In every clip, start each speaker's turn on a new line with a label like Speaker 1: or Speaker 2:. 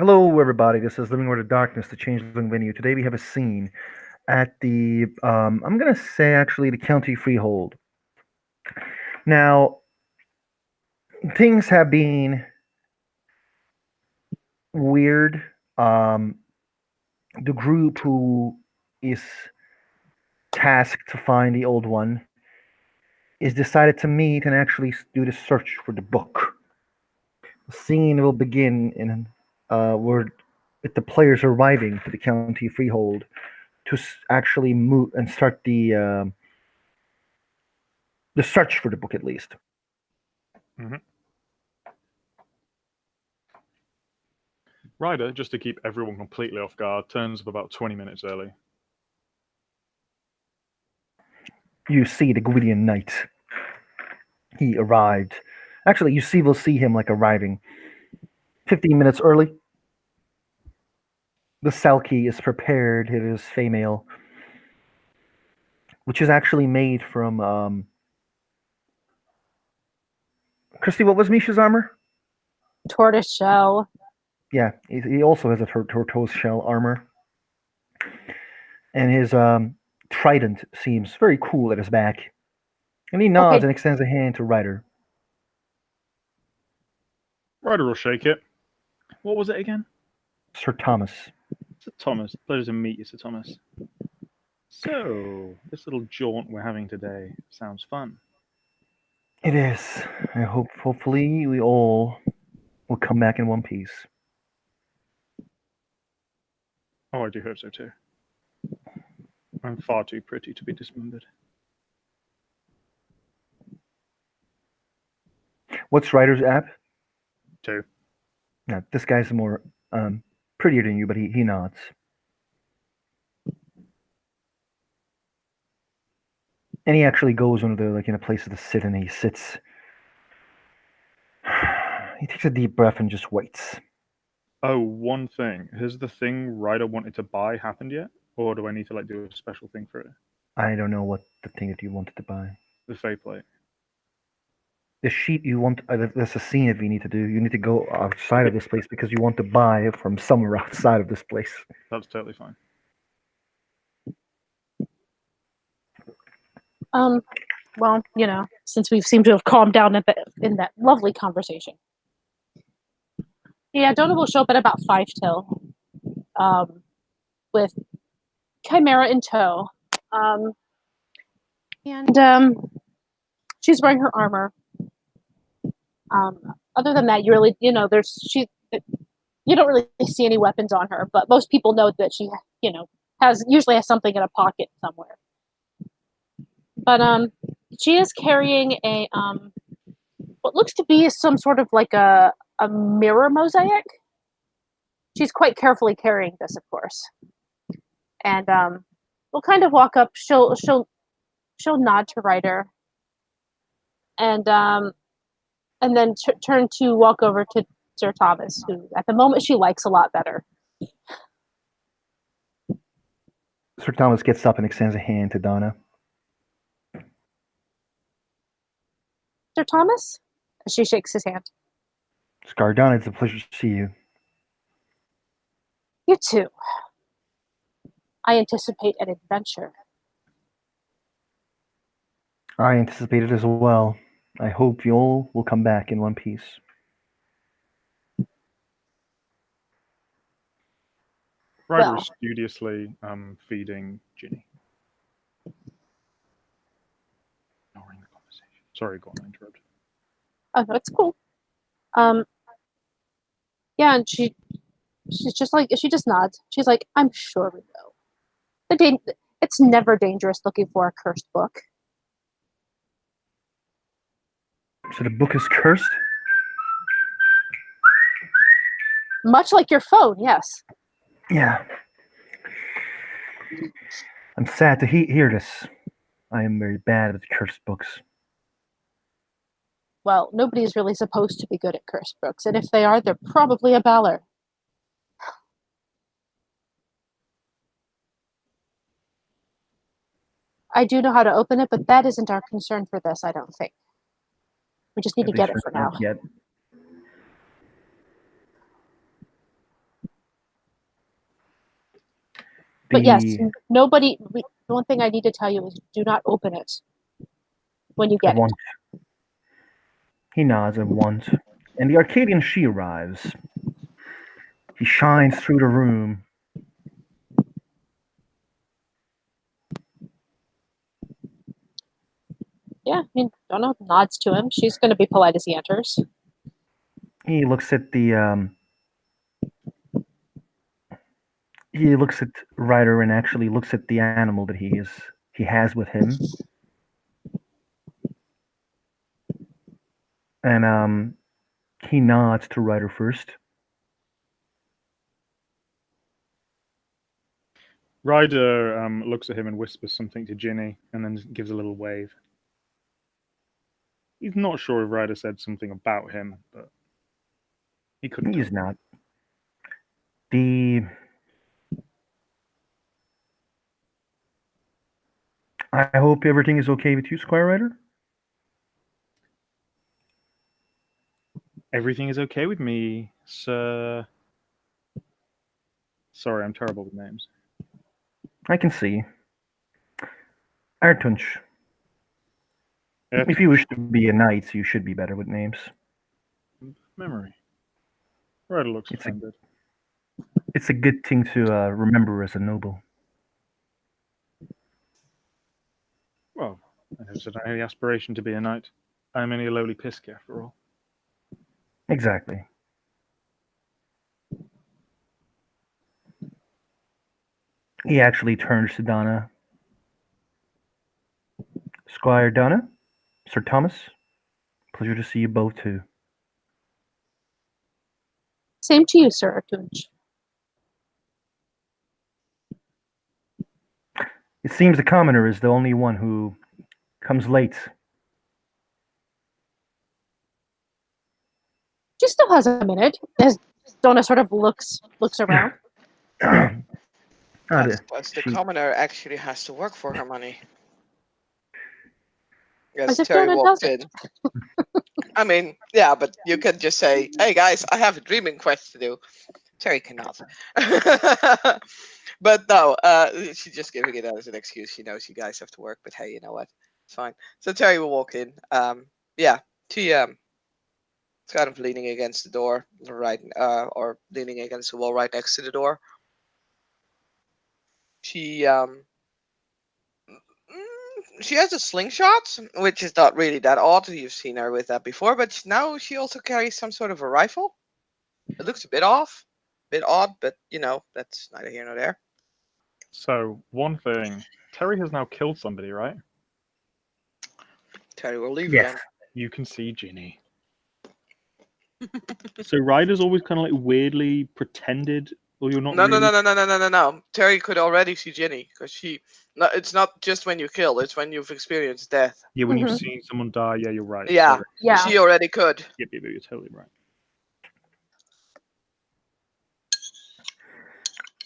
Speaker 1: Hello, everybody. This is Living Word of Darkness, the Changeling venue. Today we have a scene at the, I'm going to say actually the county freehold. Now, things have been weird. Um, the group who is tasked to find the old one is decided to meet and actually do the search for the book. The scene will begin in where with the players arriving to the county freehold to actually move and start the search for the book at least.
Speaker 2: Mm-hmm. Ryder, just to keep everyone completely off guard, turns up about 20 minutes early.
Speaker 1: You see the Gwydion Knight. He arrived. Actually, will see him like arriving 15 minutes early. The Selkie is prepared. It is female, which is actually made from. Christy, what was Misha's armor?
Speaker 3: Tortoise shell.
Speaker 1: Yeah, he also has a tortoise shell armor. And his trident seems very cool at his back. And he nods and extends a hand to Ryder.
Speaker 2: Ryder will shake it. What was it again?
Speaker 1: Sir Thomas.
Speaker 2: Sir Thomas. Pleasure to meet you, Sir Thomas. So, this little jaunt we're having today sounds fun.
Speaker 1: It is. Hopefully we all will come back in one piece.
Speaker 2: Oh, I do hope so too. I'm far too pretty to be dismembered.
Speaker 1: What's Ryder's app?
Speaker 2: 2.
Speaker 1: Now, this guy's more prettier than you, but he nods. And he actually goes under in a place to sit, and he sits. He takes a deep breath and just waits.
Speaker 2: Oh, one thing. Has the thing Ryder wanted to buy happened yet? Or do I need to do a special thing for it?
Speaker 1: I don't know what the thing that you wanted to buy.
Speaker 2: The Fey Plate.
Speaker 1: The sheet you want, there's a scene that you need to do. You need to go outside of this place because you want to buy it from somewhere outside of this place.
Speaker 2: That's totally fine.
Speaker 3: Well, since we've seemed to have calmed down in that lovely conversation. Yeah, Donna will show up at about 5 till, with Chimera in tow. And she's wearing her armor. Other than that, you really, you don't really see any weapons on her, but most people know that she, usually has something in a pocket somewhere. But she is carrying a what looks to be some sort of like a mirror mosaic. She's quite carefully carrying this, of course. And we'll kind of walk up. She'll nod to Ryder, and then turn to walk over to Sir Thomas, who at the moment she likes a lot better.
Speaker 1: Sir Thomas gets up and extends a hand to Donna.
Speaker 3: Sir Thomas? She shakes his hand.
Speaker 1: Scar Donna, it's a pleasure to see you.
Speaker 3: You too. I anticipate an adventure.
Speaker 1: I anticipate it as well. I hope you all will come back in one piece.
Speaker 2: Ryder is studiously feeding Ginny. Ignoring the conversation. Sorry, go on, I interrupted.
Speaker 3: Oh, no, it's cool. Yeah, and she's just she just nods. She's like, I'm sure we will. It's never dangerous looking for a cursed book.
Speaker 1: So the book is cursed?
Speaker 3: Much like your phone, yes.
Speaker 1: Yeah. I'm sad to hear this. I am very bad at cursed books.
Speaker 3: Well, nobody's really supposed to be good at cursed books, and if they are, they're probably a baller. I do know how to open it, but that isn't our concern for this, I don't think. We just need to get it for now.
Speaker 1: Yet.
Speaker 3: But yes,
Speaker 1: The
Speaker 3: nobody. The one thing I need to tell you is do not open it when you
Speaker 1: I
Speaker 3: get it.
Speaker 1: want. He nods and won't. And the Arcadian she arrives. He shines through the room.
Speaker 3: Yeah, I mean, Donna nods to him. She's going to be polite as he enters.
Speaker 1: He looks at the. He looks at Ryder and actually looks at the animal that he has with him. And he nods to Ryder first.
Speaker 2: Ryder looks at him and whispers something to Ginny, and then gives a little wave. He's not sure if Ryder said something about him, but he couldn't.
Speaker 1: He's not. The I hope everything is okay with you, Squire Ryder.
Speaker 2: Everything is okay with me, sir. Sorry, I'm terrible with names.
Speaker 1: I can see. Artunch, if
Speaker 2: Ertush,
Speaker 1: you wish to be a knight, you should be better with names.
Speaker 2: memory. Ryder looks
Speaker 1: It's
Speaker 2: offended.
Speaker 1: It's a good thing to remember as a noble.
Speaker 2: Well, I never said I had the aspiration to be a knight. I'm only a lowly pisk after all.
Speaker 1: Exactly. He actually turns to Donna. Squire Donna, Sir Thomas, pleasure to see you both too.
Speaker 3: Same to you, Sir Artunch.
Speaker 1: It seems the commoner is the only one who comes late.
Speaker 3: She still has a minute as Donna sort of looks around.
Speaker 4: Plus, the
Speaker 1: she,
Speaker 4: commoner actually has to work for her money. Yes,
Speaker 3: As if
Speaker 4: Terry
Speaker 3: Donna
Speaker 4: walked in.
Speaker 3: doesn't.
Speaker 4: I mean, yeah, but you can just say, "Hey guys, I have a dreaming quest to do." Terry cannot. But no, she's just giving it as an excuse. She knows you guys have to work, but hey, you know what? It's fine. So Terry will walk in. Yeah, she kind of leaning against the door, right, or leaning against the wall right next to the door. She she has a slingshot, which is not really that odd. You've seen her with that before, but now she also carries some sort of a rifle. It looks a bit off, a bit odd, but you know, that's neither here nor there.
Speaker 2: So, one thing. Terry has now killed somebody, right?
Speaker 4: Terry will leave
Speaker 1: yes.
Speaker 4: again.
Speaker 2: You can see Ginny. So Ryder's always kind of like weirdly pretended, or you're not
Speaker 4: No,
Speaker 2: really...
Speaker 4: no. Terry could already see Ginny because she. No, it's not just when you kill; it's when you've experienced death.
Speaker 2: Yeah, when you've
Speaker 3: Mhm.
Speaker 2: seen someone die, yeah, you're right.
Speaker 4: Yeah,
Speaker 2: Sorry.
Speaker 3: Yeah.
Speaker 4: she already could.
Speaker 2: Yep, you're totally right.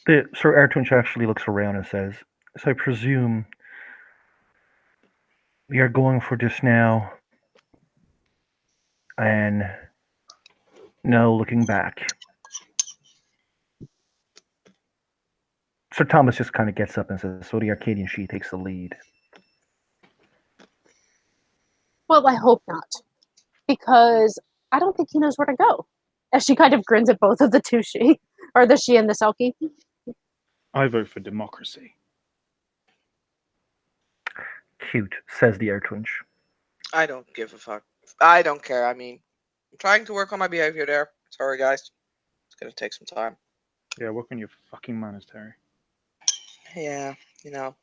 Speaker 1: Sir Artunch actually looks around and says, "So I presume we are going for this now, and no looking back." Sir Thomas just kind of gets up and says, "So the Arcadian she takes the lead."
Speaker 3: Well, I hope not, because I don't think he knows where to go. As she kind of grins at both of the two she, or the she and the Selkie.
Speaker 2: I vote for democracy.
Speaker 1: Cute, says the Artunch.
Speaker 4: I don't give a fuck. I don't care. I mean, I'm trying to work on my behavior there. Sorry, guys. It's gonna take some time.
Speaker 2: Yeah, work on your fucking manners, Terry.
Speaker 4: Yeah, you know.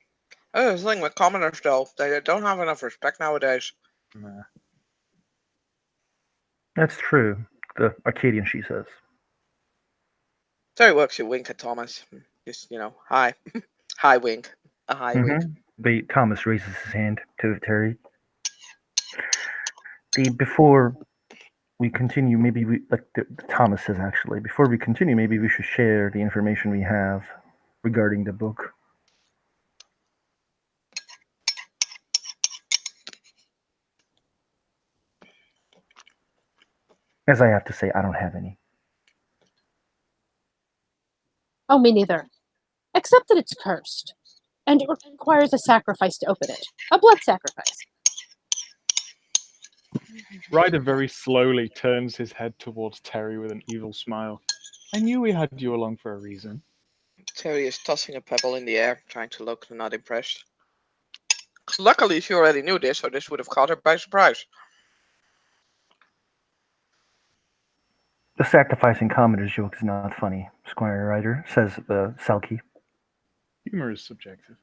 Speaker 4: Oh, the thing with commoners, though, they don't have enough respect nowadays.
Speaker 2: Nah.
Speaker 1: That's true, the Arcadian she says.
Speaker 4: Terry works. You wink at Thomas. Just, you know, hi. Hi, wink. A hi wink.
Speaker 1: Thomas raises his hand to Terry. Before we continue, maybe Thomas says actually, before we continue, maybe we should share the information we have regarding the book. As I have to say, I don't have any.
Speaker 3: Oh, me neither. Except that it's cursed, and it requires a sacrifice to open it. A blood sacrifice.
Speaker 2: Ryder very slowly turns his head towards Terry with an evil smile. I knew we had you along for a reason.
Speaker 4: Terry is tossing a pebble in the air, trying to look not impressed. Luckily, she already knew this, so this would have caught her by surprise.
Speaker 1: The sacrificing commoner's joke is not funny, Squire Ryder, says the Selkie.
Speaker 2: Humor is subjective.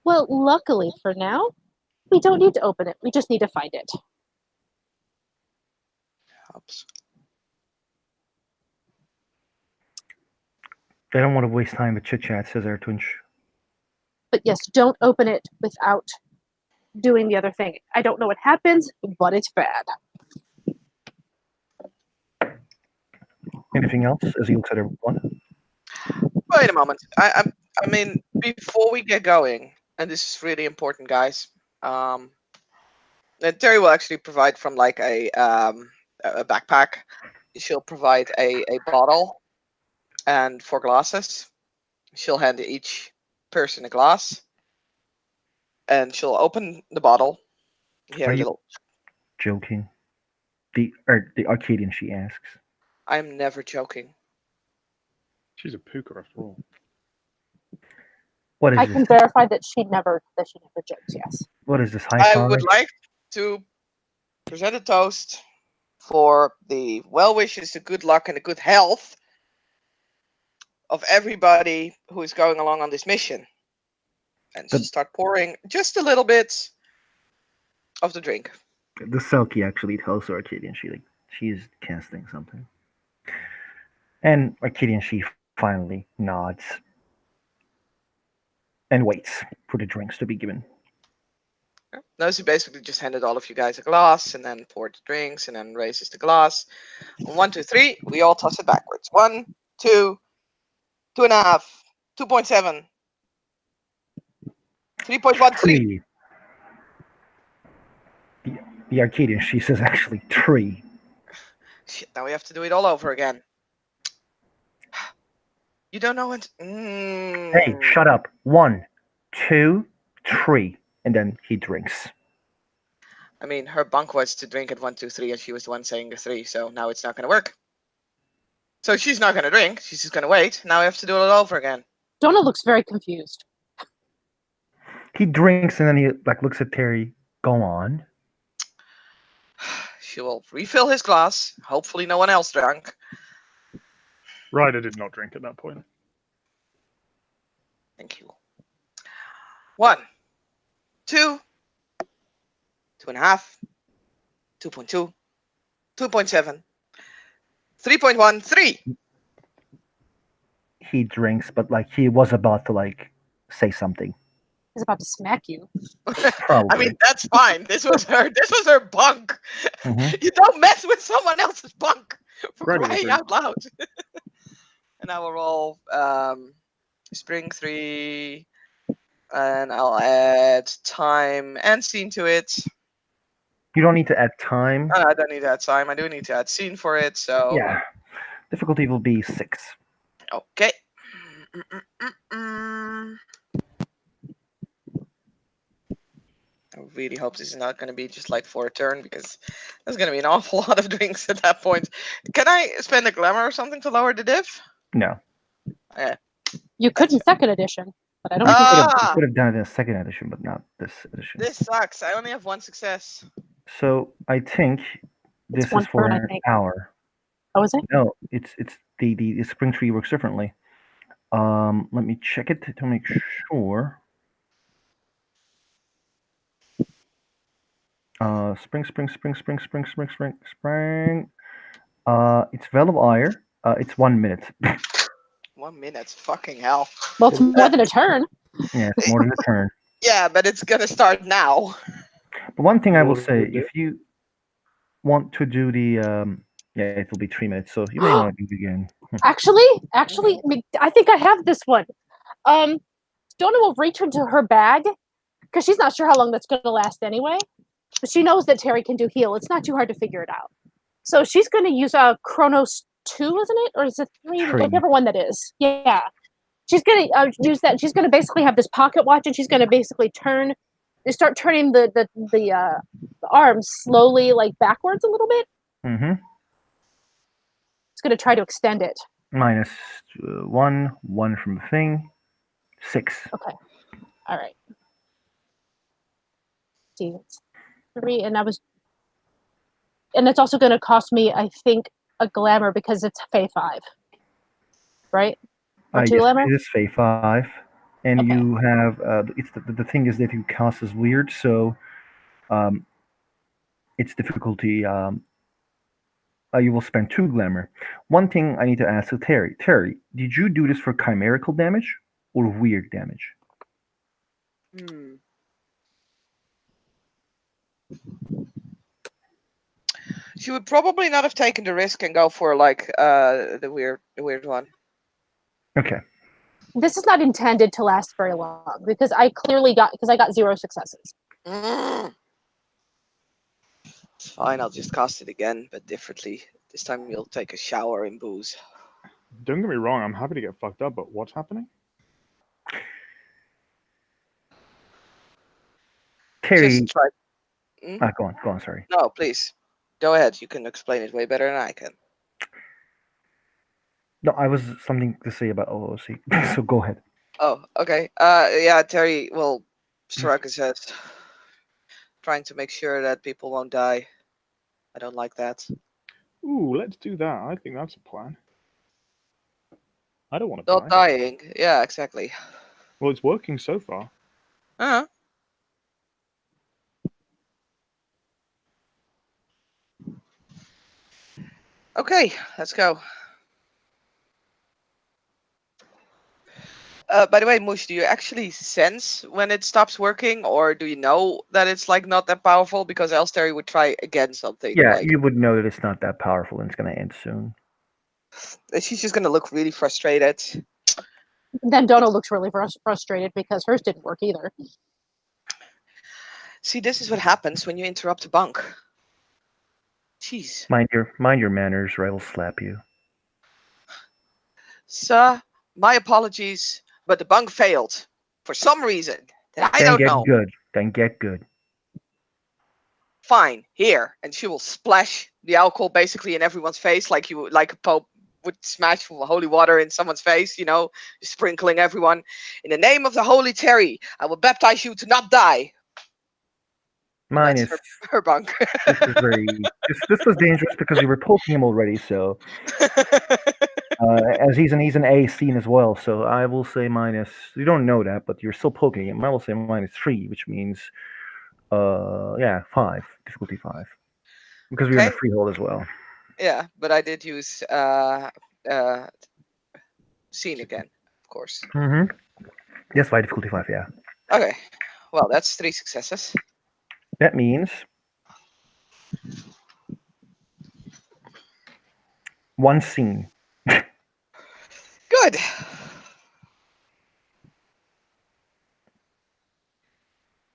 Speaker 3: Well, luckily for now, we don't need to open it. We just need to find it.
Speaker 4: Helps.
Speaker 1: They don't want to waste time with chit-chat, says Ertwinch.
Speaker 3: But yes, don't open it without doing the other thing. I don't know what happens, but it's bad.
Speaker 1: Anything else as he looks at everyone?
Speaker 4: Wait a moment. I mean, before we get going, and this is really important, guys. And Terry will actually provide from like a backpack. She'll provide a bottle and 4 glasses. She'll hand each person a glass, and she'll open the bottle. Hear
Speaker 1: Are
Speaker 4: a
Speaker 1: you-
Speaker 4: little.
Speaker 1: Joking. The Arcadian, she asks.
Speaker 4: I'm never joking.
Speaker 2: She's a pooker after all.
Speaker 1: What is
Speaker 3: I
Speaker 1: this?
Speaker 3: can verify that she never jokes, yes.
Speaker 1: What is this, high
Speaker 4: I
Speaker 1: five?
Speaker 4: would like to present a toast for the well wishes, the good luck, and the good health of everybody who is going along on this mission. And
Speaker 1: The-
Speaker 4: start pouring just a little bit of the drink.
Speaker 1: The Selkie actually tells Arcadian she's casting something. And Arcadian, she finally nods and waits for the drinks to be given.
Speaker 4: No, she basically just handed all of you guys a glass and then poured the drinks and then raises the glass. On 1, 2, 3, we all toss it backwards. 1, 2, 2.5, 2.7, 3.13.
Speaker 1: Three. The Arcadian, she says actually 3.
Speaker 4: Shit, now we have to do it all over again. You don't know when.
Speaker 1: Hey, shut up. 1, 2, 3. And then he drinks.
Speaker 4: I mean, her bunk was to drink at 1, 2, 3, and she was the one saying the 3, so now it's not going to work. So she's not going to drink. She's just going to wait. Now we have to do it all over again.
Speaker 3: Donna looks very confused.
Speaker 1: He drinks and then he looks at Terry. Go on.
Speaker 4: She will refill his glass. Hopefully, no one else drank.
Speaker 2: Ryder did not drink at that point.
Speaker 4: Thank you. 1, 2, 2.5, 2.2, 2.7, 3.13.
Speaker 1: He drinks, but he was about to say something.
Speaker 3: He's about to smack you.
Speaker 1: Probably.
Speaker 4: I mean, that's fine. This was her bunk.
Speaker 1: Mhm.
Speaker 4: You don't mess with someone else's bunk. For
Speaker 2: Right,
Speaker 4: crying
Speaker 2: agree.
Speaker 4: out loud. And I will roll Spring 3, and I'll add time and scene to it.
Speaker 1: You don't need to add time.
Speaker 4: I don't need to add time. I do need to add scene for it. So
Speaker 1: Yeah. Difficulty will be 6.
Speaker 4: okay. I really hope this is not going to be just for a turn, because there's going to be an awful lot of drinks at that point. Can I spend a glamour or something to lower the diff?
Speaker 1: No.
Speaker 3: You could in second edition, but I don't
Speaker 1: You
Speaker 3: think
Speaker 1: could have done it in the second edition, but not this edition.
Speaker 4: This sucks. I only have 1 success.
Speaker 1: So I think this
Speaker 3: one
Speaker 1: is for
Speaker 3: turn, I
Speaker 1: an
Speaker 3: think.
Speaker 1: hour.
Speaker 3: Oh, is it?
Speaker 1: No, it's the spring tree works differently. Let me check it to make sure. Spring. It's Veil of Ire. It's 1 minute.
Speaker 4: 1 minute. Fucking hell.
Speaker 3: Well, it's more than a turn.
Speaker 1: Yeah, it's more than a turn.
Speaker 4: Yeah, but it's going to start now.
Speaker 1: But one thing I will
Speaker 2: What
Speaker 1: say,
Speaker 2: would you do?
Speaker 1: if you want to do the yeah, it will be 3 minutes, so you may want to do it again.
Speaker 3: Actually, I think I have this one. Donna will reach into her bag because she's not sure how long that's going to last anyway. But she knows that Terry can do heal. It's not too hard to figure it out. So she's going to use a Chronos 2, isn't it? Or is it 3?
Speaker 1: Three.
Speaker 3: Whichever one that is. Yeah. she's gonna use that. She's gonna basically have this pocket watch, and she's gonna basically start turning the arms slowly, like backwards a little bit.
Speaker 1: Mm-hmm.
Speaker 3: It's gonna try to extend it.
Speaker 1: Minus 1, 1 from the thing. 6.
Speaker 3: Okay. All right. See, it's 3, and it's also going to cost me, I think, a glamour because it's Fey 5, right? Or 2
Speaker 1: Yes,
Speaker 3: glamour.
Speaker 1: it is Fey 5, and
Speaker 3: Okay.
Speaker 1: you have it's the thing is that you cast as weird, so its difficulty. You will spend 2 glamour. One thing I need to ask, so Terry, did you do this for chimerical damage or weird damage?
Speaker 4: Hmm. She would probably not have taken the risk and go for like the weird one.
Speaker 1: Okay.
Speaker 3: This is not intended to last very long because I got 0 successes.
Speaker 4: Mm. It's fine. I'll just cast it again, but differently. This time you'll take a shower in booze.
Speaker 2: Don't get me wrong, I'm happy to get fucked up, but what's happening?
Speaker 1: Terry,
Speaker 4: Just try. Hmm?
Speaker 1: go on. Sorry.
Speaker 4: No, please. Go ahead. You can explain it way better than I can.
Speaker 1: No, I was something to say about OOC. So go ahead.
Speaker 4: Oh, okay. Yeah, Terry. Well, Soraka says, trying to make sure that people won't die. I don't like that.
Speaker 2: Ooh, let's do that. I think that's a plan. I don't want to
Speaker 4: Not
Speaker 2: die.
Speaker 4: dying. Yeah, exactly.
Speaker 2: Well, it's working so far.
Speaker 4: Uh-huh. Okay, let's go. By the way, Moosh, do you actually sense when it stops working, or do you know that it's like not that powerful? Because else Terry would try again something.
Speaker 1: Yeah,
Speaker 4: Like
Speaker 1: you would know that it's not that powerful and it's going to end soon.
Speaker 4: she's just gonna look really frustrated.
Speaker 3: Then Donna looks really frustrated because hers didn't work either.
Speaker 4: See, this is what happens when you interrupt a bunk. Jeez.
Speaker 1: Mind your manners, or I will slap you.
Speaker 4: Sir, my apologies, but the bunk failed for some reason that I
Speaker 1: Then
Speaker 4: don't
Speaker 1: get
Speaker 4: know.
Speaker 1: good. Then get good.
Speaker 4: Fine, here, and she will splash the alcohol basically in everyone's face, like a pope would smash holy water in someone's face. You know, sprinkling everyone. In the name of the holy Terry, I will baptize you to not die.
Speaker 1: Mine
Speaker 4: That's
Speaker 1: is
Speaker 4: her bunk.
Speaker 1: this is very this was dangerous because we were poking him already. So as he's an A scene as well. So I will say minus. You don't know that, but you're still poking him. I will say -3, which means 5 difficulty 5 because we're in a
Speaker 4: Okay.
Speaker 1: freehold as well.
Speaker 4: Yeah, but I did use scene again, of course.
Speaker 1: Mm-hmm. Yes, 5 difficulty 5. Yeah.
Speaker 4: Okay. Well, that's 3 successes.
Speaker 1: That means 1 scene.
Speaker 4: Good.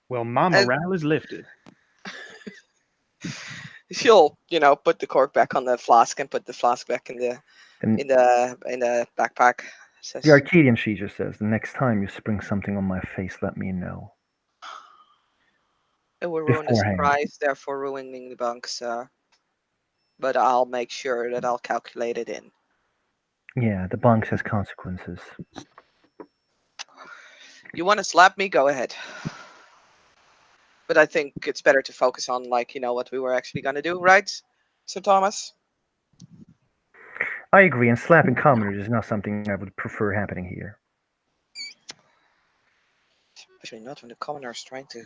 Speaker 2: Well, my morale is lifted.
Speaker 4: She'll, put the cork back on the flask and put the flask back in the
Speaker 1: And
Speaker 4: in the backpack. Says,
Speaker 1: the Arcadian she just says, the next time you spring something on my face, let me know.
Speaker 4: it will ruin the
Speaker 1: Beforehand.
Speaker 4: surprise, therefore ruining the bunks. But I'll make sure that I'll calculate it in.
Speaker 1: Yeah, the bunks has consequences.
Speaker 4: You want to slap me? Go ahead. But I think it's better to focus on, what we were actually going to do, right, Sir Thomas?
Speaker 1: I agree, and slapping commoners is not something I would prefer happening here.
Speaker 4: Especially not when the commoner is trying to...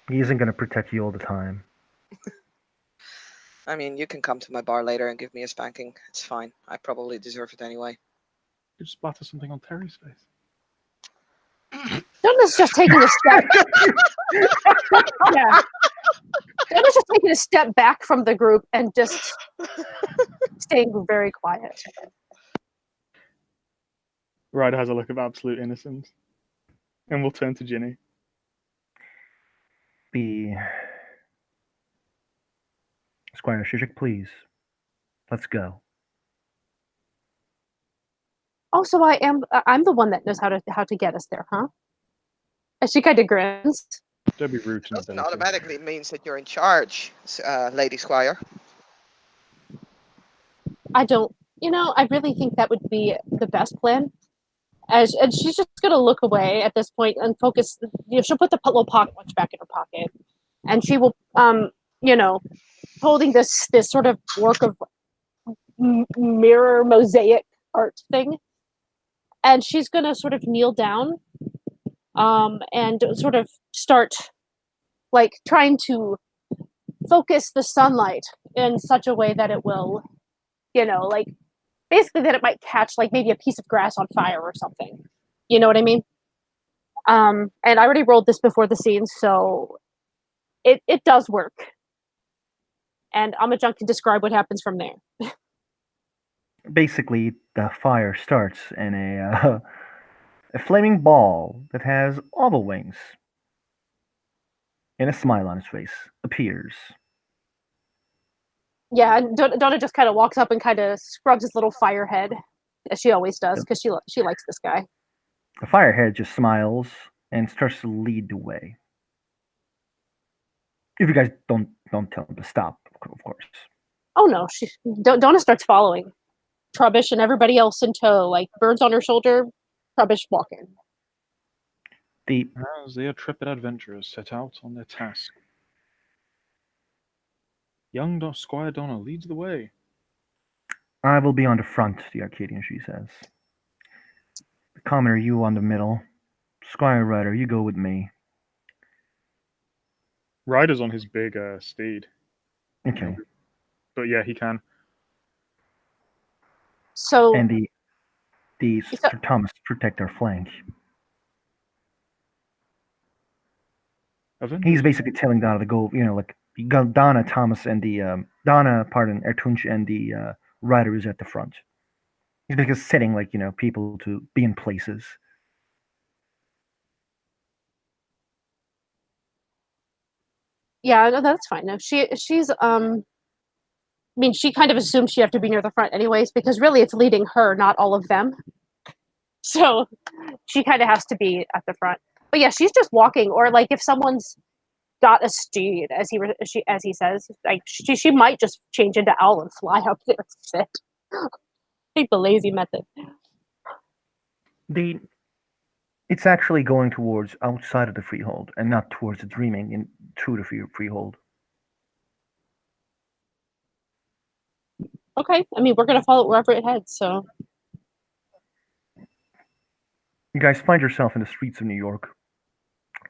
Speaker 1: He isn't going to protect you all the time.
Speaker 4: I mean, you can come to my bar later and give me a spanking. It's fine. I probably deserve it anyway.
Speaker 2: You just splatter something on Terry's face.
Speaker 3: Donna's just taking a step. Yeah. Donna's just taking a step back from the group and just staying very quiet.
Speaker 2: Ryder has a look of absolute innocence. And we'll turn to Ginny.
Speaker 1: Squire Shishik, please. Let's go.
Speaker 3: Oh, so I'm the one that knows how to get us there, huh? And she kind of grins.
Speaker 2: Don't be rude to
Speaker 4: Doesn't
Speaker 2: nobility.
Speaker 4: automatically means that you're in charge, Lady Squire.
Speaker 3: I don't, I really think that would be the best plan. And she's just gonna look away at this point and focus. She'll put the little pocket watch back in her pocket, and she will, holding this sort of work of mirror mosaic art thing, and she's gonna sort of kneel down, and sort of start like trying to focus the sunlight in such a way that it will, like basically that it might catch like maybe a piece of grass on fire or something. You know what I mean? And I already rolled this before the scene, so it does work. And Amajunk can describe what happens from there.
Speaker 1: Basically, the fire starts, and a flaming ball that has oval wings and a smile on his face appears.
Speaker 3: Yeah, and Donna just kind of walks up and kind of scrubs his little fire head, as she always does, because she likes this guy.
Speaker 1: The firehead just smiles and starts to lead the way. If you guys don't tell him to stop, of course.
Speaker 3: Oh no, Donna starts following. Trubbish and everybody else in tow, like birds on her shoulder, Trubbish walking.
Speaker 2: As the intrepid adventurers set out on their task, young Squire Donna leads the way.
Speaker 1: I will be on the front, the Arcadian, she says. The commoner, you on the middle. Squire Ryder, you go with me.
Speaker 2: Ryder's on his big steed.
Speaker 1: Okay.
Speaker 2: But yeah, he can.
Speaker 3: So
Speaker 1: And the Sir Thomas protect our flank. He's basically telling Donna to go, like Donna, Thomas, and the Ertunch and the Ryder is at the front. He's basically setting people to be in places.
Speaker 3: yeah, no, that's fine. No, she's I mean, she kind of assumes she have to be near the front anyways, because really it's leading her, not all of them. So she kind of has to be at the front. But yeah, she's just walking, or like if someone's got a steed, as he says, like she might just change into owl and fly up there and sit. Take the lazy method.
Speaker 1: It's actually going towards outside of the freehold and not towards the dreaming into the freehold.
Speaker 3: Okay, I mean, we're gonna follow it wherever it heads. So
Speaker 1: you guys find yourself in the streets of New York.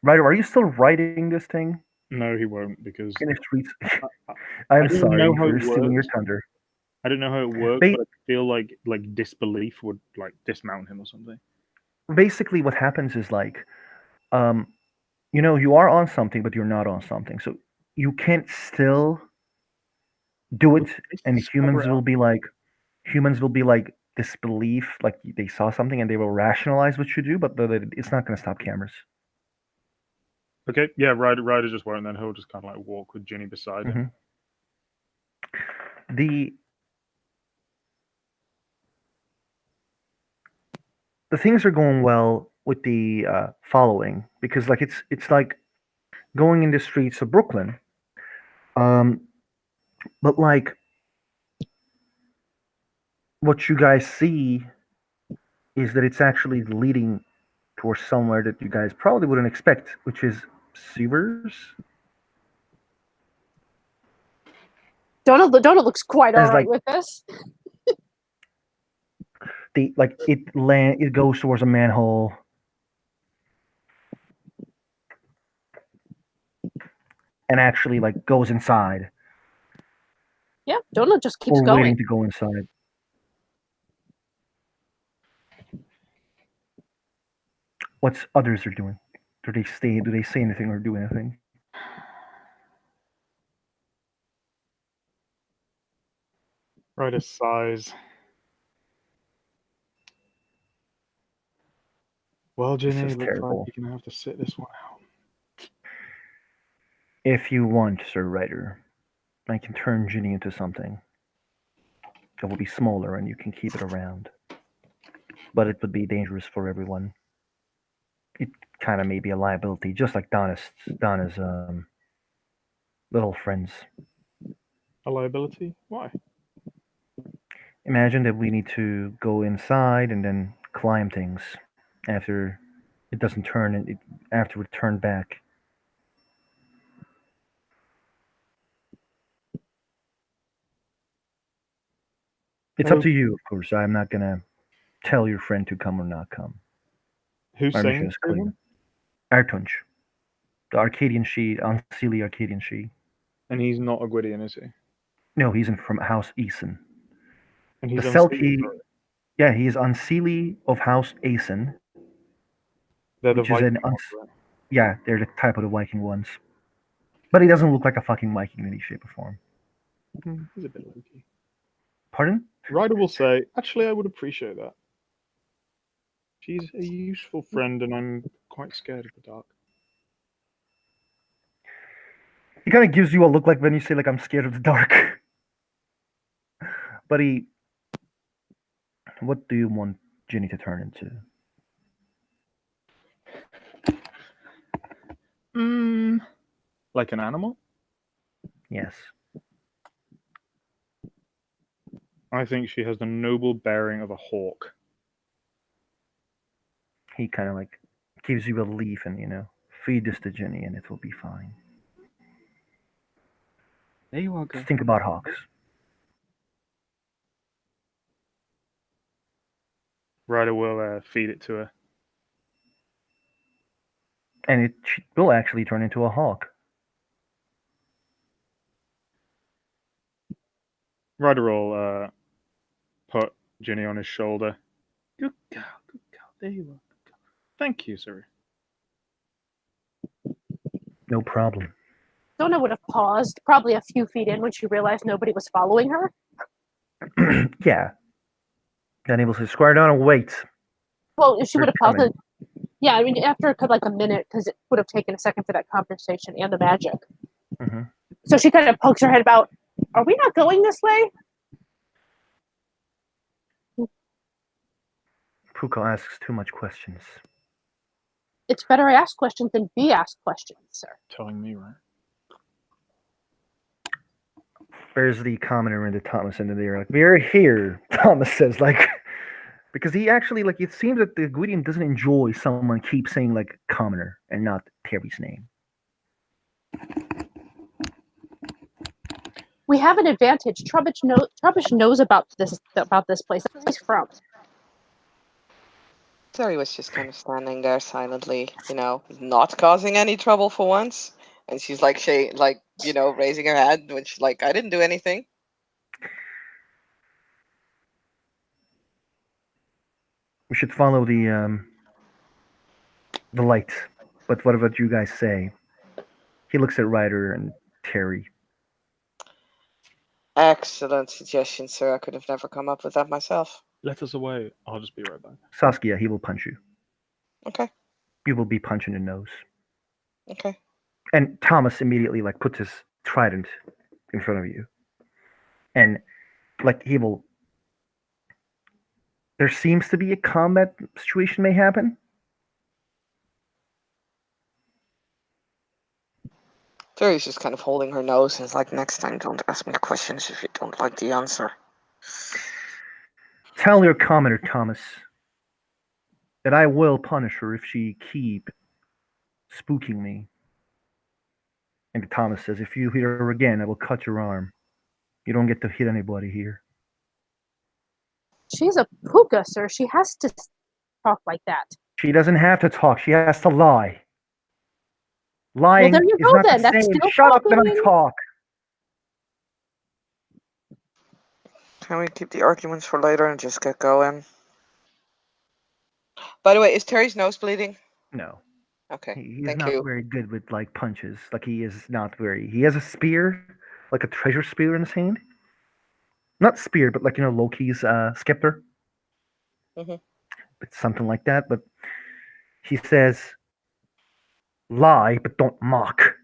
Speaker 1: Ryder, are you still riding this thing?
Speaker 2: No, he won't, because
Speaker 1: in the streets. I'm sorry for stealing your thunder.
Speaker 2: I don't know how it works, but I feel like disbelief would like dismount him or something.
Speaker 1: Basically, what happens is you are on something, but you're not on something. So you can't still do it, and humans will be like disbelief, like they saw something and they will rationalize what you do, but it's not going to stop cameras.
Speaker 2: Okay, yeah, Ryder just won't. Then he'll just kind of like walk with Ginny beside him.
Speaker 1: The things are going well with the following, because it's like going in the streets of Brooklyn, but like what you guys see is that it's actually leading towards somewhere that you guys probably wouldn't expect, which is sewers.
Speaker 3: Donna looks quite alright with this.
Speaker 1: It goes towards a manhole, and actually goes inside.
Speaker 3: Yeah, Donna just keeps going.
Speaker 1: Waiting to go inside. What's others are doing? Do they stay? Do they say anything or do anything?
Speaker 2: Ryder sighs. Well, Ginny, looks
Speaker 1: terrible.
Speaker 2: like you're gonna have to sit this one out.
Speaker 1: If you want, Sir Ryder, I can turn Ginny into something that will be smaller, and you can keep it around. but it would be dangerous for everyone. It kind of may be a liability, just like Donna's little friends.
Speaker 2: A liability? Why?
Speaker 1: Imagine that we need to go inside and then climb things after it doesn't turn and after we turn back. It's up
Speaker 2: Oh,
Speaker 1: to you, of course. I'm not gonna tell your friend to come or not come.
Speaker 2: who's
Speaker 1: Our
Speaker 2: saying
Speaker 1: mission
Speaker 2: this
Speaker 1: is
Speaker 2: to
Speaker 1: clear.
Speaker 2: him?
Speaker 1: Artunch, the Arcadian She, Unseelie Arcadian She.
Speaker 2: And he's not a Gwydion, is he?
Speaker 1: No, he's from House Eason.
Speaker 2: And
Speaker 1: The
Speaker 2: he's unsealed.
Speaker 1: Selkie, yeah, he is Unseelie of House Aeson,
Speaker 2: They're the
Speaker 1: which is
Speaker 2: Viking ones, right?
Speaker 1: yeah, they're the type of the Viking ones. But he doesn't look like a fucking Viking in any shape or form.
Speaker 2: He's a bit low-key.
Speaker 1: Pardon?
Speaker 2: Ryder will say, actually, I would appreciate that. She's a useful friend, and I'm quite scared of the dark.
Speaker 1: He kind of gives you a look like when you say like I'm scared of the dark. But what do you want Ginny to turn into?
Speaker 2: Like an animal?
Speaker 1: Yes.
Speaker 2: I think she has the noble bearing of a hawk.
Speaker 1: He kind of like gives you a leaf and feed this to Ginny and it will be fine.
Speaker 2: There you are, girl.
Speaker 1: Just think about hawks.
Speaker 2: Ryder will feed it to her.
Speaker 1: And it will actually turn into a hawk.
Speaker 2: Ryder will put Ginny on his shoulder. Good girl, good girl. There you are, good girl. Thank you, sir.
Speaker 1: No problem.
Speaker 3: Donna would have paused, probably a few feet in when she realized nobody was following her.
Speaker 1: Yeah. Then he will say, Squire Donna, wait.
Speaker 3: Well, she
Speaker 1: They're
Speaker 3: would have paused.
Speaker 1: coming.
Speaker 3: Yeah, I mean, after like a minute, because it would have taken a second for that conversation and the magic.
Speaker 1: Mm-hmm.
Speaker 3: So she kind of pokes her head about, are we not going this way?
Speaker 1: Puko asks too much questions.
Speaker 3: It's better I ask questions than be asked questions, sir.
Speaker 2: Telling me, right?
Speaker 1: There's the commoner into Thomas, and then they're like, "We're here." Thomas says, like, because he actually like it seems that the Gwydion doesn't enjoy someone keep saying like commoner and not Terry's name.
Speaker 3: We have an advantage. Trubbish knows about this place. That's where he's from.
Speaker 4: Terry was just kind of standing there silently, not causing any trouble for once. And she's like, raising her hand, which, like, I didn't do anything.
Speaker 1: We should follow the light. But what about you guys say? He looks at Ryder and Terry.
Speaker 4: Excellent suggestion, sir. I could have never come up with that myself.
Speaker 2: Let us away. I'll just be right back.
Speaker 1: Saskia, he will punch you.
Speaker 4: Okay.
Speaker 1: You will be punched in the nose.
Speaker 4: Okay.
Speaker 1: And Thomas immediately like puts his trident in front of you. And like he will there seems to be a combat situation may happen.
Speaker 4: Terry's just kind of holding her nose and is like, next time don't ask me questions if you don't like the answer.
Speaker 1: Tell your commoner, Thomas, that I will punish her if she keep spooking me. And Thomas says, if you hit her again, I will cut your arm. You don't get to hit anybody here.
Speaker 3: She's a puka, sir. She has to talk like that.
Speaker 1: She doesn't have to talk. She has to lie. Lying
Speaker 3: Well, there you
Speaker 1: is
Speaker 3: go
Speaker 1: not
Speaker 3: then.
Speaker 1: the
Speaker 3: That's
Speaker 1: same.
Speaker 3: still
Speaker 1: Shut up and I
Speaker 3: talking.
Speaker 1: talk.
Speaker 4: Can we keep the arguments for later and just get going? By the way, is Terry's nose bleeding?
Speaker 1: No.
Speaker 4: Okay,
Speaker 1: He's
Speaker 4: thank
Speaker 1: not
Speaker 4: you.
Speaker 1: very good with like punches. Like he is not very. He has a spear, like a treasure spear in his hand. Not spear, but like Loki's scepter.
Speaker 4: Mhm.
Speaker 1: It's something like that. But he says, "Lie, but don't mock."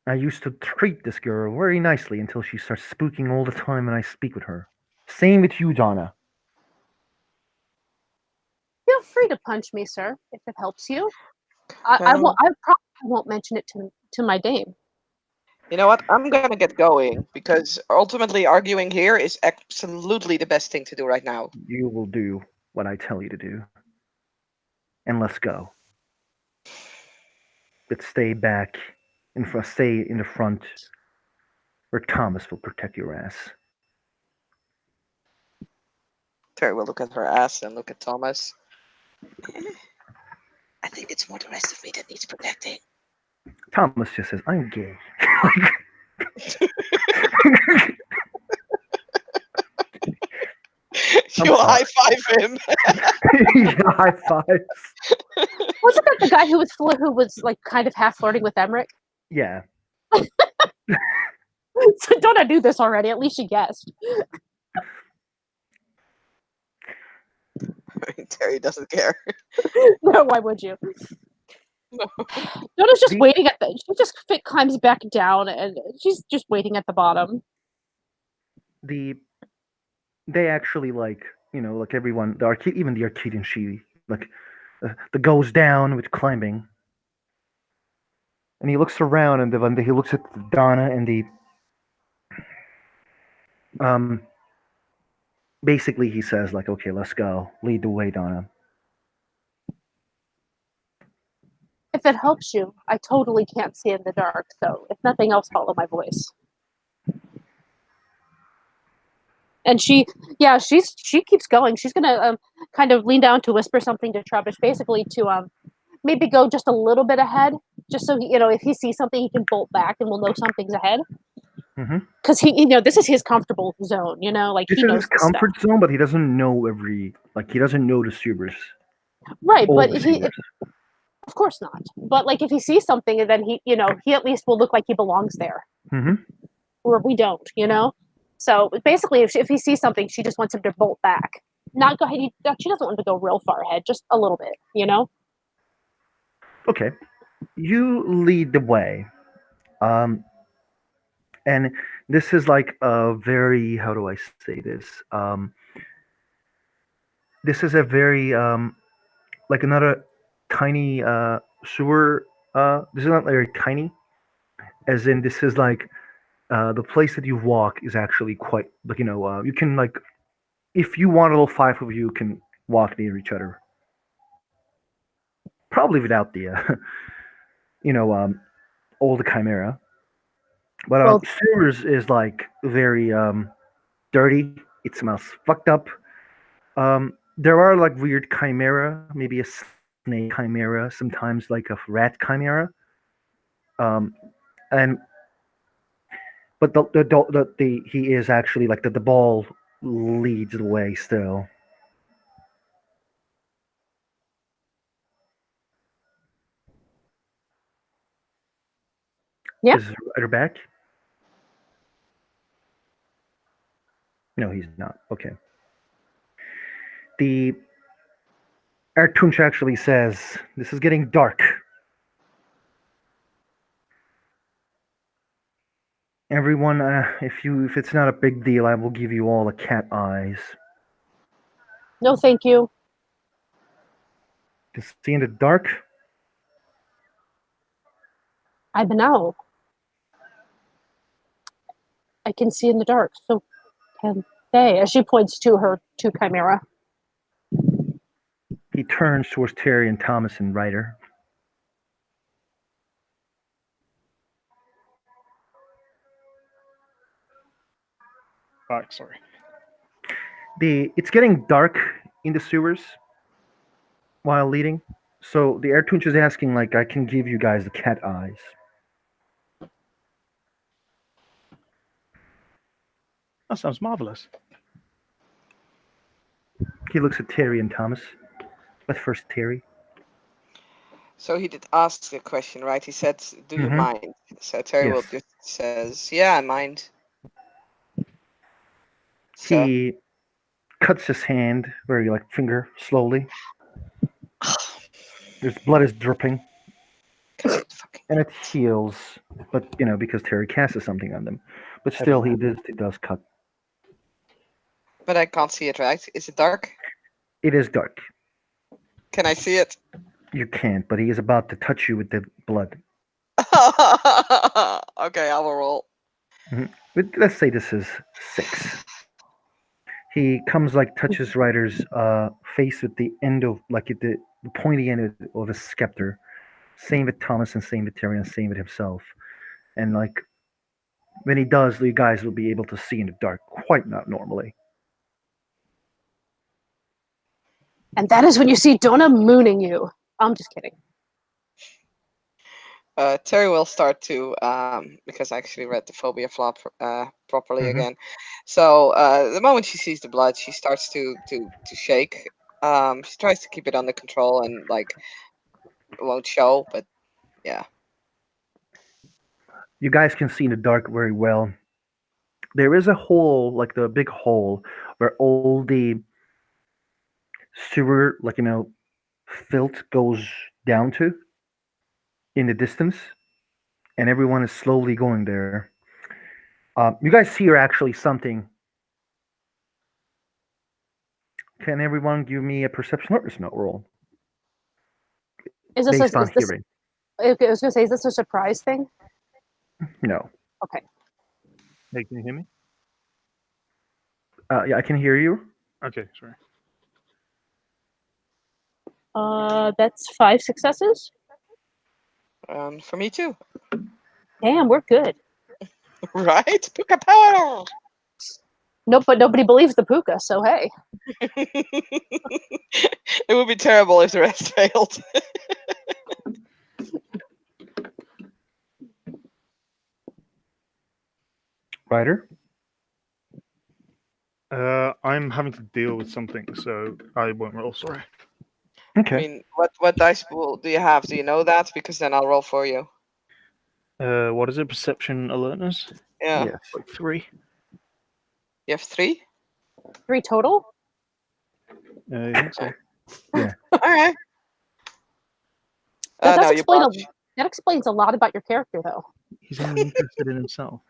Speaker 1: I used to treat this girl very nicely until she starts spooking all the time when I speak with her. Same with you, Donna.
Speaker 3: Feel free to punch me, sir, if it helps you. I
Speaker 4: Well,
Speaker 3: probably won't mention it to my dame.
Speaker 4: you know what? I'm gonna get going because ultimately arguing here is absolutely the best thing to do right now.
Speaker 1: You will do what I tell you to do. And let's go. But stay back in front. Stay in the front, or Thomas will protect your ass.
Speaker 4: Terry will look at her ass and look at Thomas. I think it's more the rest of me that needs protecting.
Speaker 1: Thomas just says, "I'm gay."
Speaker 4: You high five him.
Speaker 1: High fives.
Speaker 3: Wasn't that the guy who was like kind of half flirting with Emmerich?
Speaker 1: Yeah.
Speaker 3: So don't I do this already? At least she guessed.
Speaker 4: Terry doesn't care.
Speaker 3: No, why would you?
Speaker 4: No.
Speaker 3: Donna's just
Speaker 1: The-
Speaker 3: waiting at the. She just climbs back down, and she's just waiting at the bottom.
Speaker 1: They actually like everyone, the arcade, even the Arcadian, she the goes down with climbing, and he looks around, and then he looks at Donna and the basically he says like, okay, let's go, lead the way, Donna.
Speaker 3: If it helps you, I totally can't see in the dark, so if nothing else, follow my voice. And she keeps going. She's gonna kind of lean down to whisper something to Trubbish, basically to maybe go just a little bit ahead, just so he, if he sees something, he can bolt back and we'll know something's ahead. Because he, this is his comfortable zone. Like
Speaker 1: This
Speaker 3: he
Speaker 1: is
Speaker 3: knows
Speaker 1: his
Speaker 3: this stuff.
Speaker 1: comfort zone, but he doesn't know he doesn't know the Subers.
Speaker 3: Right,
Speaker 1: all
Speaker 3: but
Speaker 1: the
Speaker 3: he,
Speaker 1: Subers.
Speaker 3: of course not. But like if he sees something, then he at least will look like he belongs there. Or we don't, So basically, if he sees something, she just wants him to bolt back. Not go ahead. She doesn't want him to go real far ahead, just a little bit,
Speaker 1: Okay, you lead the way, and this is like a very, how do I say this? This is a very like another tiny sewer. This is not very tiny, as in this is like the place that you walk is actually quite like you can like if you want all five of you can walk near each other, probably without the you know all the chimera. But
Speaker 3: Well,
Speaker 1: sewers is like very dirty. It smells fucked up. There are like weird chimera, maybe a snake chimera, sometimes like a rat chimera. And but the he is actually like the ball leads the way still.
Speaker 3: Yeah.
Speaker 1: Is Ryder back? No, he's not. Okay. The Artunch actually says, "This is getting dark. Everyone, if it's not a big deal, I will give you all the cat eyes.
Speaker 3: no, thank you.
Speaker 1: To see in the dark?
Speaker 3: I know. I can see in the dark, so can they. As she points to her two chimera.
Speaker 1: He turns towards Terry and Thomas and Ryder.
Speaker 2: Back, sorry.
Speaker 1: It's getting dark in the sewers while leading. So the Artunch is asking, like, I can give you guys the cat eyes.
Speaker 2: That sounds marvelous.
Speaker 1: He looks at Terry and Thomas. But first, Terry.
Speaker 4: So he did ask the question, right? He said, "Do you
Speaker 1: Mhm.
Speaker 4: mind?" So Terry will
Speaker 1: Yes.
Speaker 4: just says, "Yeah, I mind." So
Speaker 1: He cuts his hand, very like finger, slowly. There's blood is dripping,
Speaker 4: God, fucking
Speaker 1: and it heals. But because Terry casts something on them. But still, he does cut.
Speaker 4: but I can't see it, right? Is it dark?
Speaker 1: It is dark.
Speaker 4: Can I see it?
Speaker 1: You can't, but he is about to touch you with the blood.
Speaker 4: Okay, I will roll.
Speaker 1: But let's say this is 6. He comes like touches Ryder's face with the end of like at the pointy end of a scepter. Same with Thomas and same with Terry and same with himself. And like when he does, you guys will be able to see in the dark, quite not normally.
Speaker 3: And that is when you see Donna mooning you. I'm just kidding.
Speaker 4: Terry will start to because I actually read the phobia flop properly
Speaker 1: Mhm.
Speaker 4: again. So the moment she sees the blood, she starts to shake. She tries to keep it under control and like it won't show, but yeah.
Speaker 1: You guys can see in the dark very well. There is a hole, like the big hole, where all the sewer, like filth goes down to in the distance, and everyone is slowly going there. You guys see her actually something. Can everyone give me a perception awareness note roll
Speaker 3: Is this
Speaker 1: based on
Speaker 3: is this?
Speaker 1: hearing?
Speaker 3: Okay, I was gonna say, is this a surprise thing?
Speaker 1: No.
Speaker 3: Okay.
Speaker 2: Hey, can you hear me?
Speaker 1: Yeah, I can hear you.
Speaker 2: Okay, sorry.
Speaker 3: That's 5 successes.
Speaker 4: For me too,
Speaker 3: Damn, we're good.
Speaker 4: right? Puka power.
Speaker 3: Nope, but nobody believes the puka, so hey.
Speaker 4: It would be terrible if the rest failed.
Speaker 1: Ryder?
Speaker 2: I'm having to deal with something, so I won't roll. Sorry.
Speaker 1: Okay.
Speaker 4: I mean, what dice pool do you have? Do you know that? Because then I'll roll for you.
Speaker 2: What is it? Perception alertness?
Speaker 4: Yeah.
Speaker 1: Yes.
Speaker 2: Like 3.
Speaker 4: You have 3?
Speaker 3: 3 total?
Speaker 2: I think so.
Speaker 1: Yeah.
Speaker 4: All right.
Speaker 3: That does
Speaker 4: No, you
Speaker 3: explain
Speaker 4: botched.
Speaker 3: that explains a lot about your character, though.
Speaker 2: He's only interested in himself.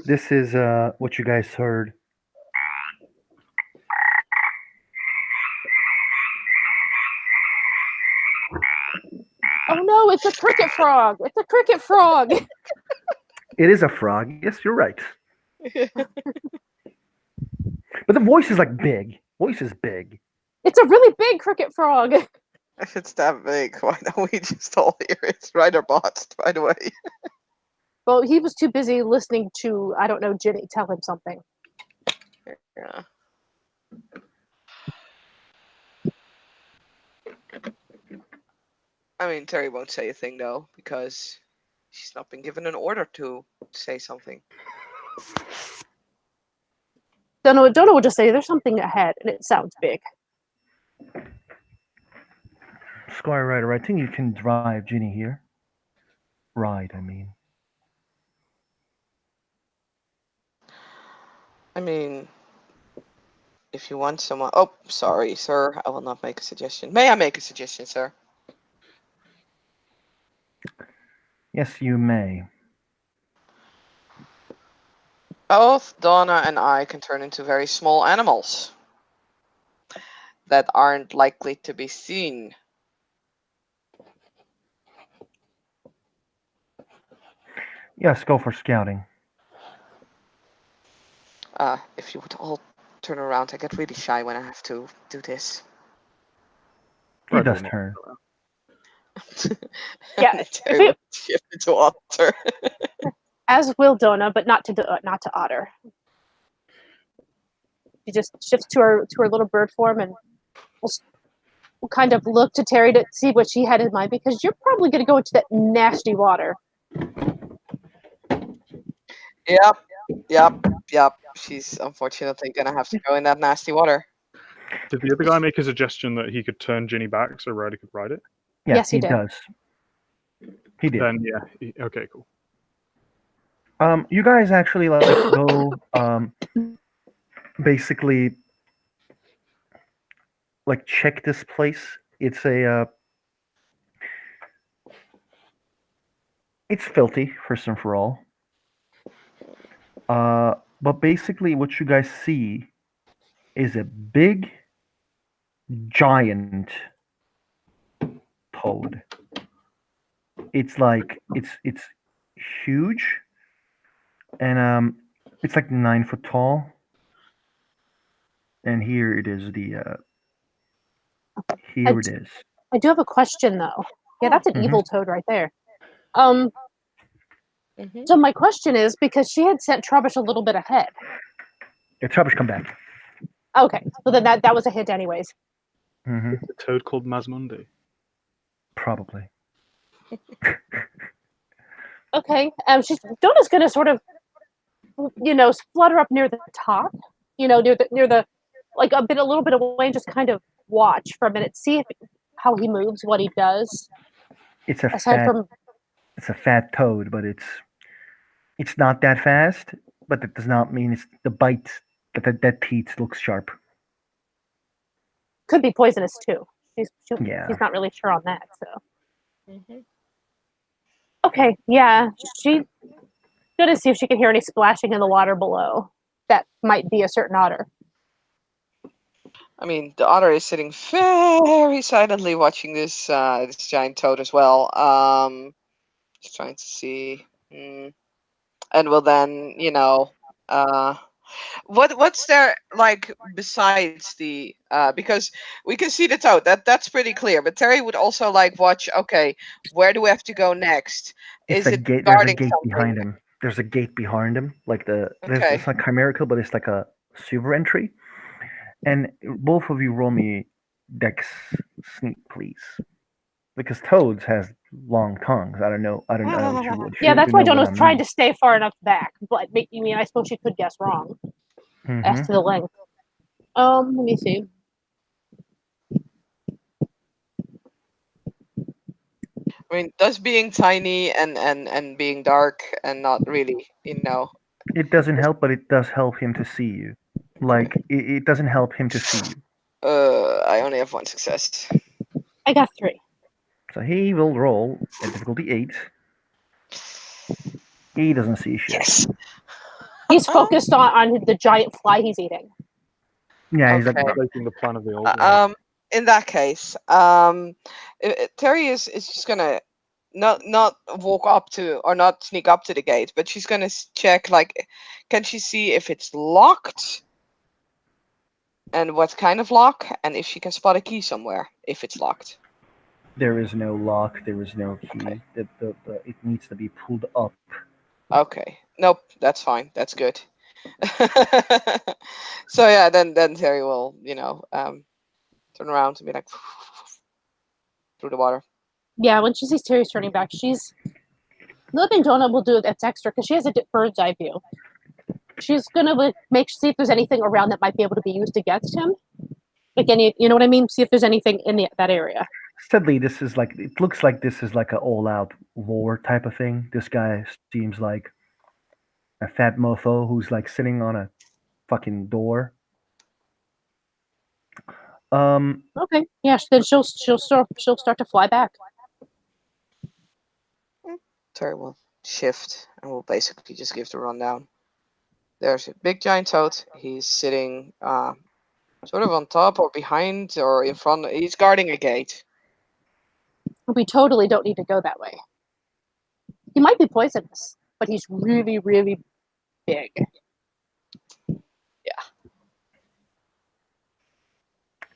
Speaker 1: This is what you guys heard.
Speaker 3: Oh no, it's a cricket frog! It's a cricket frog!
Speaker 1: It is a frog. Yes, you're right. But the voice is like big. Voice is big.
Speaker 3: It's a really big cricket frog!
Speaker 4: If it's that big, why don't we just all hear it? Ryder botched right away.
Speaker 3: Well, he was too busy listening to, I don't know, Ginny tell him something.
Speaker 4: Yeah. I mean, Terry won't say a thing though because she's not been given an order to say something.
Speaker 3: Donna will just say, there's something ahead, and it sounds big.
Speaker 1: Squire Ryder, I think you can drive Ginny here. Ride, I mean.
Speaker 4: I mean, if you want someone. Oh, sorry, sir. I will not make a suggestion. May I make a suggestion, sir?
Speaker 1: Yes, you may.
Speaker 4: Both Donna and I can turn into very small animals that aren't likely to be seen.
Speaker 1: Yes, go for scouting.
Speaker 4: If you would all turn around, I get really shy when I have to do this.
Speaker 1: He
Speaker 2: Ryder
Speaker 1: does
Speaker 2: will not.
Speaker 1: turn.
Speaker 3: Yeah,
Speaker 4: Terry
Speaker 3: if it-
Speaker 4: would shift into Otter.
Speaker 3: As will Donna, but not to Otter. She just shifts to her little bird form, and we'll kind of look to Terry to see what she had in mind, because you're probably going to go into that nasty water.
Speaker 4: Yep. She's unfortunately gonna have to go in that nasty water.
Speaker 2: Did the other guy make a suggestion that he could turn Ginny back so Ryder could ride it?
Speaker 1: Yes,
Speaker 3: Yes, he
Speaker 1: he
Speaker 3: did.
Speaker 1: does. He did.
Speaker 2: Then yeah. Okay, cool.
Speaker 1: You guys actually like go basically like check this place. It's a it's filthy first and for all. But basically what you guys see is a big, giant toad. It's like it's huge, and it's like 9 foot tall. And here it is.
Speaker 3: I,
Speaker 1: Here it is.
Speaker 3: I do have a question though. Yeah, that's an
Speaker 1: Mhm.
Speaker 3: evil toad right there.
Speaker 4: Mhm.
Speaker 3: So my question is because she had sent Trubbish a little bit ahead.
Speaker 1: Yeah, Trubbish, come back.
Speaker 3: Okay, so then that was a hint anyways.
Speaker 1: Hmm.
Speaker 2: It's a toad called Masmundi.
Speaker 1: Probably.
Speaker 3: Okay, Donna's gonna sort of, flutter up near the top, near the, like a little bit away, and just kind of watch for a minute, see how he moves, what he does.
Speaker 1: It's a
Speaker 3: Aside
Speaker 1: fat.
Speaker 3: from,
Speaker 1: It's a fat toad, but it's not that fast. But that does not mean it's the bite. That teeth looks sharp.
Speaker 3: could be poisonous too.
Speaker 1: Yeah.
Speaker 3: She's not really sure on that. So
Speaker 4: Mhm.
Speaker 3: okay, yeah, she's gonna see if she can hear any splashing in the water below. That might be a certain otter.
Speaker 4: I mean, the otter is sitting very silently watching this giant toad as well. Just trying to see, and will then, what's there like besides the because we can see the toad, that's pretty clear. But Terry would also like watch. Okay, where do we have to go next?
Speaker 1: It's
Speaker 4: Is
Speaker 1: a
Speaker 4: it
Speaker 1: gate. There's a
Speaker 4: guarding
Speaker 1: gate
Speaker 4: something?
Speaker 1: behind him. There's a gate behind him. Like it's
Speaker 4: Okay.
Speaker 1: not chimerical, but it's like a super entry. And both of you roll me Dex sneak, please, because toads has long tongues. I don't know. I don't know what
Speaker 3: Yeah,
Speaker 1: you
Speaker 3: that's why
Speaker 1: know
Speaker 3: Donna
Speaker 1: what
Speaker 3: was
Speaker 1: I
Speaker 3: trying
Speaker 1: mean.
Speaker 3: to stay far enough back. But I suppose she could guess wrong as
Speaker 1: Hmm.
Speaker 3: to the length. Let me see.
Speaker 4: I mean, does being tiny and being dark and not really,
Speaker 1: It doesn't help, but it does help him to see you.
Speaker 4: okay.
Speaker 1: Like it doesn't help him to see you.
Speaker 4: I only have one success.
Speaker 3: I got 3.
Speaker 1: So he will roll a difficulty 8. He doesn't see shit.
Speaker 4: Yes.
Speaker 3: He's focused on the giant fly he's eating.
Speaker 1: Yeah, he's like,
Speaker 4: Okay.
Speaker 2: Taking the plan of the old
Speaker 4: Uh,
Speaker 2: one.
Speaker 4: um, in that case, Terry is just gonna not walk up to or not sneak up to the gate, but she's gonna check, like, can she see if it's locked and what kind of lock, and if she can spot a key somewhere if it's locked.
Speaker 1: there is no lock, there is no key.
Speaker 4: Okay.
Speaker 1: It needs to be pulled up.
Speaker 4: Okay. Nope, that's fine. That's good. So yeah, then Terry will, turn around and be like through the water.
Speaker 3: Yeah, when she sees Terry's turning back, nothing Donna will do that's extra because she has a bird's eye view. She's gonna see if there's anything around that might be able to be used against him. Like you know what I mean? See if there's anything in that area.
Speaker 1: Sadly, this is like it looks like this is like an all-out war type of thing. This guy seems like a fat mofo who's like sitting on a fucking door.
Speaker 3: Okay, yeah. Then she'll start to fly back.
Speaker 4: Terry will shift and will basically just give the rundown. There's a big giant toad. He's sitting sort of on top or behind or in front. He's guarding a gate.
Speaker 3: We totally don't need to go that way. He might be poisonous, but he's really, really big.
Speaker 4: Yeah.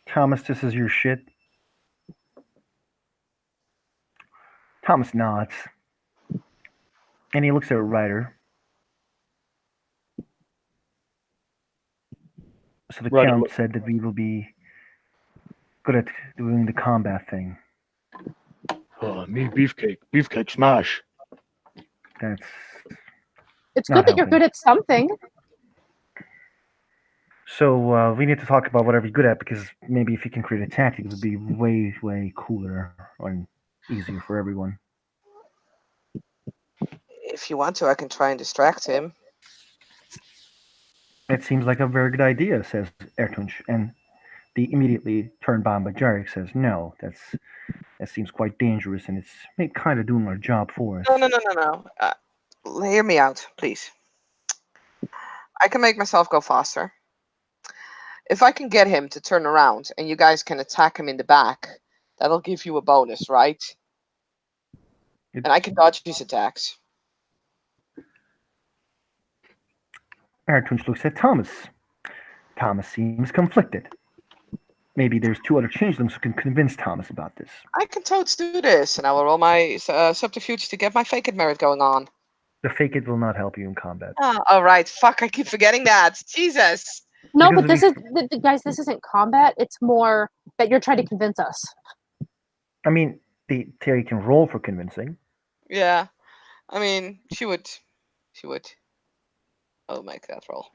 Speaker 1: Thomas, this is your shit. Thomas nods, and he looks at Ryder. So the
Speaker 2: Ryder
Speaker 1: Count
Speaker 2: look-
Speaker 1: said that we will be good at doing the combat thing.
Speaker 2: Oh, me beefcake. Beefcake smash.
Speaker 1: That's
Speaker 3: It's
Speaker 1: not
Speaker 3: good that you're
Speaker 1: helping.
Speaker 3: good at something.
Speaker 1: So we need to talk about whatever you're good at, because maybe if you can create a tactic, it would be way, way cooler and easier for everyone.
Speaker 4: If you want to, I can try and distract him.
Speaker 1: It seems like a very good idea, says Ertunch, and the immediately turned on by Jarek says, no, that seems quite dangerous, and it's kind of doing our job for us.
Speaker 4: No. Hear me out, please. I can make myself go faster. if I can get him to turn around and you guys can attack him in the back, that'll give you a bonus, right? And I can dodge his attacks.
Speaker 1: Artunch looks at Thomas. Thomas seems conflicted. Maybe there's 2 other changelings who can convince Thomas about this.
Speaker 4: I can totes do this, and I will roll my subterfuge to get my fake it merit going on.
Speaker 1: The fake it will not help you in combat.
Speaker 4: Oh, all right. Fuck, I keep forgetting that. Jesus.
Speaker 3: No,
Speaker 1: Because
Speaker 3: but this is guys. This isn't combat. It's more that you're trying to convince us.
Speaker 1: I mean, Terry can roll for convincing.
Speaker 4: Yeah. I mean, she would. I'll make that roll.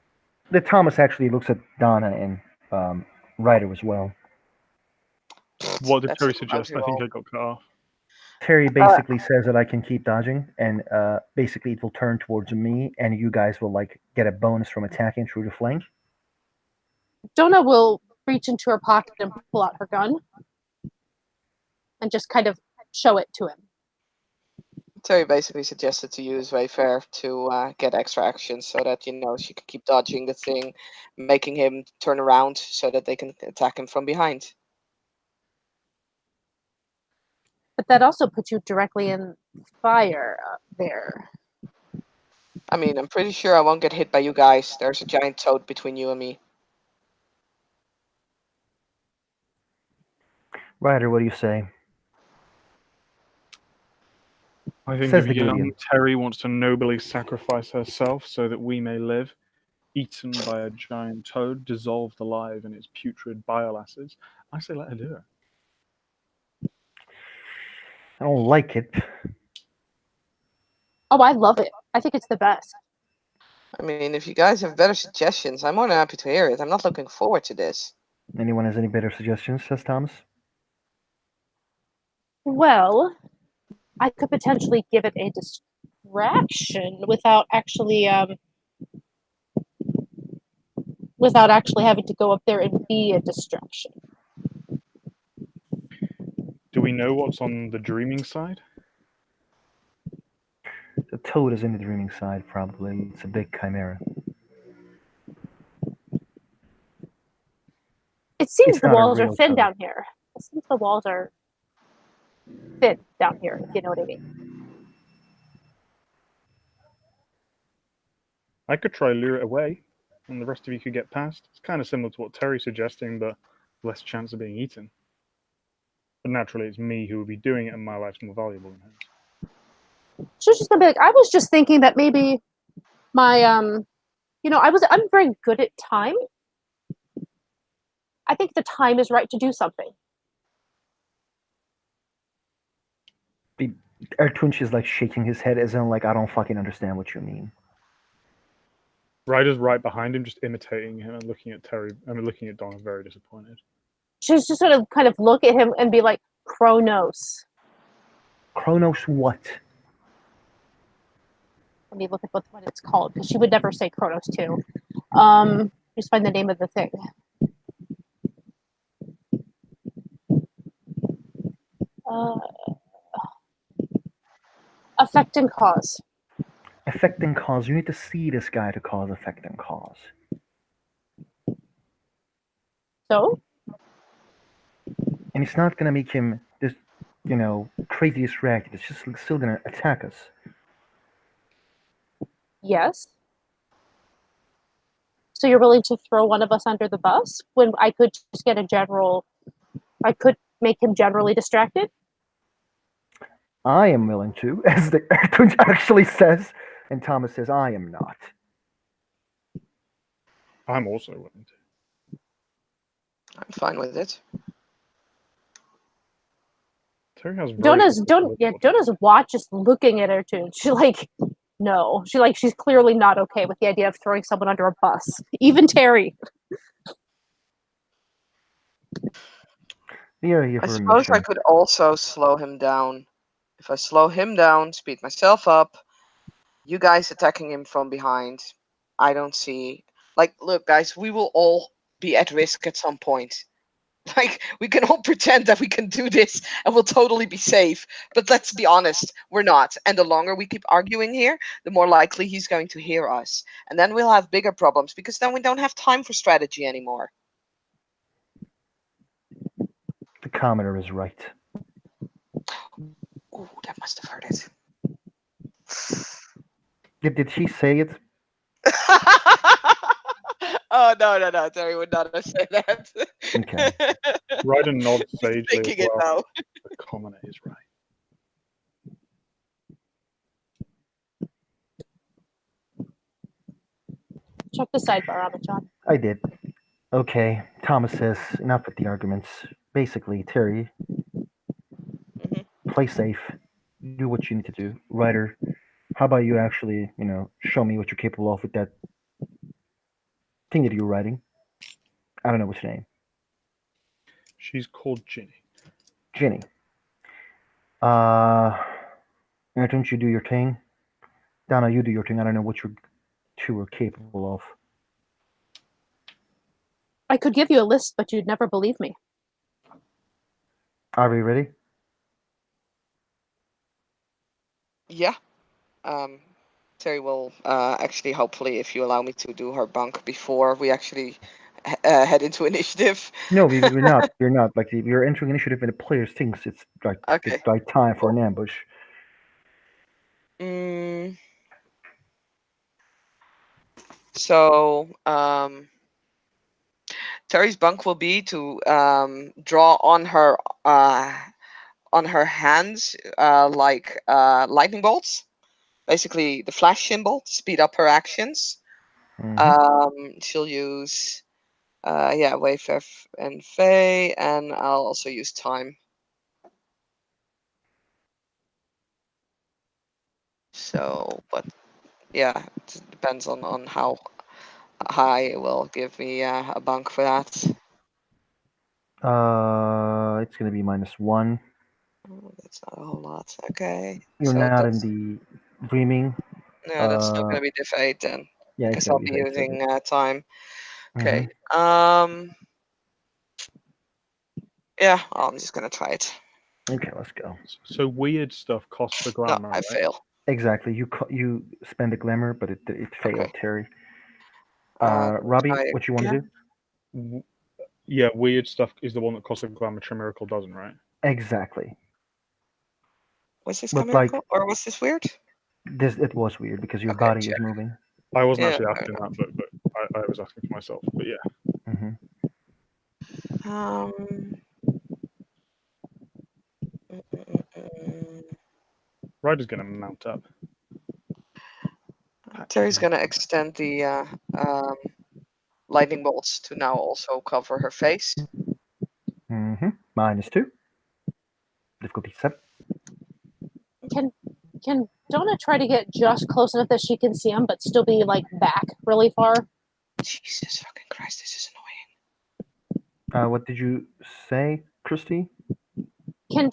Speaker 1: The Thomas actually looks at Donna and Ryder as well.
Speaker 2: What did
Speaker 4: That's
Speaker 2: Terry
Speaker 4: a
Speaker 2: suggest?
Speaker 4: lousy
Speaker 2: I think
Speaker 4: roll.
Speaker 2: I got cut off.
Speaker 1: Terry basically says that I can keep dodging, and basically it will turn towards me, and you guys will like get a bonus from attacking through the flank.
Speaker 3: Donna will reach into her pocket and pull out her gun, and just kind of show it to him.
Speaker 4: Terry basically suggested to use Wayfair to get extra actions so that, she can keep dodging the thing, making him turn around so that they can attack him from behind.
Speaker 3: But that also puts you directly in fire up there.
Speaker 4: I mean, I'm pretty sure I won't get hit by you guys. There's a giant toad between you and me.
Speaker 1: Ryder, what do you say?
Speaker 2: I think
Speaker 1: Says
Speaker 2: if
Speaker 1: the
Speaker 2: young
Speaker 1: Guardian.
Speaker 2: Terry wants to nobly sacrifice herself so that we may live, eaten by a giant toad, dissolved alive in its putrid bile acids, I say let her do it.
Speaker 1: I don't like it.
Speaker 3: Oh, I love it. I think it's the best.
Speaker 4: I mean, if you guys have better suggestions, I'm more than happy to hear it. I'm not looking forward to this.
Speaker 1: Anyone has any better suggestions? Says Thomas.
Speaker 3: Well, I could potentially give it a distraction without actually having to go up there and be a distraction.
Speaker 2: Do we know what's on the dreaming side?
Speaker 1: The toad is in the dreaming side, probably. It's a big chimera.
Speaker 3: It seems
Speaker 1: It's
Speaker 3: the
Speaker 1: not a
Speaker 3: walls are
Speaker 1: real
Speaker 3: thin
Speaker 1: toad.
Speaker 3: down here. It seems the walls are thin down here, if you know what I mean.
Speaker 2: I could try lure it away, and the rest of you could get past. It's kind of similar to what Terry's suggesting, but less chance of being eaten. But naturally, it's me who will be doing it, and my life's more valuable than hers.
Speaker 3: She's just gonna be like, I was just thinking that maybe my I'm very good at time. I think the time is right to do something.
Speaker 1: Artunch is like shaking his head as in like, I don't fucking understand what you mean.
Speaker 2: Ryder's right behind him, just imitating him and looking at Terry. Looking at Donna, very disappointed.
Speaker 3: She's just sort of kind of look at him and be like, Kronos.
Speaker 1: Kronos what?
Speaker 3: Let me look at what it's called, because she would never say Kronos too. Just find the name of the thing. Effect and cause.
Speaker 1: Effect and cause. You need to see this guy to cause effect and cause.
Speaker 3: So?
Speaker 1: And it's not gonna make him just, crazy distracted. It's just still gonna attack us.
Speaker 3: Yes. So you're willing to throw one of us under the bus when I could just get I could make him generally distracted?
Speaker 1: I am willing to, as the Artunch actually says, and Thomas says, I am not.
Speaker 2: I'm also willing to.
Speaker 4: I'm fine with it.
Speaker 2: Terry has
Speaker 3: Donna's watch is looking at her too. She no. She's clearly not okay with the idea of throwing someone under a bus. Even Terry.
Speaker 1: Yeah,
Speaker 4: I suppose I could also slow him down. If I slow him down, speed myself up, you guys attacking him from behind, I don't see... look, guys, we will all be at risk at some point. We can all pretend that we can do this and we'll totally be safe. But let's be honest, we're not. And the longer we keep arguing here, the more likely he's going to hear us. And then we'll have bigger problems, because then we don't have time for strategy anymore.
Speaker 1: The commoner is right.
Speaker 4: Ooh, that must have hurt it.
Speaker 1: Did she say it?
Speaker 4: Oh no! Terry would not have said that.
Speaker 1: Okay.
Speaker 2: Ryden nods
Speaker 4: He's
Speaker 2: sagely as
Speaker 4: thinking it
Speaker 2: well.
Speaker 4: now.
Speaker 2: The commoner is right.
Speaker 3: Check the sidebar on it, John.
Speaker 1: I did. Okay. Thomas says, enough with the arguments. Basically, Terry,
Speaker 4: Mhm.
Speaker 1: play safe. Do what you need to do. Ryder, how about you actually, show me what you're capable of with that thing that you were writing? I don't know what's your name.
Speaker 2: She's called Ginny.
Speaker 1: Ginny. Don't you do your thing? Donna, you do your thing. I don't know what you two are capable of.
Speaker 3: I could give you a list, but you'd never believe me.
Speaker 1: Are we ready?
Speaker 4: Yeah. Terry will actually, hopefully, if you allow me to do her bunk before we actually head into initiative.
Speaker 1: No, we're not. We're not. Like, if you're entering initiative and the player thinks it's like the
Speaker 4: Okay.
Speaker 1: right time for an ambush.
Speaker 4: So, Terry's bunk will be to draw on her hands like lightning bolts, basically the flash symbol to speed up her actions. She'll use Wave F and Fae, and I'll also use Time. So, but yeah, it depends on how high it will give me a bunk for that.
Speaker 1: It's gonna be -1.
Speaker 4: Oh, that's not a whole lot. Okay.
Speaker 1: You're
Speaker 4: So
Speaker 1: not in
Speaker 4: that's
Speaker 1: the dreaming.
Speaker 4: yeah, that's still gonna be diff 8 then,
Speaker 1: Yeah, it's
Speaker 4: because
Speaker 1: gonna
Speaker 4: I'll
Speaker 1: be
Speaker 4: be
Speaker 1: fate.
Speaker 4: using Time. Okay.
Speaker 1: Mhm.
Speaker 4: Yeah, I'm just gonna try it.
Speaker 1: Okay, let's go.
Speaker 2: So weird stuff costs a
Speaker 4: No,
Speaker 2: glamour,
Speaker 4: I
Speaker 2: right?
Speaker 4: fail.
Speaker 1: Exactly. You spend the glamour, but it failed,
Speaker 4: Okay.
Speaker 1: Terry.
Speaker 4: Try
Speaker 1: Robbie,
Speaker 4: it
Speaker 1: what you want to
Speaker 4: again.
Speaker 1: do?
Speaker 2: Yeah, weird stuff is the one that costs a glamour. Miracle doesn't, right?
Speaker 1: Exactly.
Speaker 4: Was this
Speaker 1: But like
Speaker 4: chimerical or was this weird?
Speaker 1: this, it was weird because your
Speaker 4: Okay,
Speaker 1: body
Speaker 4: check.
Speaker 1: is moving.
Speaker 2: I wasn't
Speaker 4: Yeah,
Speaker 2: actually
Speaker 4: fair
Speaker 2: asking that, but I was asking for myself. But yeah,
Speaker 1: Hmm
Speaker 4: enough. Mm, mm, mm,
Speaker 2: Ryder's gonna mount up.
Speaker 4: Terry's gonna extend the lightning bolts to now also cover her face.
Speaker 1: -2. Difficulty 7.
Speaker 3: Can Donna try to get just close enough that she can see him, but still be like back really far?
Speaker 4: Jesus fucking Christ, this is annoying.
Speaker 1: What did you say, Christy?
Speaker 3: Can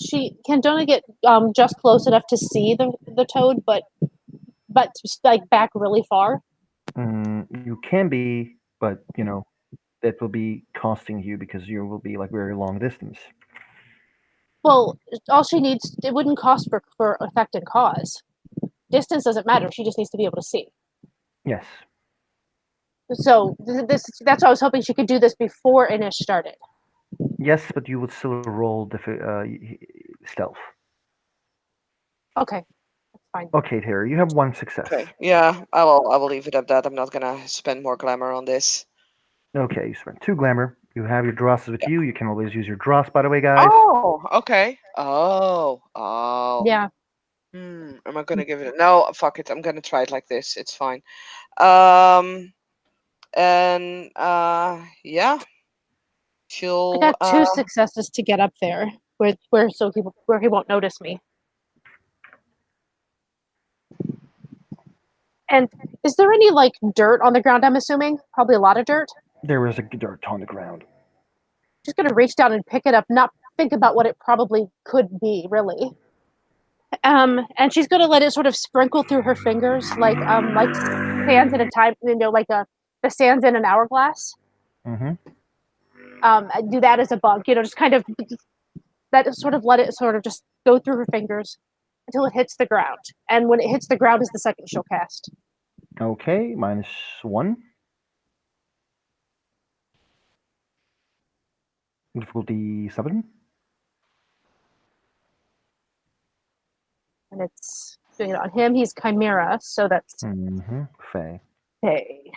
Speaker 3: Donna get just close enough to see the toad, but just, like back really far?
Speaker 1: You can be, but that will be costing you because you will be like very long distance.
Speaker 3: Well, all she needs, it wouldn't cost for effect and cause. Distance doesn't matter. She just needs to be able to see.
Speaker 1: Yes.
Speaker 3: So that's why I was hoping she could do this before Inish started.
Speaker 1: Yes, but you would still roll stealth.
Speaker 3: Okay, that's fine.
Speaker 1: Okay, Terry, you have 1 success.
Speaker 4: Okay, yeah, I will leave it at that. I'm not gonna spend more glamour on this.
Speaker 1: Okay, you spent 2 glamour. You have your drosses with you. You can always use your dross, by the way, guys.
Speaker 4: Oh, okay. Oh.
Speaker 3: Yeah.
Speaker 4: Am I gonna give it? No, fuck it. I'm gonna try it like this. It's fine. And yeah,
Speaker 3: I
Speaker 4: she'll.
Speaker 3: got 2 successes to get up there, where he won't notice me. And is there any like dirt on the ground? I'm assuming probably a lot of dirt.
Speaker 1: There is a dirt on the ground.
Speaker 3: She's gonna reach down and pick it up, not think about what it probably could be, really. And she's gonna let it sort of sprinkle through her fingers, like sands in a time, like the sands in an hourglass.
Speaker 1: Mm-hmm.
Speaker 3: Do that as a bug, just kind of let it sort of just go through her fingers until it hits the ground. And when it hits the ground is the second she'll cast.
Speaker 1: Okay, -1. Difficulty 7.
Speaker 3: And it's doing it on him. He's Chimera, so that's
Speaker 1: Mm-hmm. Faye.
Speaker 3: Faye.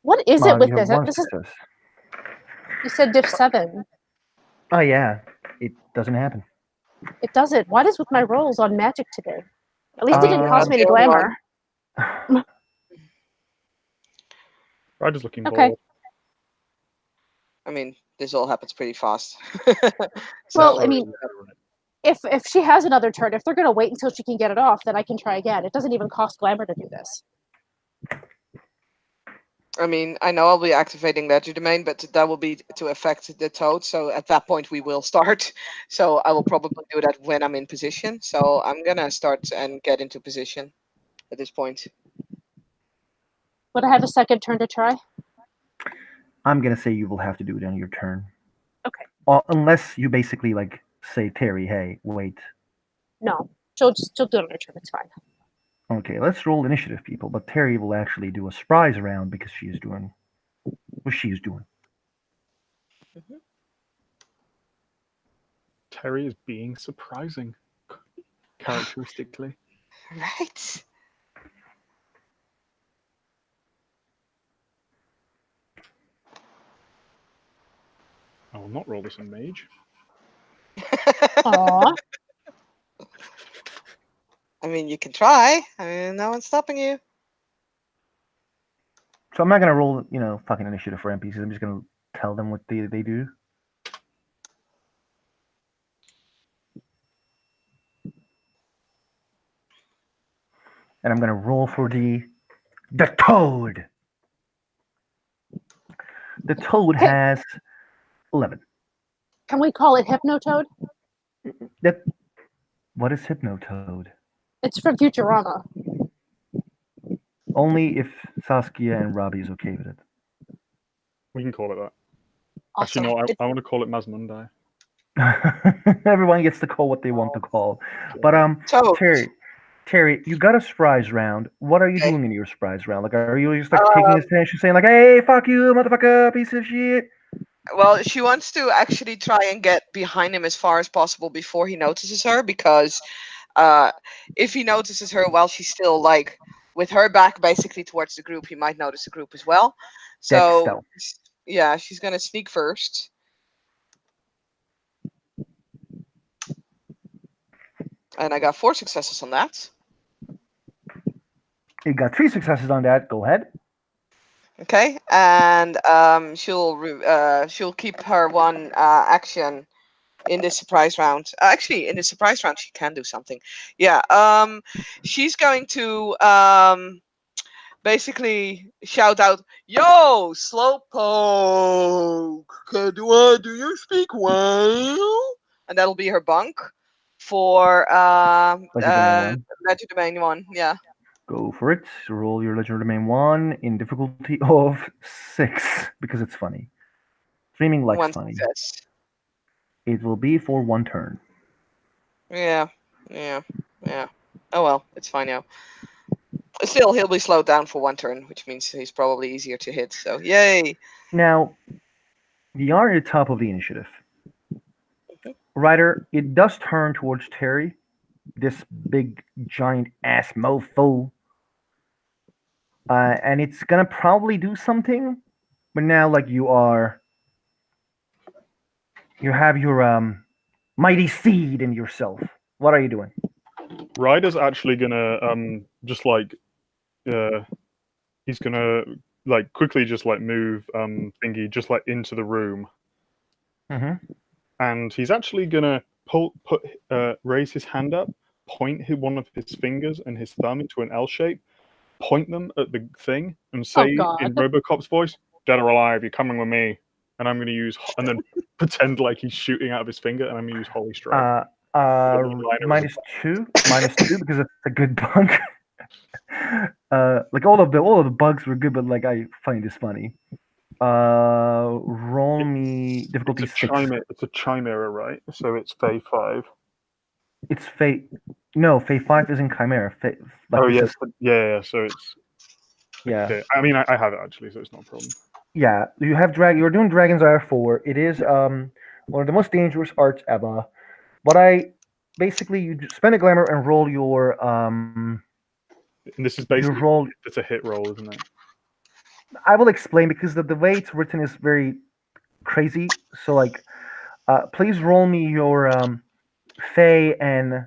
Speaker 3: What is it
Speaker 1: You
Speaker 3: with
Speaker 1: have
Speaker 3: this?
Speaker 1: one
Speaker 3: This is,
Speaker 1: success.
Speaker 3: you said diff 7.
Speaker 1: Oh yeah, it doesn't happen.
Speaker 3: It doesn't. What is with my rolls on magic today? At least it didn't cost
Speaker 4: I'm
Speaker 3: me any
Speaker 4: the only one.
Speaker 3: glamour.
Speaker 2: Ryder's looking
Speaker 3: Okay.
Speaker 2: bored.
Speaker 4: I mean, this all happens pretty fast.
Speaker 3: Well,
Speaker 4: So,
Speaker 3: I mean, if she has another turn, if they're going to wait until she can get it off, then I can try again. It doesn't even cost glamour to do this.
Speaker 4: I mean, I know I'll be activating legerdemain, but that will be to affect the toad. So at that point, we will start. So I will probably do that when I'm in position. So I'm gonna start and get into position at this point.
Speaker 3: Would I have a second turn to try?
Speaker 1: I'm gonna say you will have to do it on your turn.
Speaker 3: Okay.
Speaker 1: Unless you basically like say Terry, hey, wait.
Speaker 3: No, she'll do it on her turn. It's fine.
Speaker 1: Okay, let's roll initiative, people. But Terry will actually do a surprise round because she is doing what she is doing.
Speaker 2: Terry is being surprising, characteristically.
Speaker 4: Right.
Speaker 2: I will not roll this in mage.
Speaker 3: Aww.
Speaker 4: I mean, you can try. I mean, no one's stopping you.
Speaker 1: So I'm not gonna roll, fucking initiative for NPCs. I'm just gonna tell them what they do. And I'm gonna roll for the toad. The toad
Speaker 3: Hey.
Speaker 1: has 11.
Speaker 3: Can we call it Hypnotoad?
Speaker 1: What is Hypnotoad?
Speaker 3: It's from Futurama.
Speaker 1: Only if Saskia and Robbie is okay with it.
Speaker 2: We can call it that.
Speaker 3: Awesome.
Speaker 2: Actually, no, I want to call it Masmundi.
Speaker 1: Everyone gets to call what they want to call. But
Speaker 4: Toad.
Speaker 1: Terry, you got a surprise round. What are you
Speaker 4: Okay.
Speaker 1: doing in your surprise round? Like, are you just like taking his attention, saying like, "Hey, fuck you, motherfucker, piece of shit"?
Speaker 4: Well, she wants to actually try and get behind him as far as possible before he notices her, because if he notices her while she's still like with her back basically towards the group, he might notice the group as well.
Speaker 1: Dex
Speaker 4: So
Speaker 1: stealth.
Speaker 4: yeah, she's gonna sneak first. And I got 4 successes on that.
Speaker 1: You got 3 successes on that. Go ahead.
Speaker 4: Okay, and she'll keep her one action in this surprise round. Actually, in the surprise round, she can do something. Yeah. She's going to basically shout out, "Yo, Slowpoke! Do you speak well?" And that'll be her bunk for Legerdemain 1. Yeah.
Speaker 1: Go for it. Roll your Legerdemain 1 in difficulty of 6 because it's funny. Streaming likes
Speaker 4: 1
Speaker 1: funny.
Speaker 4: success.
Speaker 1: It will be for 1 turn.
Speaker 4: Yeah. Oh well, it's fine now. Still, he'll be slowed down for 1 turn, which means he's probably easier to hit. So yay!
Speaker 1: Now, you are at the top of the initiative. Ryder, it does turn towards Terry, this big giant ass mofo, and it's gonna probably do something. But now, like you have your mighty seed in yourself. What are you doing?
Speaker 2: Ryder's actually gonna just like he's gonna like quickly just like move thingy just like into the room, and he's actually gonna raise his hand up, point one of his fingers and his thumb into an L shape, point them at the thing, and say
Speaker 3: God.
Speaker 2: in RoboCop's voice, "Dead or alive, you're coming with me." And I'm gonna use and then pretend like he's shooting out of his finger, and I'm gonna use Holy Strike.
Speaker 1: -2 because it's a good bug. Like all of the bugs were good, but like I find this funny. Roll me difficulty 6.
Speaker 2: It's a chimera, right? So it's Fey 5.
Speaker 1: It's Fate. No, Fate 5 isn't Chimera. Fate, like
Speaker 2: Oh
Speaker 1: this
Speaker 2: yes,
Speaker 1: is,
Speaker 2: yeah. So it's
Speaker 1: yeah.
Speaker 2: okay. I mean, I have it actually, so it's not a problem.
Speaker 1: Yeah, you have drag. You're doing Dragon's Ire 4. It is one of the most dangerous arts ever. But basically you spend a glamour and roll
Speaker 2: And this is
Speaker 1: you
Speaker 2: basically
Speaker 1: roll.
Speaker 2: it's a hit roll, isn't it?
Speaker 1: I will explain because the way it's written is very crazy. So like, please roll me your Fey and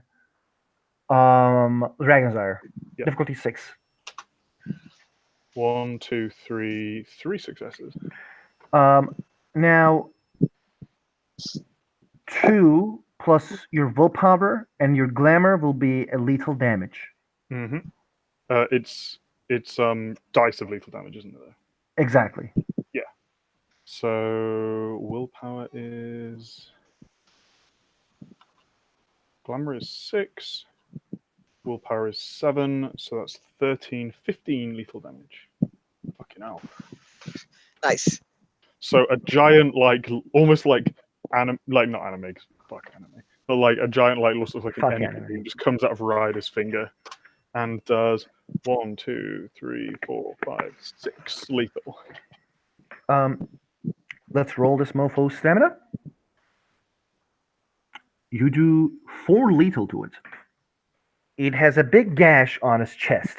Speaker 1: Dragon's Ire.
Speaker 2: Yep.
Speaker 1: Difficulty 6.
Speaker 2: 1, 2, 3, 3 successes.
Speaker 1: Now 2 plus your willpower and your glamour will be a lethal damage.
Speaker 2: Mm-hmm. It's dice of lethal damage, isn't it? Though?
Speaker 1: Exactly.
Speaker 2: So willpower is glamour is 6, willpower is 7, so that's 13, 15 lethal damage. Fucking hell.
Speaker 4: Nice.
Speaker 2: So a giant, like almost like like not anime, 'cause fuck anime, but like a giant, like looks like
Speaker 1: Fuck
Speaker 2: an energy
Speaker 1: anime.
Speaker 2: beam just comes out of Ryder's finger and does 1, 2, 3, 4, 5, 6 lethal.
Speaker 1: Let's roll this mofo's stamina. You do 4 lethal to it. It has a big gash on its chest.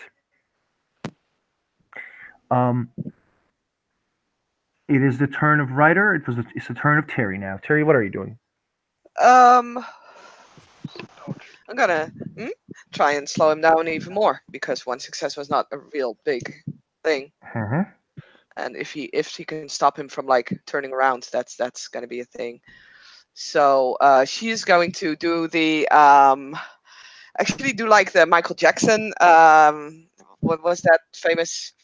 Speaker 1: It is the turn of Ryder. It's the turn of Terry now. Terry, what are you doing?
Speaker 4: I'm gonna try and slow him down even more because one success was not a real big thing.
Speaker 1: Mm-hmm.
Speaker 4: And if she can stop him from like turning around, that's gonna be a thing. So she's going to do the actually do like the Michael Jackson. What was that famous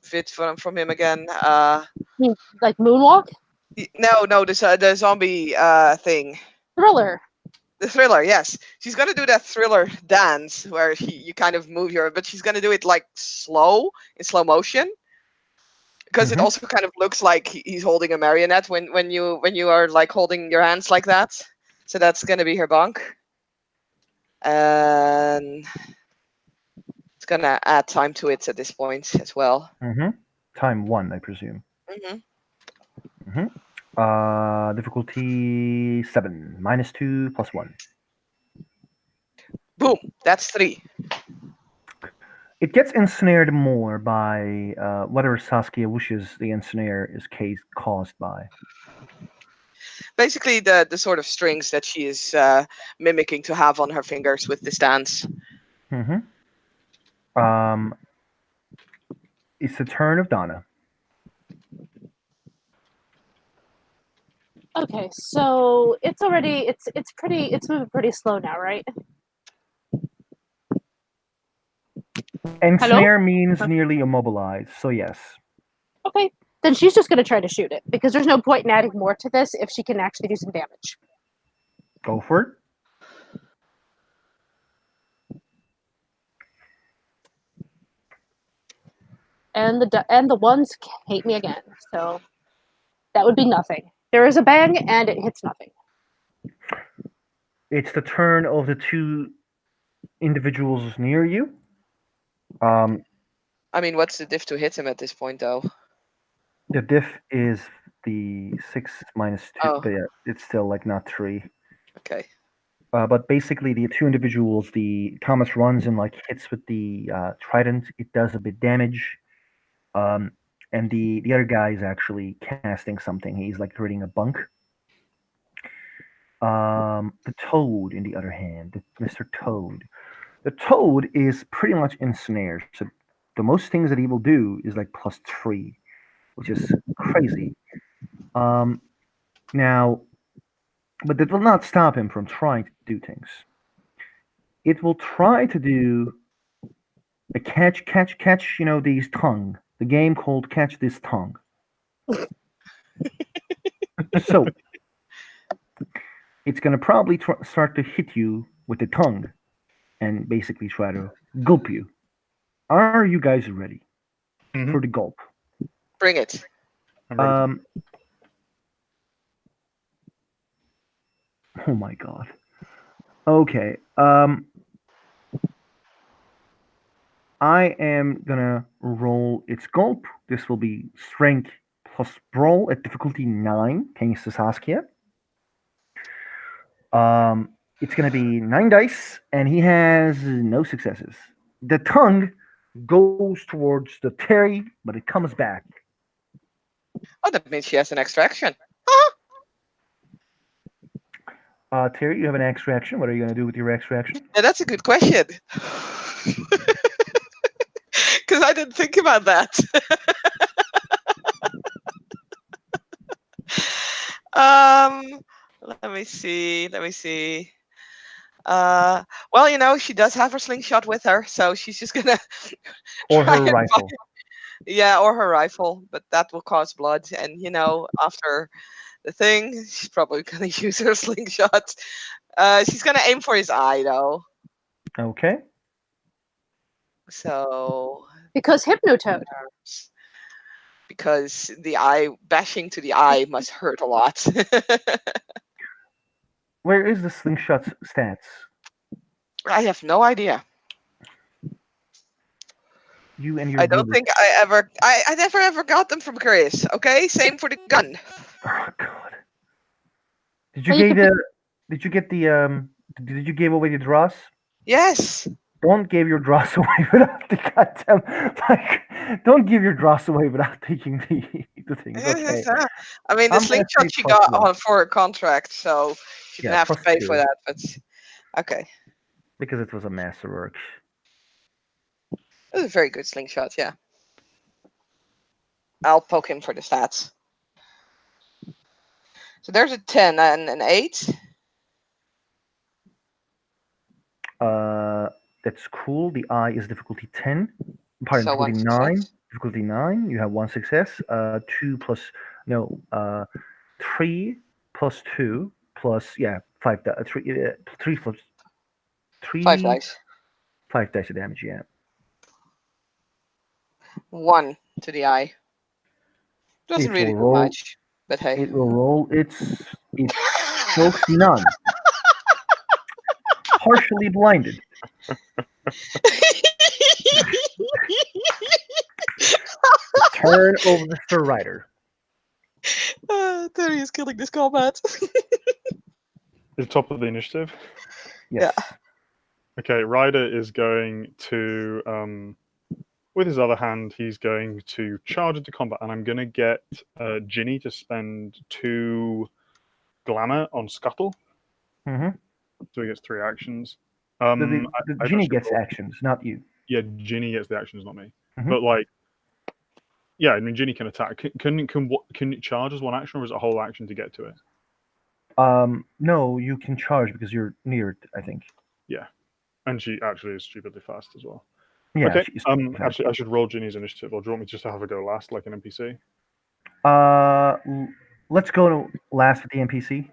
Speaker 4: vid from him again?
Speaker 3: Like moonwalk,
Speaker 4: No, the zombie thing.
Speaker 3: Thriller.
Speaker 4: The Thriller, yes. She's gonna do that Thriller dance where you kind of move but she's gonna do it like in slow motion, because it
Speaker 1: Mhm.
Speaker 4: also kind of looks like he's holding a marionette when you are like holding your hands like that. So that's gonna be her bonk, and it's gonna add time to it at this point as well.
Speaker 1: Mm-hmm. Time 1, I presume.
Speaker 4: hmm
Speaker 1: Mm-hmm. Difficulty 7. -2 plus 1.
Speaker 4: Boom, that's 3.
Speaker 1: It gets ensnared more by whatever Saskia wishes the ensnare is caused by.
Speaker 4: Basically, the sort of strings that she is mimicking to have on her fingers with this dance.
Speaker 1: Mm-hmm. It's the turn of Donna.
Speaker 3: Okay, so it's moving pretty slow now, right?
Speaker 1: Ensnare means nearly immobilized, so yes.
Speaker 3: Okay, then she's just going to try to shoot it because there's no point in adding more to this if she can actually do some damage.
Speaker 1: Go for it.
Speaker 3: And the ones hate me again, so that would be nothing. There is a bang, and it hits nothing.
Speaker 1: It's the turn of the 2 individuals near you.
Speaker 4: I mean, what's the diff to hit him at this point, though?
Speaker 1: The diff is the 6 -2,
Speaker 4: Oh.
Speaker 1: but yeah, it's still like not 3.
Speaker 4: Okay.
Speaker 1: But basically, the 2 individuals, the Thomas runs and like hits with the trident. It does a bit damage, and the other guy is actually casting something. He's like creating a bunk. The Toad, in the other hand, Mr. Toad. The Toad is pretty much ensnared. So the most things that he will do is like +3, which is crazy. Now, but that will not stop him from trying to do things. It will try to do a catch, these tongue. The game called Catch This Tongue. So, it's going to probably start to hit you with the tongue and basically try to gulp you. Are you guys ready for the gulp?
Speaker 4: Bring it.
Speaker 2: I'm ready.
Speaker 1: Oh my god. Okay. I am gonna roll its gulp. This will be strength plus brawl at difficulty 9. Thanks to Saskia. It's going to be 9 dice, and he has no successes. The tongue goes towards the Terry, but it comes back.
Speaker 4: Oh, that means she has an extra action.
Speaker 1: Terry, you have an extra action. What are you going to do with your extra action?
Speaker 4: Yeah, that's a good question. Because I didn't think about that. Let me see. Let me see. Well, you know, she does have her slingshot with her, so she's just gonna
Speaker 1: Or
Speaker 4: try
Speaker 1: her
Speaker 4: and
Speaker 1: rifle.
Speaker 4: yeah, or her rifle, but that will cause blood. And you know, after the thing, she's probably gonna use her slingshot. She's gonna aim for his eye though.
Speaker 1: Okay.
Speaker 4: So
Speaker 3: Because Hypnotoad.
Speaker 4: because the eye bashing to the eye must hurt a lot.
Speaker 1: Where is the slingshot's stats?
Speaker 4: I have no idea.
Speaker 1: You and your
Speaker 4: I don't
Speaker 1: Goober.
Speaker 4: think I never ever got them from Chris. Okay, same for the gun.
Speaker 1: Oh God. Did you
Speaker 3: Well, you
Speaker 1: get
Speaker 3: could
Speaker 1: the? Did you get the? Did you give away the dross?
Speaker 4: Yes.
Speaker 1: Don't give your dross away without the goddamn Don't give your dross away without taking the things. Okay.
Speaker 4: I mean, the
Speaker 1: I'm gonna
Speaker 4: slingshot
Speaker 1: say
Speaker 4: she
Speaker 1: plus
Speaker 4: got
Speaker 1: one.
Speaker 4: on for her contract, so she didn't
Speaker 1: Yeah,
Speaker 4: have to
Speaker 1: plus
Speaker 4: pay for
Speaker 1: 2
Speaker 4: that. But okay,
Speaker 1: because it was a masterwork.
Speaker 4: it was a very good slingshot. Yeah, I'll poke him for the stats. So there's a 10 and an 8.
Speaker 1: That's cool. The eye is difficulty 10. Pardon,
Speaker 4: So
Speaker 1: difficulty
Speaker 4: one
Speaker 1: 9.
Speaker 4: success.
Speaker 1: Difficulty 9. You have 1 success. 2 plus no. 3 plus 2 plus 5. 3 plus
Speaker 4: 5
Speaker 1: 3
Speaker 4: dice.
Speaker 1: 5 dice of damage. Yeah.
Speaker 4: 1 to the eye. Doesn't
Speaker 1: It will
Speaker 4: really do
Speaker 1: roll.
Speaker 4: much, but hey.
Speaker 1: It will roll. It's strokes none. Partially blinded. Turn of Mr. Ryder.
Speaker 4: Terry is killing this combat.
Speaker 2: Is top of the initiative.
Speaker 1: Yes.
Speaker 2: Okay, Ryder is going to, with his other hand, he's going to charge into combat, and I'm going to get Ginny to spend 2 glamour on Scuttle,
Speaker 1: Mm-hmm.
Speaker 2: so he gets 3 actions.
Speaker 1: The
Speaker 2: I've
Speaker 1: genie
Speaker 2: actually
Speaker 1: gets
Speaker 2: rolled-
Speaker 1: actions, not you.
Speaker 2: Yeah, Ginny gets the actions, not me.
Speaker 1: Mhm.
Speaker 2: But like, yeah, I mean, Ginny can attack. Can it charge as 1 action, or is it a whole action to get to it?
Speaker 1: No, you can charge because you're near it, I think.
Speaker 2: Yeah, and she actually is stupidly fast as well.
Speaker 1: Yeah.
Speaker 2: Okay.
Speaker 1: she's-
Speaker 2: Actually, I should roll Ginny's initiative, or do you want me just to have her go last, like an NPC?
Speaker 1: Let's go to last with the NPC.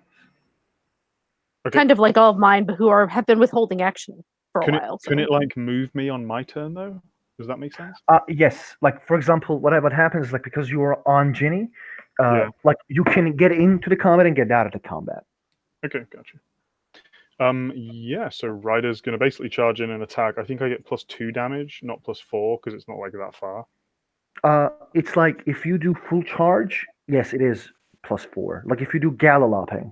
Speaker 2: Okay.
Speaker 3: kind of like all of mine, but who have been withholding action for a
Speaker 2: Can
Speaker 3: while.
Speaker 2: Can
Speaker 3: so.
Speaker 2: it like move me on my turn though? Does that make sense?
Speaker 1: Yes. Like for example, what happens is like because you are on Ginny,
Speaker 2: Yeah.
Speaker 1: like you can get into the combat and get out of the combat.
Speaker 2: Okay, gotcha. Yeah, so Ryder's gonna basically charge in and attack. I think I get +2 damage, not +4, because it's not like that far.
Speaker 1: It's like if you do full charge, yes, it is +4. Like if you do galloping,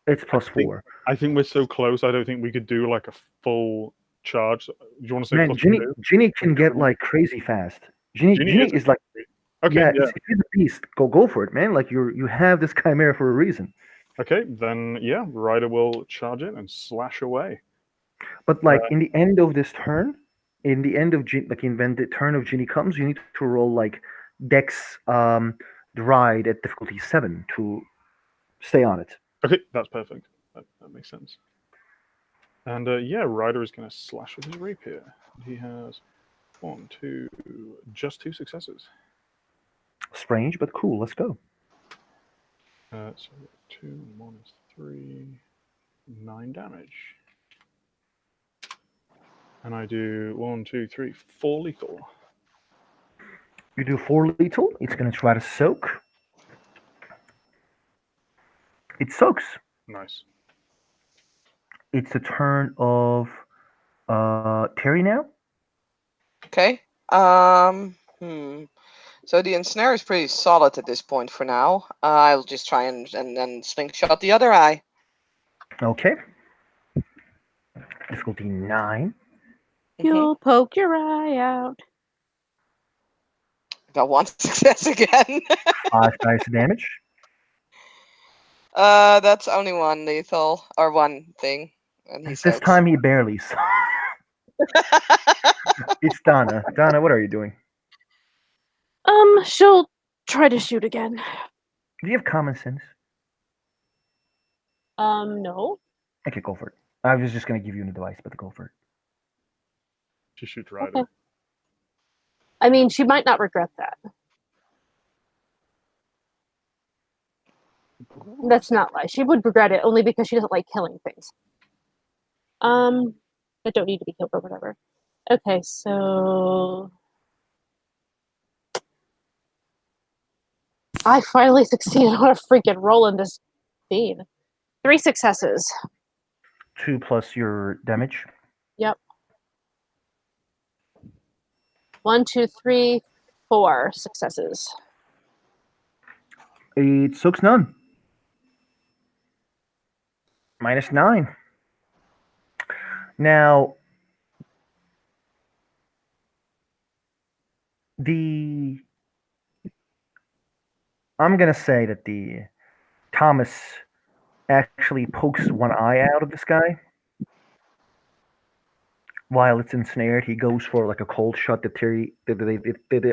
Speaker 1: it's +4.
Speaker 2: I think we're so close. I don't think we could do like a full charge. Do you want to say
Speaker 1: Man,
Speaker 2: +2?
Speaker 1: Ginny can get like crazy fast. Ginny
Speaker 2: is
Speaker 1: is like
Speaker 2: okay.
Speaker 1: yeah,
Speaker 2: Yeah.
Speaker 1: if you're the beast, go for it, man. Like you have this chimera for a reason.
Speaker 2: Okay, then yeah, Ryder will charge in and slash away.
Speaker 1: But like in the end of this turn, in the end of like when the turn of Ginny comes, you need to roll like Dex Ride at difficulty 7 to stay on it.
Speaker 2: Okay, that's perfect. That makes sense. And yeah, Ryder is going to slash with his rapier. He has 1, 2, just 2 successes.
Speaker 1: Strange, but cool. Let's go.
Speaker 2: So 2 minus 3, 9 damage. And I do 1, 2, 3, 4 lethal.
Speaker 1: You do 4 lethal. It's going to try to soak. It soaks.
Speaker 2: Nice.
Speaker 1: It's the turn of Terry now.
Speaker 4: Okay. So the ensnare is pretty solid at this point for now. I'll just try and then slingshot the other eye.
Speaker 1: Okay. Difficulty 9.
Speaker 3: You'll poke your eye out.
Speaker 4: Got one success again.
Speaker 1: 5 dice of damage.
Speaker 4: That's only one lethal or one thing, and he
Speaker 1: This
Speaker 4: says.
Speaker 1: time he barely. It's Donna. Donna, what are you doing?
Speaker 3: She'll try to shoot again.
Speaker 1: Do you have common sense?
Speaker 3: No.
Speaker 1: Okay, go for it. I was just going to give you a device, but go for it.
Speaker 2: She shoots right
Speaker 3: Okay. I mean, she might not regret that. That's not lie. She would regret it only because she doesn't like killing things. That don't need to be killed or whatever. Okay, so I finally succeeded on a freaking roll in this scene. 3 successes.
Speaker 1: 2 plus your damage.
Speaker 3: Yep. 1, 2, 3, 4 successes.
Speaker 1: It soaks none. -9. Now, I'm gonna say that the Thomas actually pokes one eye out of this guy. While it's ensnared, he goes for like a cold shot. The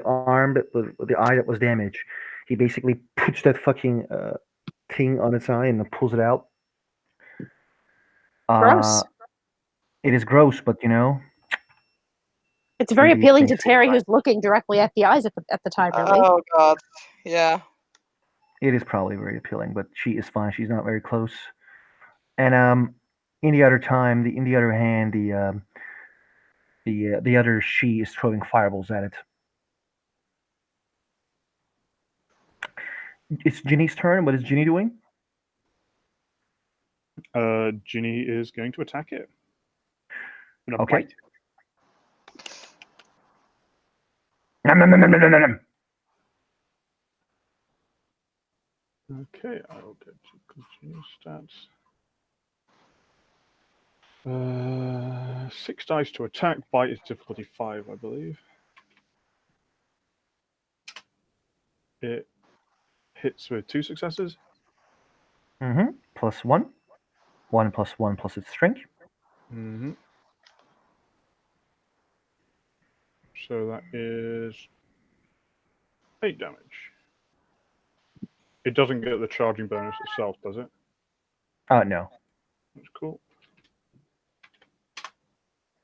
Speaker 1: arm, the eye that was damaged. He basically puts that fucking thing on its eye and pulls it out.
Speaker 3: Gross.
Speaker 1: It is gross, but
Speaker 3: It's very
Speaker 1: Maybe it
Speaker 3: appealing to
Speaker 1: makes it
Speaker 3: Terry, who's looking directly at the eyes at the time, really.
Speaker 4: Oh god, yeah.
Speaker 1: It is probably very appealing, but she is fine. She's not very close. And in the other hand, the other she is throwing fireballs at it. It's Ginny's turn. What is Ginny doing?
Speaker 2: Ginny is going to attack it. Gonna
Speaker 1: Okay.
Speaker 2: bite.
Speaker 1: Nom, nom, nom, nom, nom, nom, nom.
Speaker 2: Okay, I'll get to continue stats. 6 dice to attack. Bite is difficulty 5, I believe. It hits with 2 successes.
Speaker 1: Mm-hmm. +1. 1 plus 1 plus its strength.
Speaker 2: Mm-hmm. So that is 8 damage. It doesn't get the charging bonus itself, does it?
Speaker 1: No.
Speaker 2: That's cool.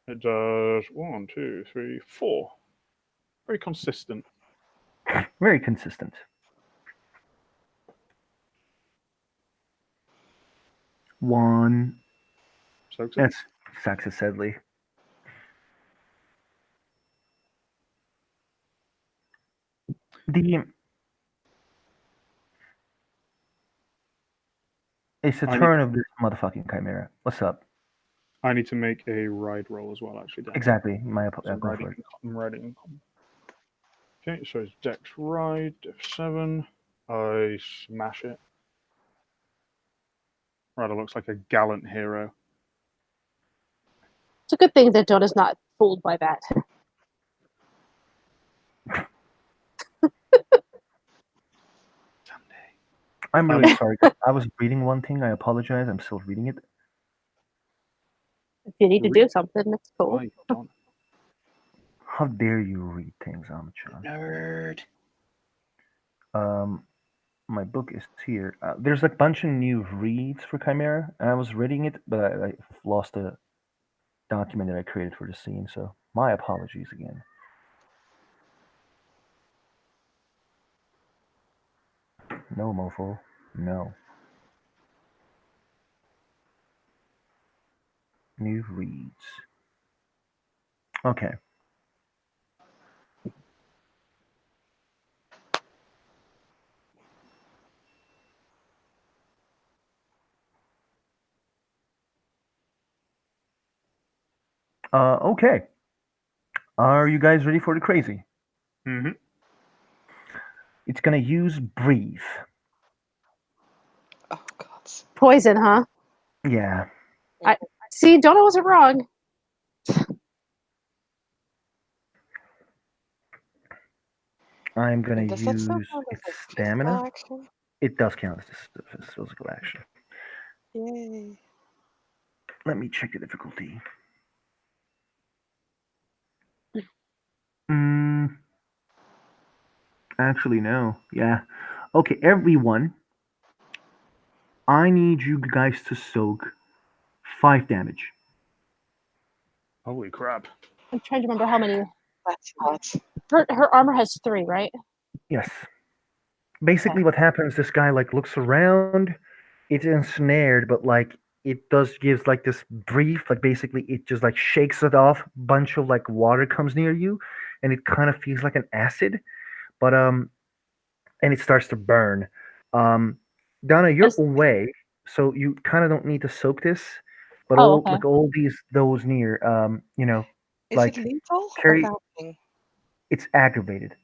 Speaker 2: It does 1, 2, 3, 4. Very consistent.
Speaker 1: Very consistent. One.
Speaker 2: Soaks it.
Speaker 1: That's Saxa Sedley. It's the turn of this motherfucking chimera. What's up?
Speaker 2: I need to make a ride roll as well, actually. Dan.
Speaker 1: Exactly. My
Speaker 2: So I'm riding in common. Okay, so it's Dex Ride, F7. I smash it. Ryder looks like a gallant hero.
Speaker 3: It's a good thing that Donna's not fooled by that.
Speaker 2: Someday.
Speaker 1: I'm really sorry. I was reading one thing. I apologize. I'm still reading it.
Speaker 3: If you need to do something, that's cool.
Speaker 2: Why, Don?
Speaker 1: How dare you read things, amateur?
Speaker 4: Nerd.
Speaker 1: My book is here. There's a bunch of new reads for Chimera, and I was reading it, but I lost the document that I created for the scene, so my apologies again. No, mofo. No. New reads. Okay. Okay. Are you guys ready for the crazy?
Speaker 2: Mm-hmm.
Speaker 1: It's gonna use breathe.
Speaker 4: Oh god.
Speaker 3: Poison, huh?
Speaker 1: Yeah.
Speaker 3: See, Donna wasn't wrong.
Speaker 1: I'm gonna
Speaker 4: And does that still
Speaker 1: use
Speaker 4: count as
Speaker 1: its
Speaker 4: a physical
Speaker 1: stamina.
Speaker 4: action?
Speaker 1: It does count as this physical action.
Speaker 4: Yay.
Speaker 1: Let me check the difficulty. Mm, actually, no. Yeah. Okay, everyone. I need you guys to soak 5 damage.
Speaker 2: Holy crap.
Speaker 3: I'm trying to remember how many.
Speaker 4: That's hot.
Speaker 3: Her armor has 3, right?
Speaker 1: Yes. Basically, what happens? This guy like looks around. It's ensnared, but like it does gives like this brief, like basically it just like shakes it off. Bunch of like water comes near you, and it kind of feels like an acid. But and it starts to burn. Um, Donna, you're
Speaker 3: As-
Speaker 1: away, so you kind of don't need to soak this. But
Speaker 3: Oh,
Speaker 1: all
Speaker 3: okay.
Speaker 1: like all those near,
Speaker 4: Is it
Speaker 1: like
Speaker 4: lethal or
Speaker 1: carry,
Speaker 4: damaging?
Speaker 1: it's aggravated.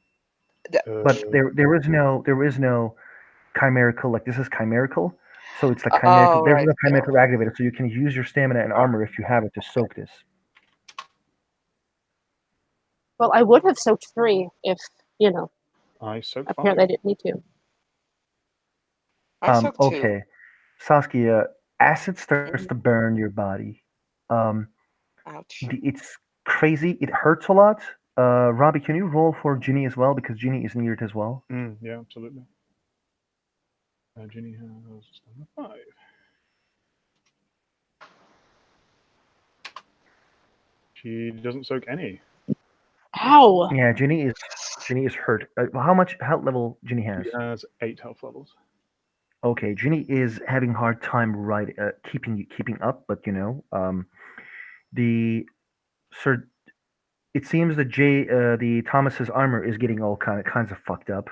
Speaker 2: Uh,
Speaker 1: But there is no chimerical, like this is chimerical, so it's like chimerical.
Speaker 4: Oh,
Speaker 1: There's
Speaker 4: right.
Speaker 1: no
Speaker 4: Yeah.
Speaker 1: chimerical activated, so you can use your stamina and armor if you have it to soak this.
Speaker 3: Well, I would have soaked 3 if,
Speaker 2: I soak 5.
Speaker 3: apparently I didn't need to.
Speaker 4: I soak 2.
Speaker 1: Okay, Saskia, acid starts
Speaker 4: Mhm.
Speaker 1: to burn your body. Um,
Speaker 4: Ouch.
Speaker 1: it's crazy. It hurts a lot. Robbie, can you roll for Ginny as well because Ginny is near it as well?
Speaker 2: Yeah, absolutely. Ginny has stamina 5. She doesn't soak any.
Speaker 3: Ow!
Speaker 1: Yeah, Ginny is hurt. How much health level Ginny has?
Speaker 2: She has 8 health levels.
Speaker 1: Okay, Ginny is having a hard time keeping up, but the Sir. It seems that the Thomas's armor is getting all kinds of fucked up,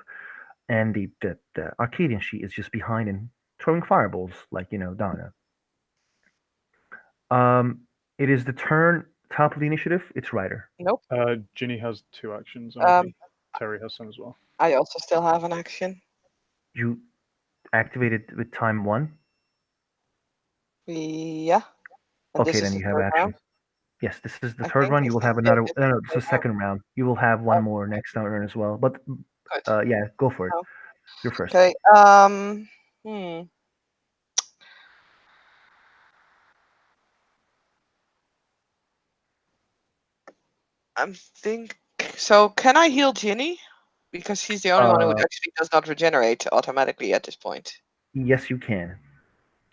Speaker 1: and the Arcadian sheet is just behind and throwing fireballs like Donna. Um, it is the turn top of the initiative. It's Ryder.
Speaker 4: Nope.
Speaker 2: Ginny has 2 actions, and I
Speaker 4: Um,
Speaker 2: think Terry has some as well.
Speaker 4: I also still have an action.
Speaker 1: You activated with time 1.
Speaker 4: Yeah. And
Speaker 1: Okay,
Speaker 4: this is
Speaker 1: then
Speaker 4: the
Speaker 1: you have
Speaker 4: third round,
Speaker 1: action. Yes, this is the
Speaker 4: I
Speaker 1: third
Speaker 4: think.
Speaker 1: one. You
Speaker 4: Is
Speaker 1: will
Speaker 4: this,
Speaker 1: have
Speaker 4: yeah,
Speaker 1: another.
Speaker 4: this
Speaker 1: No,
Speaker 4: is
Speaker 1: no,
Speaker 4: the
Speaker 1: this
Speaker 4: third
Speaker 1: is the
Speaker 4: round.
Speaker 1: second round. You will have one
Speaker 4: Oh,
Speaker 1: more next turn as well. But
Speaker 4: good.
Speaker 1: yeah, go for it.
Speaker 4: Oh,
Speaker 1: You're first.
Speaker 4: okay. I'm think so. Can I heal Ginny? Because she's the only one who
Speaker 1: Uh,
Speaker 4: actually does not regenerate automatically at this point.
Speaker 1: yes, you can.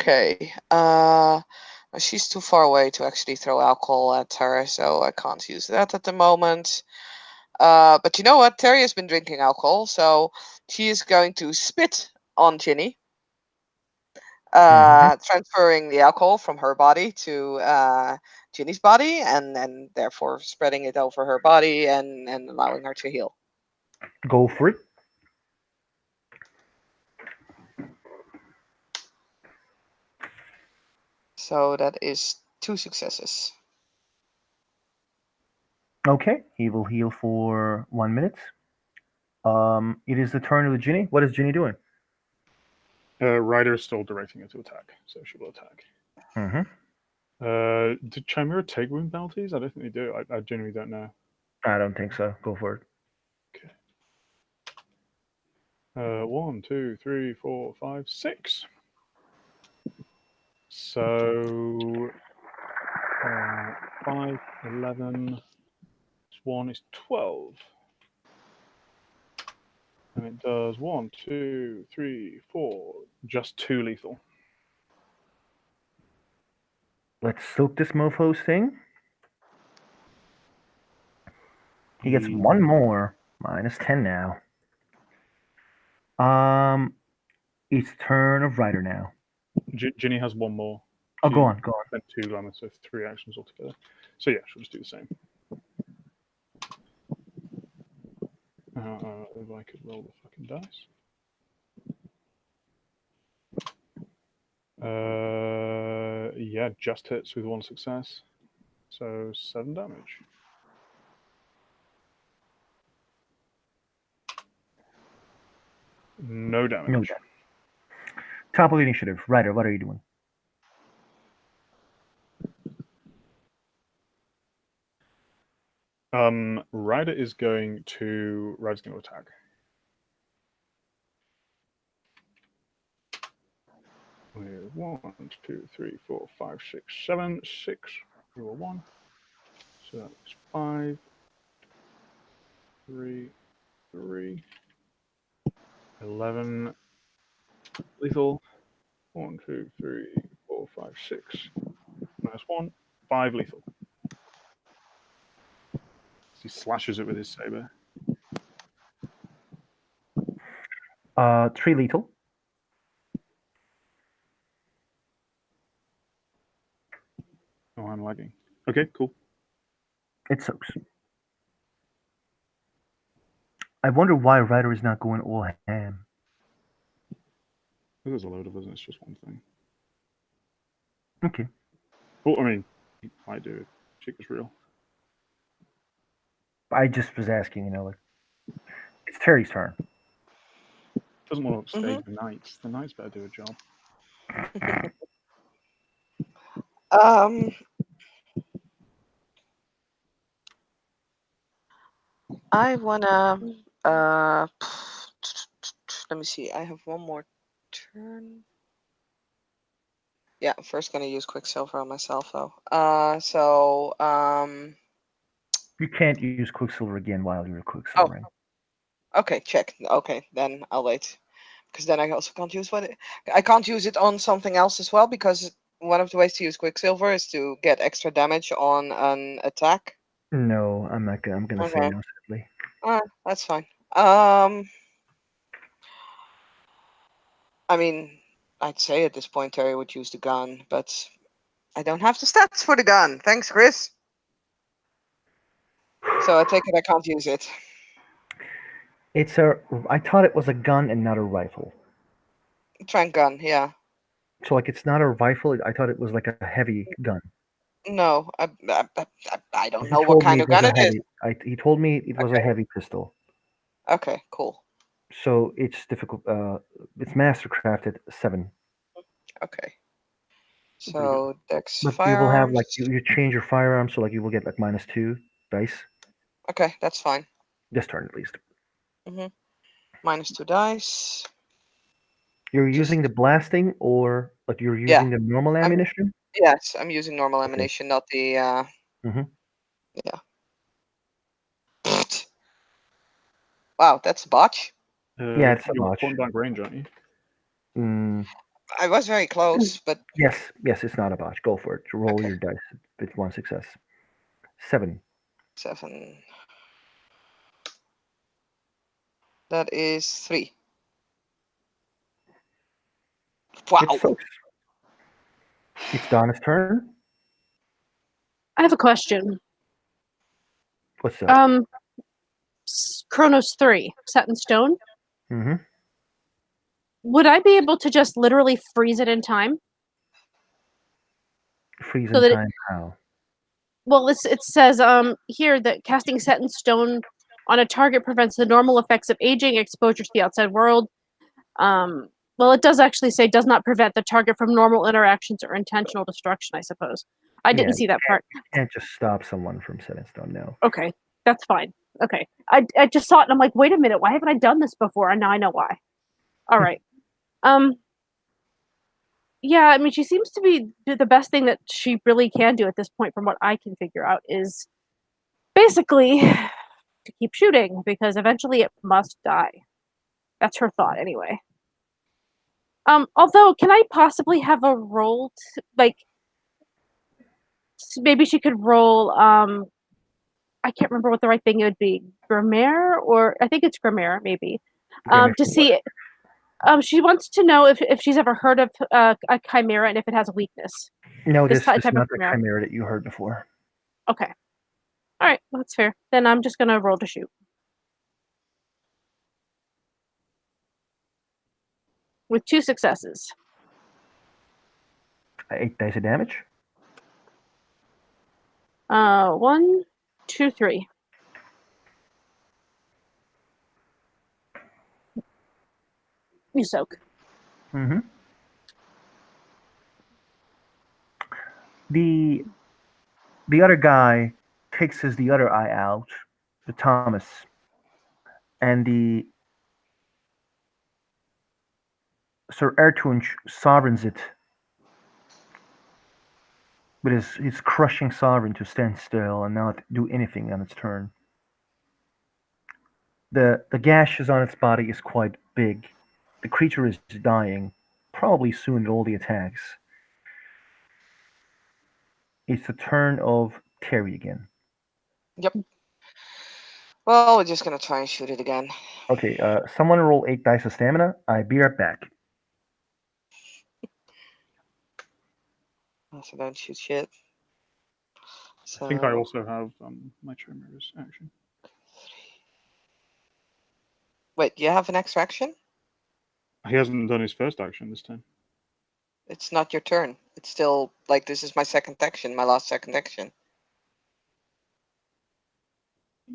Speaker 4: Okay. She's too far away to actually throw alcohol at her, so I can't use that at the moment. But you know what? Terry has been drinking alcohol, so she is going to spit on Ginny,
Speaker 1: Hmm.
Speaker 4: transferring the alcohol from her body to Ginny's body, and therefore spreading it over her body and allowing her to heal.
Speaker 1: Go for it.
Speaker 4: So that is 2 successes.
Speaker 1: Okay, he will heal for 1 minute. It is the turn of the Ginny. What is Ginny doing?
Speaker 2: Ryder is still directing her to attack, so she will attack.
Speaker 1: Hmm.
Speaker 2: Did Chimera take wound penalties? I don't think they do. I genuinely don't know.
Speaker 1: I don't think so. Go for it.
Speaker 2: Okay. 1, 2, 3, 4, 5, 6. So 5, 11. 1 is 12. And it does 1, 2, 3, 4. Just 2 lethal.
Speaker 1: Let's soak this mofo's thing. He gets
Speaker 2: Ye-
Speaker 1: one more. -10 now. It's turn of Ryder now.
Speaker 2: Ginny has 1 more.
Speaker 1: Oh,
Speaker 2: She
Speaker 1: go on, go on.
Speaker 2: spent 2 glamour, so 3 actions altogether. So yeah, she'll just do the same. If I could roll the fucking dice. Yeah, just hits with 1 success. So 7 damage. No damage.
Speaker 1: No damage. Top of the initiative. Ryder, what are you doing?
Speaker 2: Ryder's going to attack. With 1, 2, 3, 4, 5, 6, 7, 6. Roll 1. So that's 5, 3, 3, 11. Lethal. 1, 2, 3, 4, 5, 6. -1. 5 lethal. He slashes it with his saber.
Speaker 1: 3 lethal.
Speaker 2: Oh, I'm lagging. Okay, cool.
Speaker 1: It soaks. I wonder why Ryder is not going all ham.
Speaker 2: There's a load of us, and it's just one thing.
Speaker 1: Okay.
Speaker 2: Well, I mean, he might do it. Chick is real.
Speaker 1: I just was asking, like, it's Terry's turn.
Speaker 2: Doesn't want to upstage the knights. The knights better do a job.
Speaker 4: I wanna. Let me see. I have one more turn. Yeah, first gonna use Quicksilver on myself though.
Speaker 1: You can't use Quicksilver again while you're Quicksilvering.
Speaker 4: Okay, check. Okay, then I'll wait, because then I also can't use I can't use it on something else as well, because one of the ways to use Quicksilver is to get extra damage on an attack.
Speaker 1: No, I'm not gonna. I'm gonna say
Speaker 4: Okay.
Speaker 1: no, sadly.
Speaker 4: That's fine. I mean, I'd say at this point Terry would use the gun, but I don't have the stats for the gun. Thanks, Chris. So I take it I can't use it.
Speaker 1: It's a. I thought it was a gun and not a rifle.
Speaker 4: Trank gun, yeah.
Speaker 1: So like, it's not a rifle. I thought it was like a heavy gun.
Speaker 4: No, I don't
Speaker 1: He
Speaker 4: know what
Speaker 1: told me
Speaker 4: kind
Speaker 1: it
Speaker 4: of
Speaker 1: was
Speaker 4: gun
Speaker 1: a
Speaker 4: it is.
Speaker 1: heavy. He told me it was a
Speaker 4: Okay.
Speaker 1: heavy pistol.
Speaker 4: Okay, cool.
Speaker 1: So it's difficult. It's mastercrafted 7.
Speaker 4: Okay. So Dex
Speaker 1: But you will have
Speaker 4: firearms.
Speaker 1: like you change your firearm, so like you will get like -2 dice
Speaker 4: Okay, that's fine.
Speaker 1: this turn at least.
Speaker 4: -2 dice.
Speaker 1: You're
Speaker 4: Just
Speaker 1: using the blasting, or like you're
Speaker 4: yeah.
Speaker 1: using the normal ammunition.
Speaker 4: Yes, I'm using normal
Speaker 1: Okay.
Speaker 4: ammunition, not the
Speaker 1: Mhm.
Speaker 4: yeah. Wow, that's a botch.
Speaker 1: Yeah, it's a
Speaker 2: You're
Speaker 1: botch.
Speaker 2: point blank range, aren't you?
Speaker 4: I was very close, but
Speaker 1: Yes, it's not a botch. Go for it. Roll
Speaker 4: okay.
Speaker 1: your dice. It's 1 success. 7.
Speaker 4: 7. That is 3. Wow.
Speaker 1: It soaks. It's Donna's turn.
Speaker 3: I have a question.
Speaker 1: What's up?
Speaker 3: Chronos 3, set in stone.
Speaker 1: Mm-hmm.
Speaker 3: Would I be able to just literally freeze it in time?
Speaker 1: Freeze
Speaker 3: So
Speaker 1: in
Speaker 3: that
Speaker 1: time. How?
Speaker 3: Well, it says here that casting set in stone on a target prevents the normal effects of aging, exposure to the outside world. Well, it does actually say does not prevent the target from normal interactions or intentional destruction, I suppose. I didn't see that part.
Speaker 1: You can't just stop someone from set in stone. No.
Speaker 3: Okay, that's fine. Okay. I just saw it and I'm like, wait a minute, why haven't I done this before? And now I know why. All right. Yeah, I mean, she seems to be the best thing that she really can do at this point, from what I can figure out, is basically to keep shooting because eventually it must die. That's her thought, anyway. Although, can I possibly have a roll, like, maybe she could roll, I can't remember what the right thing would be, Grammaire, or I think it's Grammaire, maybe, to see, she wants to know if she's ever heard of a chimera and if it has a weakness.
Speaker 1: No,
Speaker 3: This
Speaker 1: this
Speaker 3: type
Speaker 1: is
Speaker 3: of
Speaker 1: not the
Speaker 3: chimera.
Speaker 1: chimera that you heard before.
Speaker 3: Okay. All right, that's fair. Then I'm just gonna roll to shoot. With 2 successes.
Speaker 1: 8 dice of damage.
Speaker 3: 1, 2, 3. You soak.
Speaker 1: Mm-hmm. The other guy takes his the other eye out, the Thomas, and the Sir Ertunch sovereigns it with his crushing sovereign to stand still and not do anything on its turn. The gashes on its body is quite big. The creature is dying, probably soon at all the attacks. It's the turn of Terry again.
Speaker 4: Yep. Well, we're just gonna try and shoot it again.
Speaker 1: Okay, someone roll 8 dice of stamina. I be right back.
Speaker 4: So don't shoot shit.
Speaker 2: I think I
Speaker 4: So
Speaker 2: also have my Chimera's action.
Speaker 4: wait, you have an extra action?
Speaker 2: He hasn't done his first action this time.
Speaker 4: It's not your turn. It's still like this is my second action, my last second action.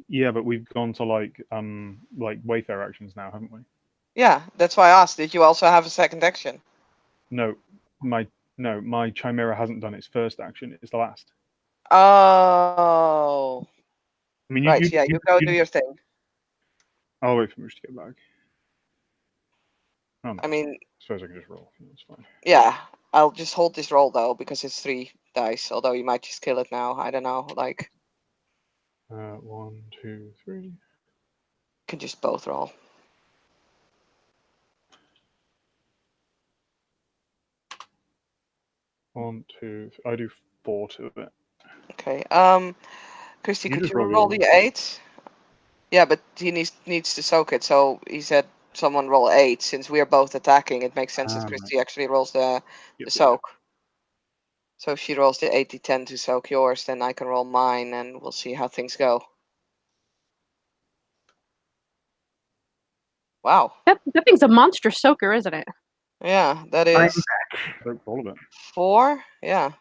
Speaker 2: Yeah, but we've gone to like Wayfair actions now, haven't we?
Speaker 4: Yeah, that's why I asked. Did you also have a second action?
Speaker 2: No, my Chimera hasn't done its first action. It's the last.
Speaker 4: Oh,
Speaker 2: I mean,
Speaker 4: right. Yeah, you go do your thing.
Speaker 2: I'll wait for Moose to get back. Oh, no,
Speaker 4: I mean,
Speaker 2: suppose I can just roll. That's fine.
Speaker 4: yeah. I'll just hold this roll though because it's 3 dice. Although you might just kill it now. I don't know. Like,
Speaker 2: 1, 2, 3.
Speaker 4: could just both roll.
Speaker 2: One, two. I do 4 to it.
Speaker 4: Okay. Christy,
Speaker 2: You
Speaker 4: could
Speaker 2: just
Speaker 4: you
Speaker 2: roll the
Speaker 4: roll
Speaker 2: other
Speaker 4: the 8? Yeah, but he needs to soak it. So he said someone roll 8. Since we are both attacking, it makes sense that
Speaker 2: Right.
Speaker 4: Christy actually rolls the
Speaker 2: Yep.
Speaker 4: soak. So if she rolls the 80-10 to soak yours, then I can roll mine, and we'll see how things go. Wow.
Speaker 3: That thing's a monster soaker, isn't it?
Speaker 4: Yeah, that
Speaker 1: I'm
Speaker 4: is
Speaker 1: back.
Speaker 2: So all of it.
Speaker 4: 4. Yeah.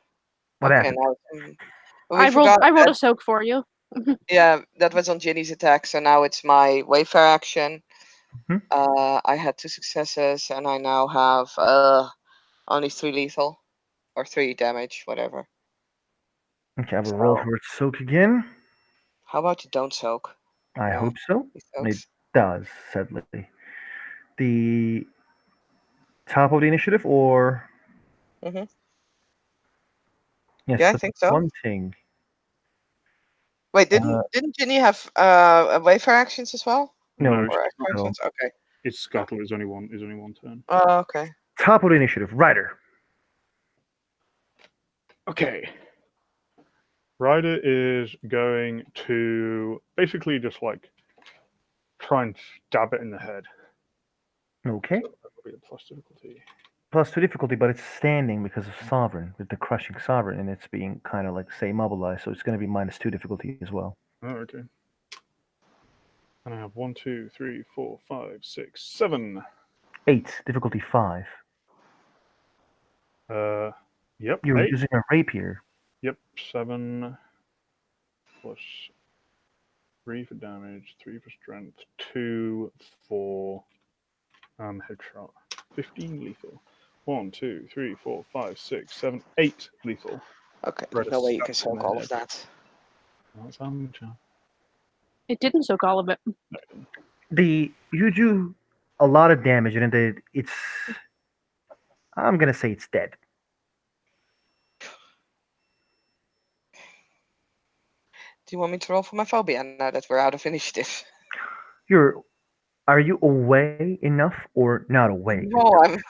Speaker 1: What
Speaker 4: Okay.
Speaker 1: happened?
Speaker 4: Now we forgot.
Speaker 3: I rolled a soak for you.
Speaker 4: Yeah, that was on Ginny's attack. So now it's my Wayfair action.
Speaker 1: Mhm.
Speaker 4: I had 2 successes, and I now have only 3 lethal or 3 damage, whatever.
Speaker 1: Okay, I will roll
Speaker 4: So
Speaker 1: for its soak again.
Speaker 4: how about you don't soak?
Speaker 1: I
Speaker 4: Yeah,
Speaker 1: hope so.
Speaker 4: he
Speaker 1: It
Speaker 4: soaks.
Speaker 1: does, sadly. The top of the initiative, or
Speaker 4: Hmm.
Speaker 1: yes,
Speaker 4: Yeah, I
Speaker 1: but
Speaker 4: think so.
Speaker 1: one thing.
Speaker 4: Wait,
Speaker 1: Uh,
Speaker 4: didn't Ginny have Wayfair actions as well?
Speaker 1: no,
Speaker 2: No,
Speaker 4: Or extra
Speaker 1: no.
Speaker 4: actions? Okay.
Speaker 2: Its scuttle is only one turn.
Speaker 4: Oh, okay.
Speaker 1: Top of the initiative, Ryder.
Speaker 2: Okay. Ryder is going to basically just like try and stab it in the head.
Speaker 1: Okay.
Speaker 2: So that will be a plus difficulty.
Speaker 1: +2 difficulty, but it's standing because of Sovereign, with the crushing Sovereign, and it's being kind of like, say, mobilized, so it's going to be -2 difficulty as well.
Speaker 2: Oh, okay. And I have 1, 2, 3, 4, 5, 6, 7.
Speaker 1: 8, difficulty 5.
Speaker 2: Yep.
Speaker 1: You're
Speaker 2: 8.
Speaker 1: using a rapier.
Speaker 2: Yep. 7 plus 3 for damage, 3 for strength, 2 for headshot, 15 lethal. 1, 2, 3, 4, 5, 6, 7, 8 lethal.
Speaker 4: Okay,
Speaker 2: Right,
Speaker 4: there's no way you
Speaker 2: stab
Speaker 4: can
Speaker 2: it in
Speaker 4: soak
Speaker 2: the
Speaker 4: all of
Speaker 2: head.
Speaker 4: that.
Speaker 2: That's amateur.
Speaker 3: It didn't soak all of it.
Speaker 1: You do a lot of damage, and it's. I'm going to say it's dead.
Speaker 4: Do you want me to roll for my phobia now that we're out of initiative?
Speaker 1: Are you away enough or not away?
Speaker 4: No, I'm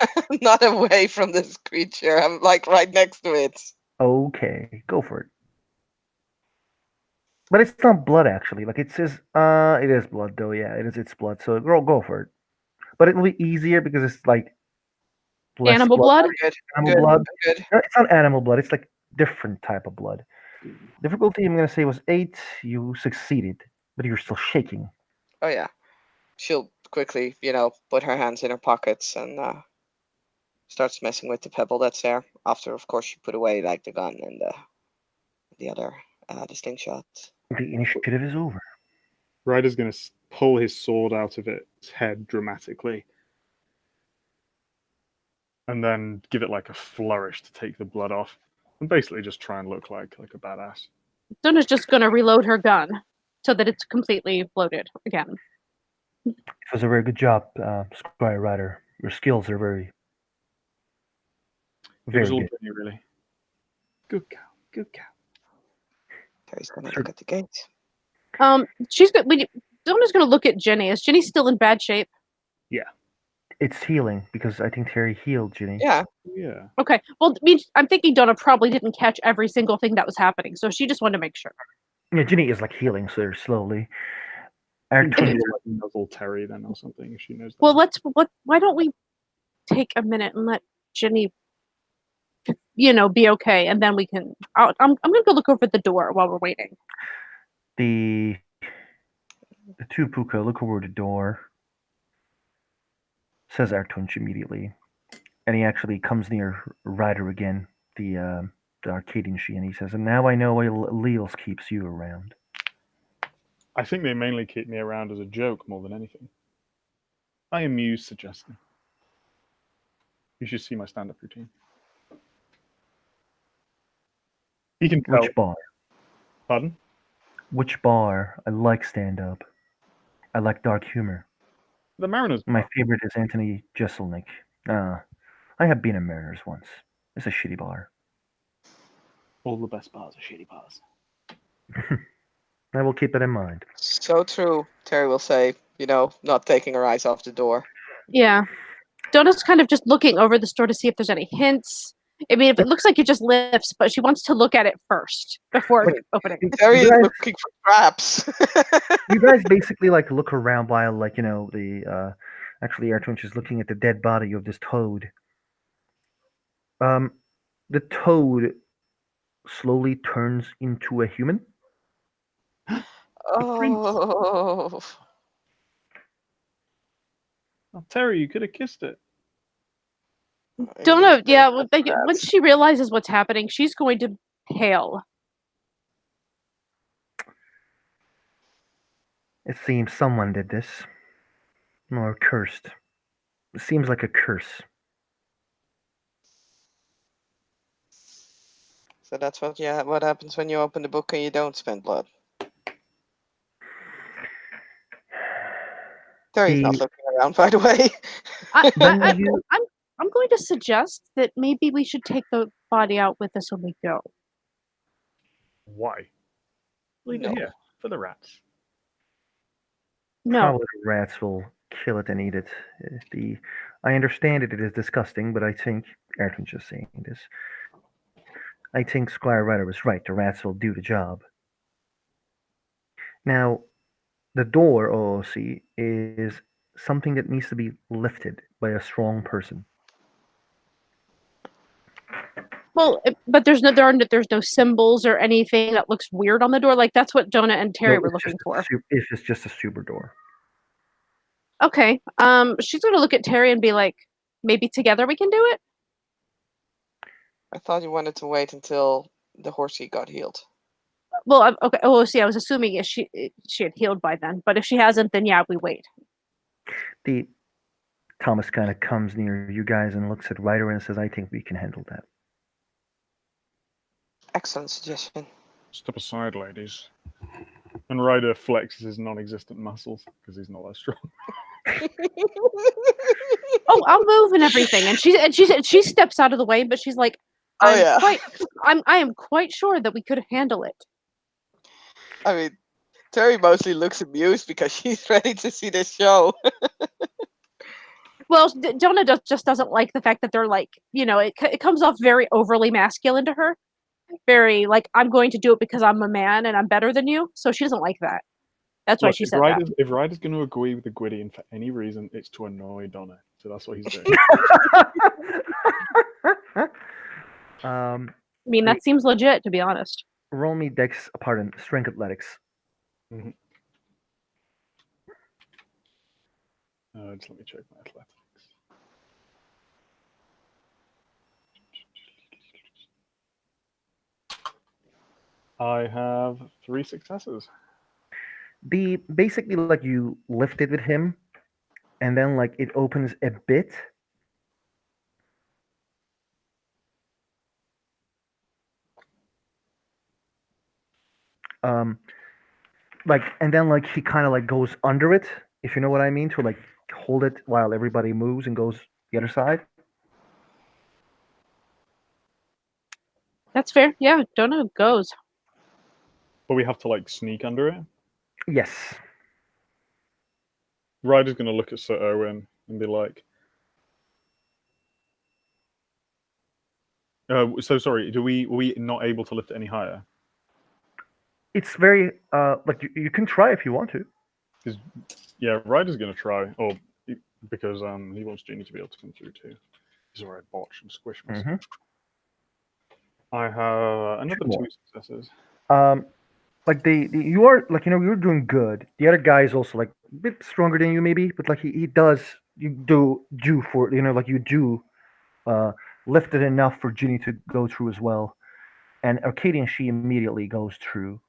Speaker 4: not away from this creature. I'm like right next to it.
Speaker 1: Okay, go for it. But it's not blood, actually. Like it says, it is blood though. Yeah, it's blood. So go for it. But it'll be easier because it's like less
Speaker 3: Animal
Speaker 1: blood.
Speaker 3: blood?
Speaker 4: Good,
Speaker 1: Animal
Speaker 4: good,
Speaker 1: blood.
Speaker 4: good.
Speaker 1: No, it's not animal blood. It's like different type of blood. Difficulty, I'm gonna say, was 8. You succeeded, but you're still shaking.
Speaker 4: Oh yeah. She'll quickly, put her hands in her pockets and starts messing with the pebble that's there. After, of course, she put away like the gun and the other the slingshot.
Speaker 1: The initiative is over.
Speaker 2: Ryder's going to pull his sword out of its head dramatically and then give it like a flourish to take the blood off and basically just try and look like a badass.
Speaker 3: Donna's just gonna reload her gun so that it's completely loaded again.
Speaker 1: It was a very good job, Squire Ryder. Your skills are very,
Speaker 2: It was
Speaker 1: very
Speaker 2: all
Speaker 1: good.
Speaker 2: Jenny, really. Good cow. Good cow.
Speaker 4: Terry's gonna
Speaker 1: Sure.
Speaker 4: look at the gate.
Speaker 3: She's good. Donna's gonna look at Jenny. Is Jenny still in bad shape?
Speaker 1: It's healing because I think Terry healed Ginny.
Speaker 4: Yeah.
Speaker 2: Yeah.
Speaker 3: Okay. Well, I'm thinking Donna probably didn't catch every single thing that was happening, so she just wanted to make sure.
Speaker 1: Yeah, Ginny is like healing, so slowly.
Speaker 2: I think
Speaker 1: Artun-
Speaker 2: Jenny will like nuzzle Terry then or something if she knows that.
Speaker 3: Well, why don't we take a minute and let Jenny, be okay, and then we can. I'm gonna go look over the door while we're waiting.
Speaker 1: the two Puka look over the door, says Artunch immediately, and he actually comes near Ryder again, the Arcadian she, and he says, "And now I know why Leals keeps you around."
Speaker 2: I think they mainly keep me around as a joke more than anything. I amuse suggesting. You should see my stand-up routine. You can tell.
Speaker 1: Which bar?
Speaker 2: Pardon?
Speaker 1: Which bar? I like stand-up. I like dark humor.
Speaker 2: The Mariners.
Speaker 1: My
Speaker 2: Bar.
Speaker 1: favorite is Anthony Jeselnik. I have been in Mariners once. It's a shitty bar.
Speaker 2: All the best bars are shitty bars.
Speaker 1: I will keep that in mind.
Speaker 4: So true, Terry will say, not taking her eyes off the door.
Speaker 3: Yeah. Donna's kind of just looking over the store to see if there's any hints. I mean, if it looks like it just lifts, but she wants to look at it first before opening.
Speaker 4: Terry is
Speaker 1: guys-
Speaker 4: looking for traps.
Speaker 1: You guys basically like look around while actually Artunch is looking at the dead body of this toad. The toad slowly turns into a human.
Speaker 4: Oh.
Speaker 2: Oh, Terry, you could have kissed it.
Speaker 3: Donna, yeah,
Speaker 4: Very
Speaker 3: once
Speaker 4: traps.
Speaker 3: she realizes what's happening, she's going to pale.
Speaker 1: It seems someone did this. Or cursed. It seems like a curse.
Speaker 4: So that's what happens when you open the book and you don't spend blood. Terry's not
Speaker 1: The-
Speaker 4: looking around, by the way.
Speaker 1: When you-
Speaker 3: I'm going to suggest that maybe we should take the body out with us when we go.
Speaker 2: Why? Leave
Speaker 4: No.
Speaker 2: it here for the rats.
Speaker 3: No.
Speaker 1: Probably the rats will kill it and eat it. I understand it is disgusting, but I think Ayrton's just saying this. I think Squire Ryder was right. The rats will do the job. Now, the door, OOC, is something that needs to be lifted by a strong person.
Speaker 3: Well, but there's no symbols or anything that looks weird on the door. Like that's what Donna and Terry
Speaker 1: No,
Speaker 3: were
Speaker 1: it's
Speaker 3: looking
Speaker 1: just
Speaker 3: for.
Speaker 1: It's just a super door.
Speaker 3: Okay. She's gonna look at Terry and be like, maybe together we can do it.
Speaker 4: I thought you wanted to wait until the horsey got healed.
Speaker 3: Well, okay. Oh, see, I was assuming if she had healed by then, but if she hasn't, then yeah, we wait.
Speaker 1: The Thomas kind of comes near you guys and looks at Ryder and says, "I think we can handle that."
Speaker 4: Excellent suggestion.
Speaker 2: Step aside, ladies. And Ryder flexes his non-existent muscles because he's not that strong.
Speaker 3: Oh, I'll move and everything. And she steps out of the way, but she's like,
Speaker 4: Oh, yeah.
Speaker 3: I am quite sure that we could handle it.
Speaker 4: I mean, Terry mostly looks amused because she's ready to see this show.
Speaker 3: Well, Donna just doesn't like the fact that they're like, it comes off very overly masculine to her. Very like, I'm going to do it because I'm a man and I'm better than you. So she doesn't like that. That's why
Speaker 2: Look,
Speaker 3: she
Speaker 2: if
Speaker 3: said that.
Speaker 2: If Ryder's going to agree with the Gwydion for any reason, it's to annoy Donna. So that's what he's doing.
Speaker 1: um,
Speaker 3: I mean, that seems legit, to be honest.
Speaker 1: roll me strength athletics.
Speaker 2: Mm-hmm. Just let me check my athletics. I have 3 successes.
Speaker 1: Basically like you lifted with him, and then like it opens a bit. Um, like, and then like he kind of like goes under it, if you know what I mean, to like hold it while everybody moves and goes the other side.
Speaker 3: That's fair. Yeah, Donut goes.
Speaker 2: But we have to like sneak under it.
Speaker 1: Yes.
Speaker 2: Ryder's gonna look at Sir Owen and be like, "So sorry. Were we not able to lift it any higher?
Speaker 1: It's very like you can try if you want to.
Speaker 2: Because yeah, Ryder's gonna try, because he wants Genie to be able to come through too. He's alright, botch and squish myself.
Speaker 1: Mm-hmm.
Speaker 2: I have another
Speaker 1: Two more.
Speaker 2: 2 successes.
Speaker 1: Like you are like you're doing good. The other guy is also like a bit stronger than you maybe, but like he does you do for like you do uh lift it enough for Ginny to go through as well. And Arcadian she immediately goes through.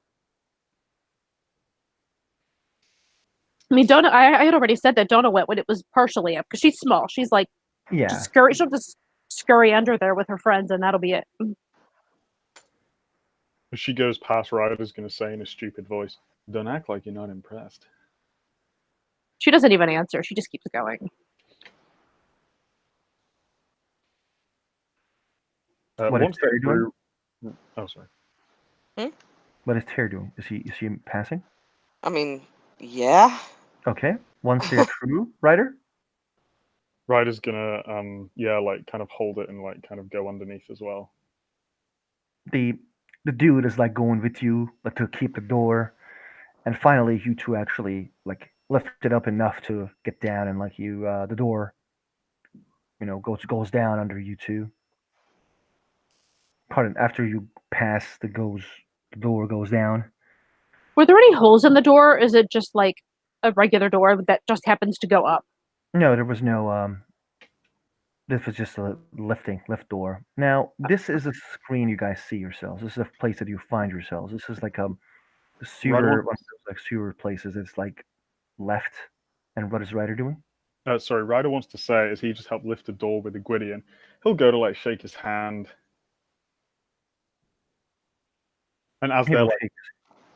Speaker 3: I mean, Donut. I had already said that Donut went when it was partially up because she's small. She's like
Speaker 1: Yeah.
Speaker 3: just scurry. She'll just scurry under there with her friends, and that'll be it.
Speaker 2: As she goes past, Ryder's gonna say in a stupid voice, "Don't act like you're not impressed."
Speaker 3: She doesn't even answer. She just keeps going.
Speaker 1: What is
Speaker 2: Once they're
Speaker 1: Terry doing?
Speaker 2: through, oh sorry.
Speaker 1: What is Terry doing? Is he passing?
Speaker 4: I mean, yeah.
Speaker 1: Okay. Once they're through, Ryder?
Speaker 2: Ryder's gonna like kind of hold it and like kind of go underneath as well.
Speaker 1: The the dude is like going with you, like to keep the door, and finally you two actually like lift it up enough to get down, and like you the door goes down under you two. Pardon, after you pass the door goes down.
Speaker 3: Were there any holes in the door? Or is it just like a regular door that just happens to go up?
Speaker 1: No, there was no this was just a lift door. Now this is a screen you guys see yourselves. This is a place that you find yourselves. This is like a sewer, one of those like sewer places. It's like left. And what is Ryder doing?
Speaker 2: Sorry, Ryder wants to say as he just helped lift the door with the Gwydion, he'll go to like shake his hand, and
Speaker 1: He will shake.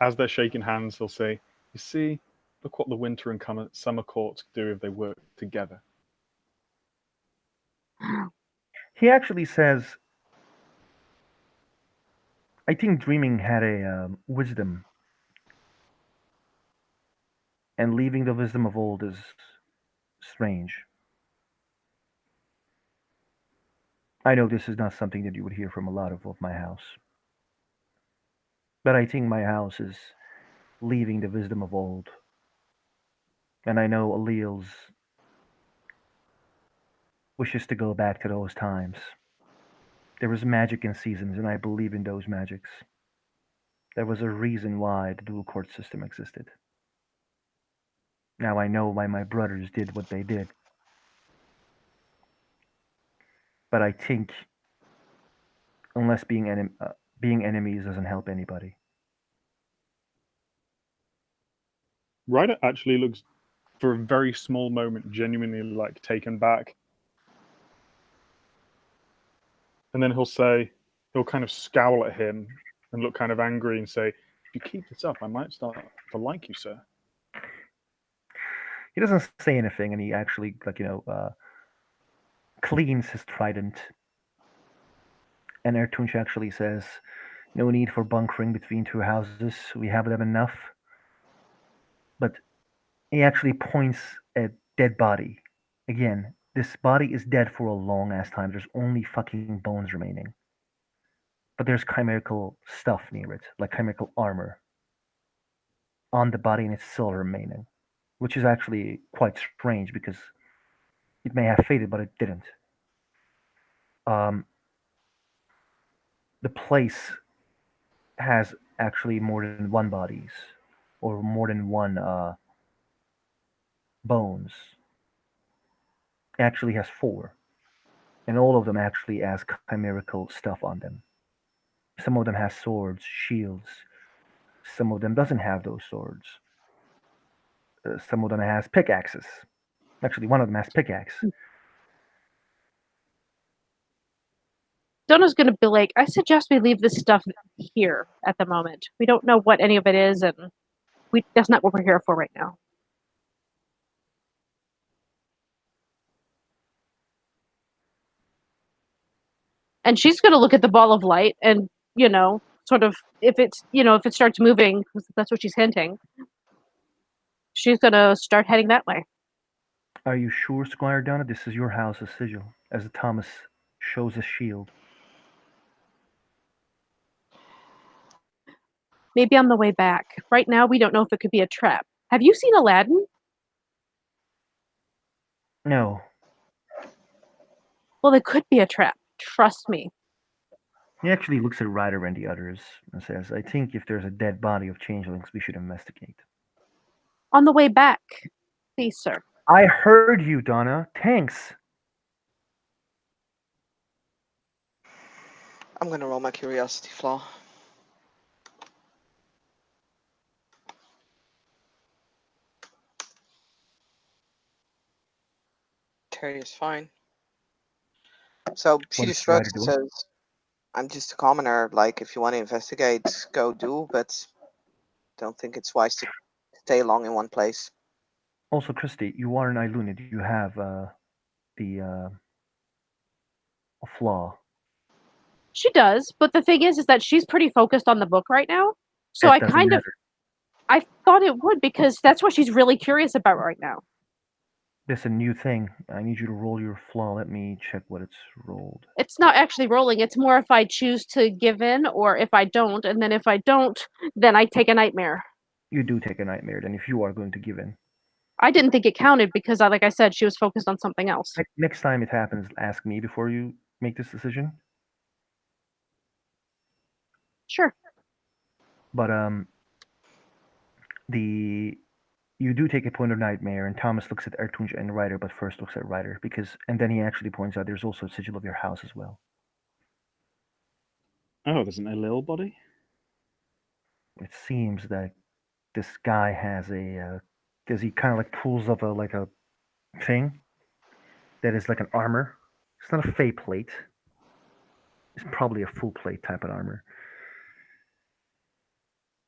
Speaker 2: as they're shaking hands, he'll say, "You see, look what the winter and summer courts do if they work together."
Speaker 1: He actually says, "I think dreaming had a wisdom, and leaving the wisdom of old is strange. I know this is not something that you would hear from a lot of my house, but I think my house is leaving the wisdom of old. And I know Allele's wishes to go back to those times. There was magic in seasons, and I believe in those magics. There was a reason why the dual court system existed. Now I know why my brothers did what they did. But I think unless being enemies doesn't help anybody."
Speaker 2: Ryder actually looks, for a very small moment, genuinely like taken back, and then he'll kind of scowl at him and look kind of angry and say, "If you keep this up, I might start to like you, sir."
Speaker 1: He doesn't say anything, and he actually cleans his trident. And Ertunch actually says, "No need for bunkering between two houses. We have them enough." But he actually points at dead body. Again, this body is dead for a long ass time. There's only fucking bones remaining. But there's chimerical stuff near it, like chimerical armor on the body, and it's still remaining, which is actually quite strange because it may have faded, but it didn't. Um, the place has actually more than one bodies or more than one bones. It actually has four, and all of them actually has chimerical stuff on them. Some of them has swords, shields. Some of them doesn't have those swords. Some of them has pickaxes. Actually, one of them has pickaxe.
Speaker 3: Donna's going to be like, I suggest we leave this stuff here at the moment. We don't know what any of it is, and that's not what we're here for right now. And she's going to look at the ball of light and, sort of, if it starts moving, 'cause that's what she's hinting, she's going to start heading that way.
Speaker 1: Are you sure, Squire Donna, this is your house's sigil? As Thomas shows his shield.
Speaker 3: Maybe on the way back. Right now, we don't know if it could be a trap. Have you seen Aladdin?
Speaker 1: No.
Speaker 3: Well, it could be a trap. Trust me.
Speaker 1: He actually looks at Ryder and the others and says, I think if there's a dead body of changelings, we should investigate.
Speaker 3: On the way back, please, sir.
Speaker 1: I heard you, Donna. Thanks.
Speaker 4: I'm gonna roll my curiosity flaw. Terry is fine. So she
Speaker 1: What does
Speaker 4: just
Speaker 1: Ryder
Speaker 4: shrugs and
Speaker 1: do?
Speaker 4: says, I'm just a commoner. Like, if you want to investigate, go do, but don't think it's wise to stay long in one place.
Speaker 1: Also, Christy, you are an Ilunid. You have a flaw.
Speaker 3: She does, but the thing is that she's pretty focused on the book right now. So
Speaker 1: It doesn't matter.
Speaker 3: I thought it would because that's what she's really curious about right now.
Speaker 1: This is a new thing. I need you to roll your flaw. Let me check what it's rolled.
Speaker 3: It's not actually rolling. It's more if I choose to give in or if I don't. And then if I don't, then I take a nightmare.
Speaker 1: You do take a nightmare, then, if you are going to give in.
Speaker 3: I didn't think it counted because, like I said, she was focused on something else.
Speaker 1: Next time it happens, ask me before you make this decision.
Speaker 3: Sure.
Speaker 1: But you do take a point of nightmare, and Thomas looks at Ertunja and Ryder, but first looks at Ryder and then he actually points out there's also a sigil of your house as well.
Speaker 2: Oh, there's an Elil body?
Speaker 1: It seems that this guy has because he kind of like pulls up a thing that is like an armor. It's not a fey plate. It's probably a full plate type of armor.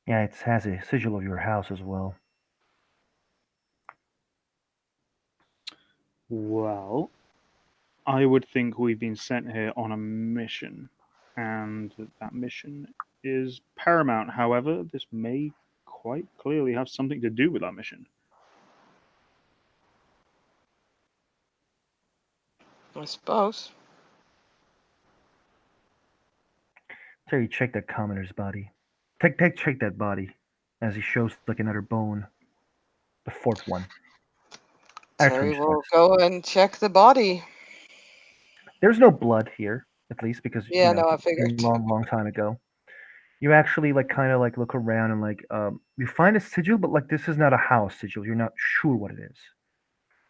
Speaker 1: Yeah, it has a sigil of your house as well.
Speaker 2: Well, I would think we've been sent here on a mission, and that mission is paramount. However, this may quite clearly have something to do with our mission.
Speaker 4: I suppose.
Speaker 1: Terry, check that commoner's body. Check that body, as he shows like another bone. The fourth one.
Speaker 4: Terry
Speaker 1: Ertunj
Speaker 4: will
Speaker 1: starts.
Speaker 4: go and check the body.
Speaker 1: There's no blood here, at least, because
Speaker 4: Yeah, no, I
Speaker 1: it's been
Speaker 4: figured.
Speaker 1: a long time ago. You actually kind of look around and you find a sigil, but this is not a house sigil. You're not sure what it is.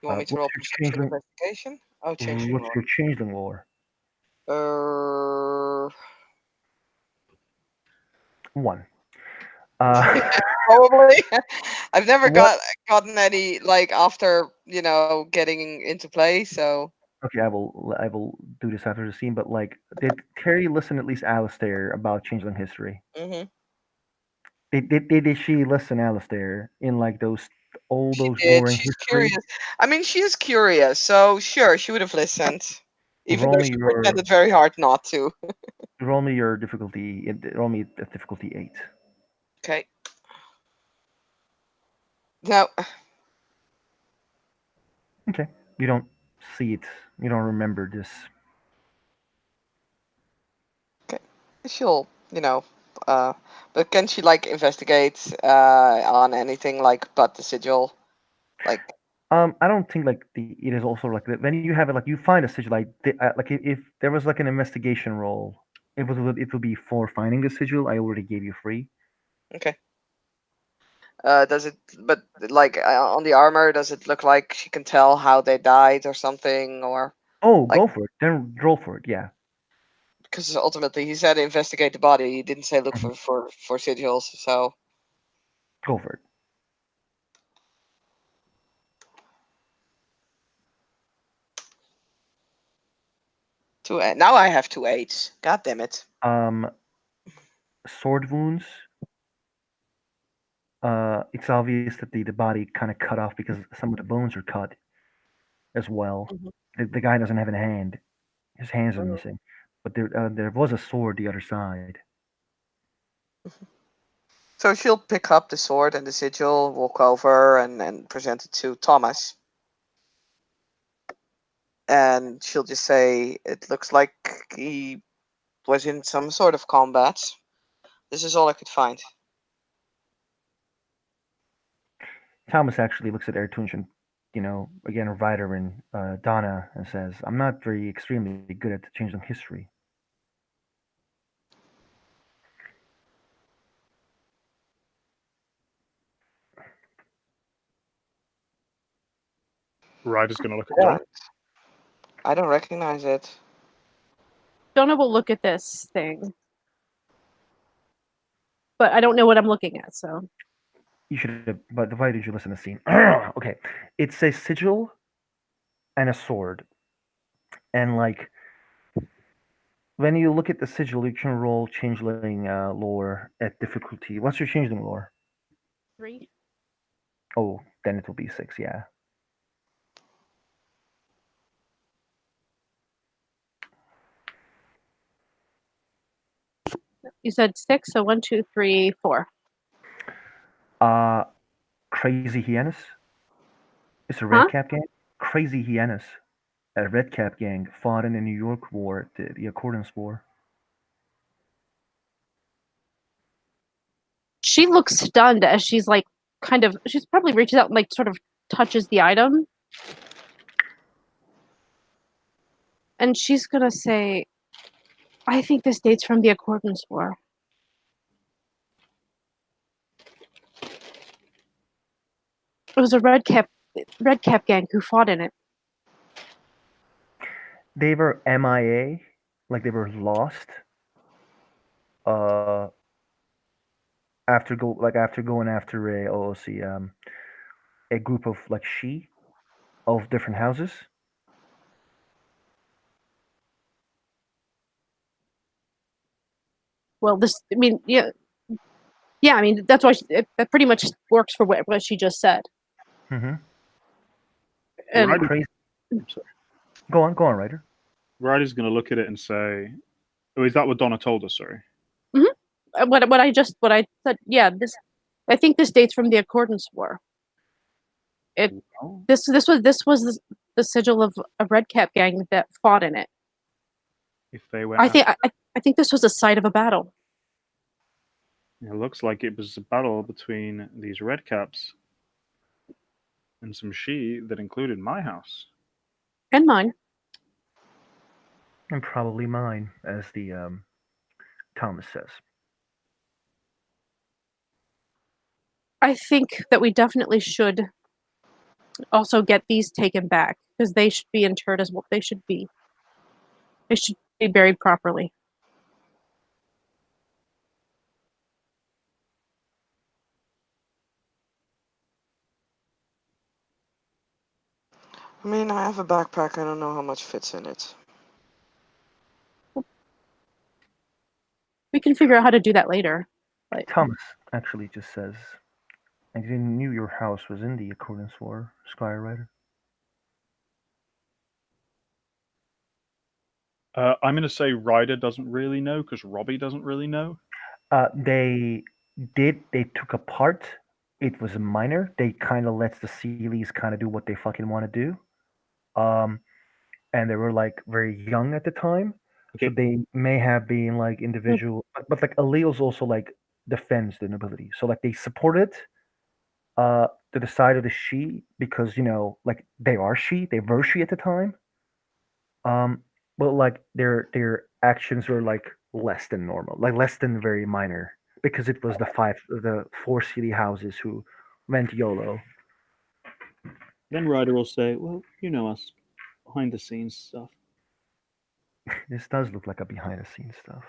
Speaker 4: You want me to
Speaker 1: What's
Speaker 4: roll
Speaker 1: your
Speaker 4: perception
Speaker 1: changeling?
Speaker 4: investigation? Oh, changeling
Speaker 1: What's your changeling lore?
Speaker 4: lore.
Speaker 1: 1.
Speaker 4: Probably. I've never
Speaker 1: What?
Speaker 4: gotten any after getting into play. So
Speaker 1: Okay, I will do this after the scene. But did Terry listen at least Alistair about changeling history?
Speaker 4: hmm
Speaker 1: Did she listen Alistair in those
Speaker 4: she
Speaker 1: those
Speaker 4: did.
Speaker 1: lore and
Speaker 4: She's
Speaker 1: history?
Speaker 4: curious. I mean, she is curious. So sure, she would have listened, even
Speaker 1: Roll
Speaker 4: though
Speaker 1: me
Speaker 4: she
Speaker 1: your
Speaker 4: pretended very hard not to.
Speaker 1: roll me your difficulty. Roll me a difficulty 8.
Speaker 4: Okay. No.
Speaker 1: Okay. You don't see it. You don't remember this.
Speaker 4: Okay. She'll, but can she investigate on anything but the sigil?
Speaker 1: I don't think it is also when you have it you find a sigil if there was an investigation roll, it would be for finding the sigil. I already gave you free.
Speaker 4: Okay. Does it? But on the armor, does it look like she can tell how they died or something, or
Speaker 1: Oh, go for it. Then roll for it. Yeah.
Speaker 4: because ultimately he said investigate the body. He didn't say look
Speaker 1: Mhm.
Speaker 4: for sigils. So
Speaker 1: Go for it.
Speaker 4: Now I have 2 8s. God damn it.
Speaker 1: Sword wounds. It's obvious that the body kind of cut off because some of the bones are cut as well.
Speaker 3: Mhm.
Speaker 1: The guy doesn't have a hand; his hands are
Speaker 4: Oh.
Speaker 1: missing. But there was a sword the other side.
Speaker 4: So she'll pick up the sword and the sigil, walk over and present it to Thomas. And she'll just say, it looks like he was in some sort of combat. This is all I could find.
Speaker 1: Thomas actually looks at Ertunch and, again, Ryder and Donna and says, "I'm not very extremely good at Changeling history."
Speaker 2: Ryder's going to look at
Speaker 4: Yeah.
Speaker 2: Donna.
Speaker 4: I don't recognize it.
Speaker 3: Donna will look at this thing, but I don't know what I'm looking at. So
Speaker 1: You should have, but why did you listen to the scene? Okay, it's a sigil and a sword, and like when you look at the sigil, you can roll Changeling lore at difficulty. What's your Changeling lore?
Speaker 3: 3.
Speaker 1: Oh, then it will be 6. Yeah.
Speaker 3: You said 6, so 1, 2, 3, 4.
Speaker 1: Crazy Hyenas. It's a
Speaker 3: Huh?
Speaker 1: red cap gang. Crazy Hyenas, a red cap gang, fought in the New York War, the Accordance War.
Speaker 3: She looks stunned as she's like she's probably reaches out and like sort of touches the item. And she's gonna say, I think this dates from the Accordance War. It was a red cap gang who fought in it.
Speaker 1: They were MIA, like they were lost. Uh, after going after a group of like she of different houses.
Speaker 3: Well, I mean that's why that pretty much works for what she just said.
Speaker 1: Mm-hmm.
Speaker 3: And
Speaker 2: Ryder,
Speaker 1: Crazy.
Speaker 2: I'm sorry.
Speaker 1: Go on, Ryder.
Speaker 2: Ryder's going to look at it and say, "Oh, is that what Donna told us?" Sorry.
Speaker 3: what I said, yeah, I think this dates from the Accordance War.
Speaker 2: Well,
Speaker 3: This was the sigil of a red cap gang that fought in it.
Speaker 2: if they went,
Speaker 3: I think this was the site of a battle.
Speaker 2: it looks like it was a battle between these redcaps and some she that included my house.
Speaker 3: And mine.
Speaker 1: And probably mine, as the Thomas says.
Speaker 3: I think that we definitely should also get these taken back because they should be interred as what they should be. They should be buried properly.
Speaker 4: I mean, I have a backpack. I don't know how much fits in it.
Speaker 3: We can figure out how to do that later. But
Speaker 1: Thomas actually just says, "I didn't knew your house was in the Accordance War, Squire Ryder."
Speaker 2: I'm going to say Ryder doesn't really know because Robbie doesn't really know.
Speaker 1: They did. They took a part. It was minor. They kind of let the Sealies kind of do what they fucking want to do. And they were like very young at the time, so
Speaker 2: Okay.
Speaker 1: they may have been like individual, but like alleles also like defends the nobility. So like they supported to the side of the she because like they were she at the time. Um, but like their actions were like less than normal, like less than very minor, because it was the four city houses who went YOLO.
Speaker 2: Then Ryder will say, "Well, you know us, behind the scenes stuff."
Speaker 1: This does look like a behind the scenes stuff.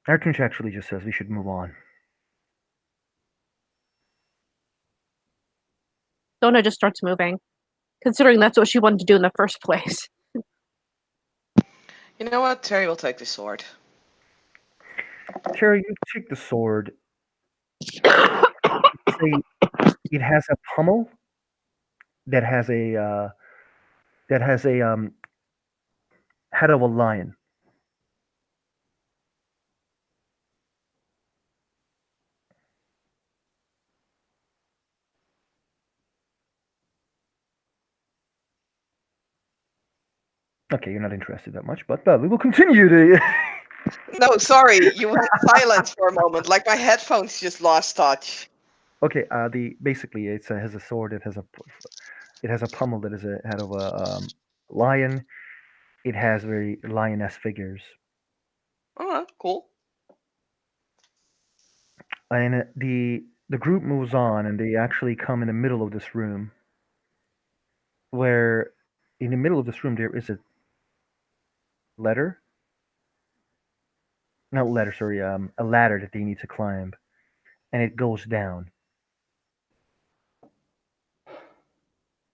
Speaker 1: Artunch actually just says we should move on.
Speaker 3: Donna just starts moving. considering that's what she wanted to do in the first place.
Speaker 4: You know what? Terry will take the sword.
Speaker 1: Terry, you take the sword. Say it has a pommel that has a head of a lion. Okay, you're not interested that much, but we will continue to.
Speaker 4: No, sorry, you went silent for a moment, like my headphones just lost touch.
Speaker 1: Okay, basically has a sword. It has a pommel that is a head of a lion. It has very lioness figures,
Speaker 4: Cool.
Speaker 1: and the group moves on, and they actually come in the middle of this room, where in the middle of this room there is a ladder. Not ladder, sorry, a ladder that they need to climb, and it goes down.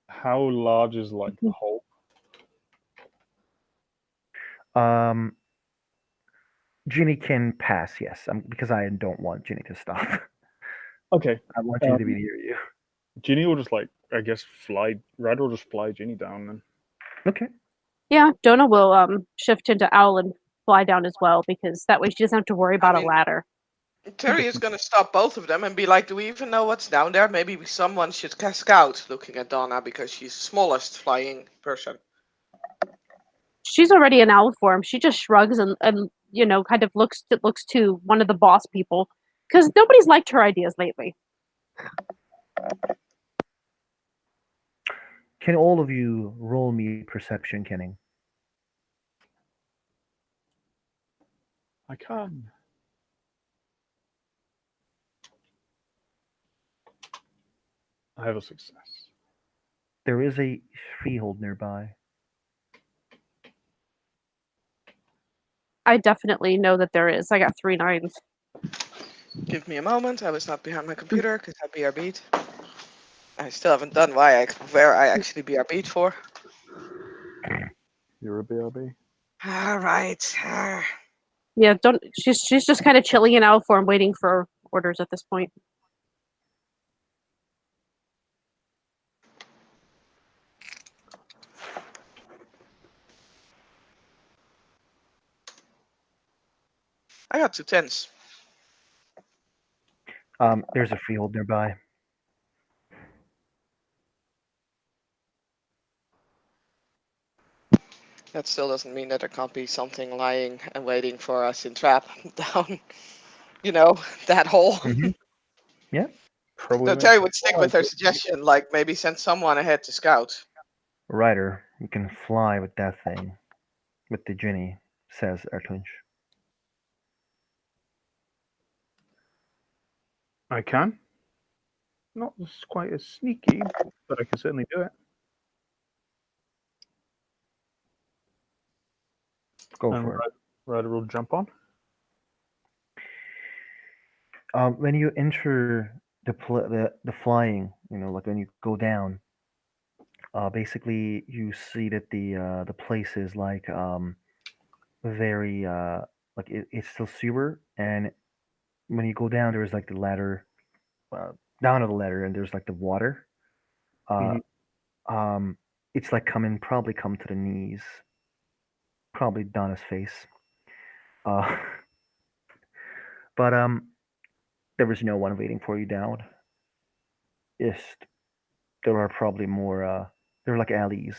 Speaker 2: How large is like the hole?
Speaker 1: Um, Ginny can pass, yes, because I don't want Ginny to stop.
Speaker 2: Okay.
Speaker 1: I want Ginny to be near you.
Speaker 2: Ginny will just like, I guess, fly. Red will just fly Ginny down then.
Speaker 1: Okay.
Speaker 3: Yeah, Donna will shift into Owl and fly down as well, because that way she doesn't have to worry about a
Speaker 4: mean-
Speaker 3: ladder.
Speaker 4: Terry is gonna stop both of them and be like, "Do we even know what's down there? Maybe someone should scout." Looking at Donna because she's the smallest flying person.
Speaker 3: She's already in owl form. She just shrugs and kind of looks to one of the boss people, because nobody's liked her ideas lately.
Speaker 1: Can all of you roll me perception, Kenning?
Speaker 2: I can. I have a success.
Speaker 1: There is a freehold nearby.
Speaker 3: I definitely know that there is. I got 3 9s.
Speaker 4: Give me a moment. I was not behind my computer because I BRB'd. I still haven't done where I actually BRB'd for.
Speaker 2: You're a BRB.
Speaker 4: All right.
Speaker 3: Yeah, don't. She's just kind of chilling in owl form, waiting for orders at this point.
Speaker 4: I got 2 10s.
Speaker 1: There's a freehold nearby.
Speaker 4: That still doesn't mean that there can't be something lying and waiting for us in trap down, that hole.
Speaker 1: Mm-hmm. Yeah.
Speaker 2: Probably.
Speaker 4: So Terry would stick with her suggestion, like maybe send someone ahead to scout.
Speaker 1: Ryder, you can fly with that thing. With the Ginny, says Ertunch.
Speaker 2: I can. Not quite as sneaky, but I can certainly do it.
Speaker 1: Go
Speaker 2: And
Speaker 1: for it.
Speaker 2: Ryder will jump on.
Speaker 1: When you enter the flying, like when you go down, basically you see that the place is like very like it's still sewer, and when you go down, there's like the ladder, down to the ladder, and there's like the water. Uh, it's like probably come to the knees, probably Donna's face. Uh, but there was no one waiting for you down. Yes, there are probably more. There are like alleys,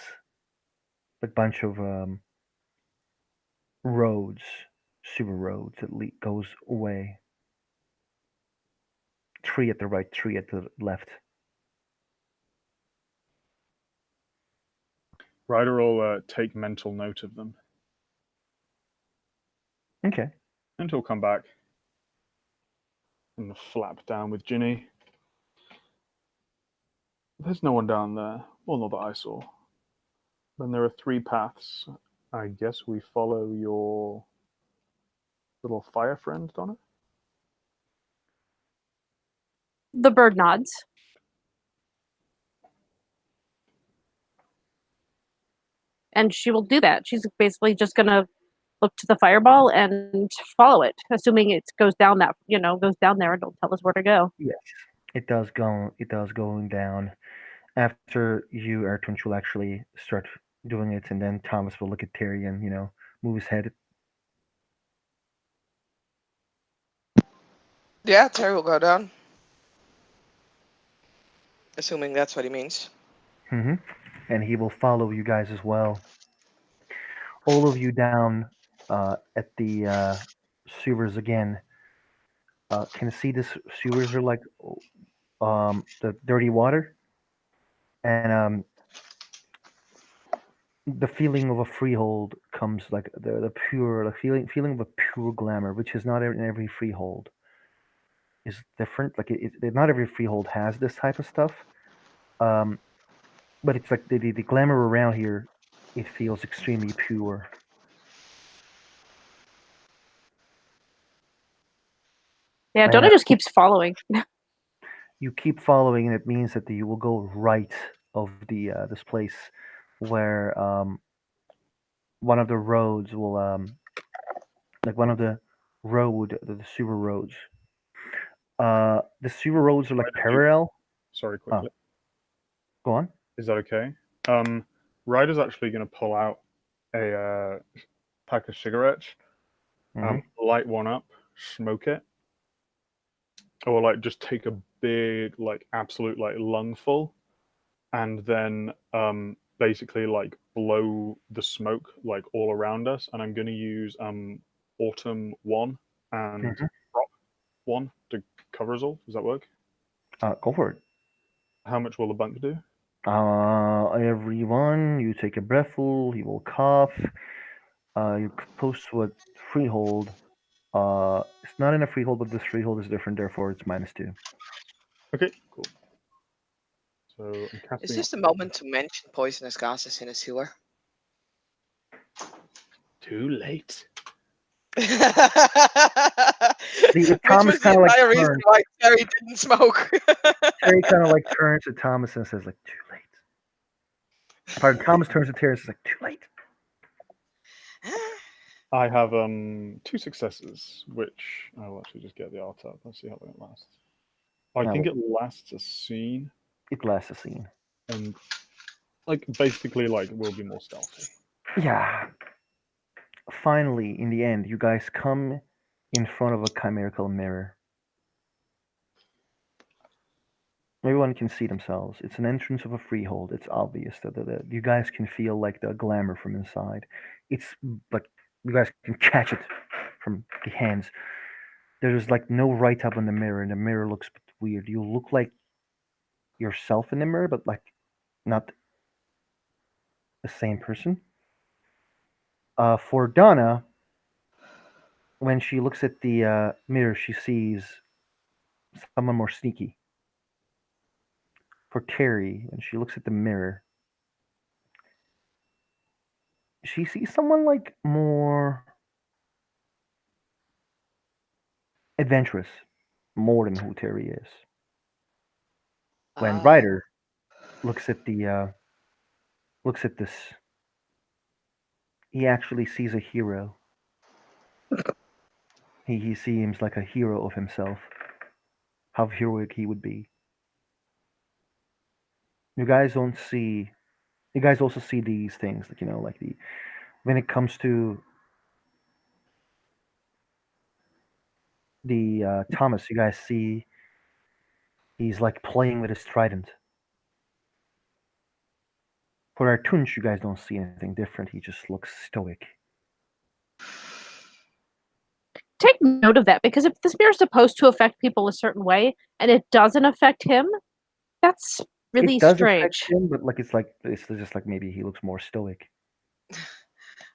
Speaker 1: like bunch of roads, sewer roads that goes away. 3 at the right, 3 at the left.
Speaker 2: Ryder will take mental note of them.
Speaker 1: Okay.
Speaker 2: And he'll come back and flap down with Ginny. There's no one down there. Well, not that I saw. Then there are 3 paths. I guess we follow your little fire friend, Donna?
Speaker 3: The bird nods. and she will do that. She's basically just gonna look to the fireball and follow it, assuming it goes down that goes down there and it'll tell us where to go.
Speaker 1: Yes, it does go. It does going down. After you, Ertunch will actually start doing it, and then Thomas will look at Terry and move his head.
Speaker 4: Yeah, Terry will go down. Assuming that's what he means.
Speaker 1: And he will follow you guys as well. All of you down at the sewers again. Can see this sewers are like the dirty water, and the feeling of a freehold comes like the pure feeling of a pure glamour, which is not in every freehold. Is different. Like not every freehold has this type of stuff. Um, but it's like the glamour around here. It feels extremely pure.
Speaker 3: Yeah,
Speaker 1: And
Speaker 3: Donna just keeps following.
Speaker 1: you keep following, and it means that you will go right of the this place where one of the roads will like one of the sewer roads. The sewer roads are
Speaker 2: Why
Speaker 1: like
Speaker 2: did you?
Speaker 1: parallel.
Speaker 2: Sorry,
Speaker 1: Oh,
Speaker 2: quickly.
Speaker 1: go on.
Speaker 2: Is that okay? Ryder's actually going to pull out a pack of cigarettes,
Speaker 1: Mhm.
Speaker 2: light one up, smoke it, or like just take a big, like absolute like lungful, and then basically like blow the smoke like all around us. And I'm going to use Autumn 1 and
Speaker 1: Mhm.
Speaker 2: Crop 1 to cover us all. Does that work?
Speaker 1: Go for it.
Speaker 2: How much will the bunk do?
Speaker 1: Everyone, you take a breathful. You will cough. You're close to a freehold. It's not in a freehold, but this freehold is different. Therefore, it's -2.
Speaker 2: Okay, cool. So I'm
Speaker 4: Is
Speaker 2: casting.
Speaker 4: this the moment to mention poisonous gases in a sewer?
Speaker 2: Too late.
Speaker 4: Which
Speaker 1: See,
Speaker 4: was
Speaker 1: Thomas
Speaker 4: the
Speaker 1: kind of like
Speaker 4: entire reason
Speaker 1: turns.
Speaker 4: why Terry didn't smoke.
Speaker 1: Terry kind of like turns to Thomas and says like, "Too late." Pardon. Thomas turns to Terry and says like, "Too late."
Speaker 2: I have 2 successes, which I will actually just get the art up. Let's see how long it lasts. I think it lasts a scene,
Speaker 1: It lasts a scene.
Speaker 2: and like basically like will be more stealthy.
Speaker 1: Yeah. Finally, in the end, you guys come in front of a chimerical mirror. Everyone can see themselves. It's an entrance of a freehold. It's obvious that you guys can feel like the glamour from inside. It's like you guys can catch it from the hands. There's like no write up on the mirror, and the mirror looks weird. You look like yourself in the mirror, but like not the same person. For Donna, when she looks at the mirror, she sees someone more sneaky. For Terry, when she looks at the mirror, she sees someone like more adventurous, more than who Terry is. When
Speaker 4: Ah.
Speaker 1: Ryder looks at the looks at this, he actually sees a hero. He seems like a hero of himself. How heroic he would be. You guys don't see. You guys also see these things, like like the when it comes to the Thomas. You guys see he's like playing with his trident. For Artunch, you guys don't see anything different. He just looks stoic.
Speaker 3: Take note of that, because if the spear is supposed to affect people a certain way and it doesn't affect him, that's really
Speaker 1: It does affect
Speaker 3: strange.
Speaker 1: him, but it's just like maybe he looks more stoic.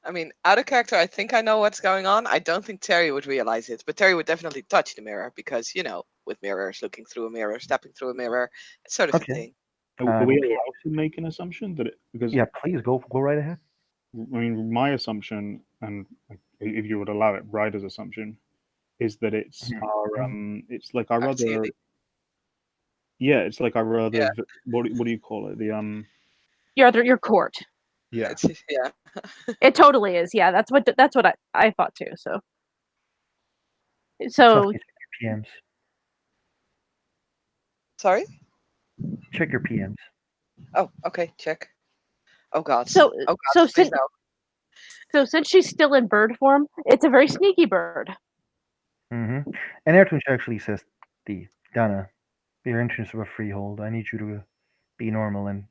Speaker 4: I mean, out of character, I think I know what's going on. I don't think Terry would realize it, but Terry would definitely touch the mirror because, with mirrors, looking through a mirror, stepping through a mirror, that sort of a
Speaker 1: Okay.
Speaker 4: thing.
Speaker 2: Are we allowed to make an assumption that because
Speaker 1: Yeah, please go right ahead.
Speaker 2: I mean my assumption, and if you would allow it, Ryder's assumption is that it's our it's like our
Speaker 4: Our
Speaker 2: other
Speaker 4: feeling.
Speaker 2: yeah, it's like our other
Speaker 4: Yeah.
Speaker 2: what do you call it, the
Speaker 3: Your court.
Speaker 2: Yeah.
Speaker 4: Yeah.
Speaker 3: It totally is. Yeah, that's what I thought too. So
Speaker 1: Sophie, check your PMs.
Speaker 4: Sorry.
Speaker 1: Check your PMs.
Speaker 4: Oh, okay. Check. Oh God.
Speaker 3: so
Speaker 4: Oh
Speaker 3: so
Speaker 4: God. Please
Speaker 3: since
Speaker 4: no.
Speaker 3: so since she's still in bird form, it's a very sneaky bird.
Speaker 1: And Airtunch actually says, Donna, your entrance of a freehold. I need you to be normal and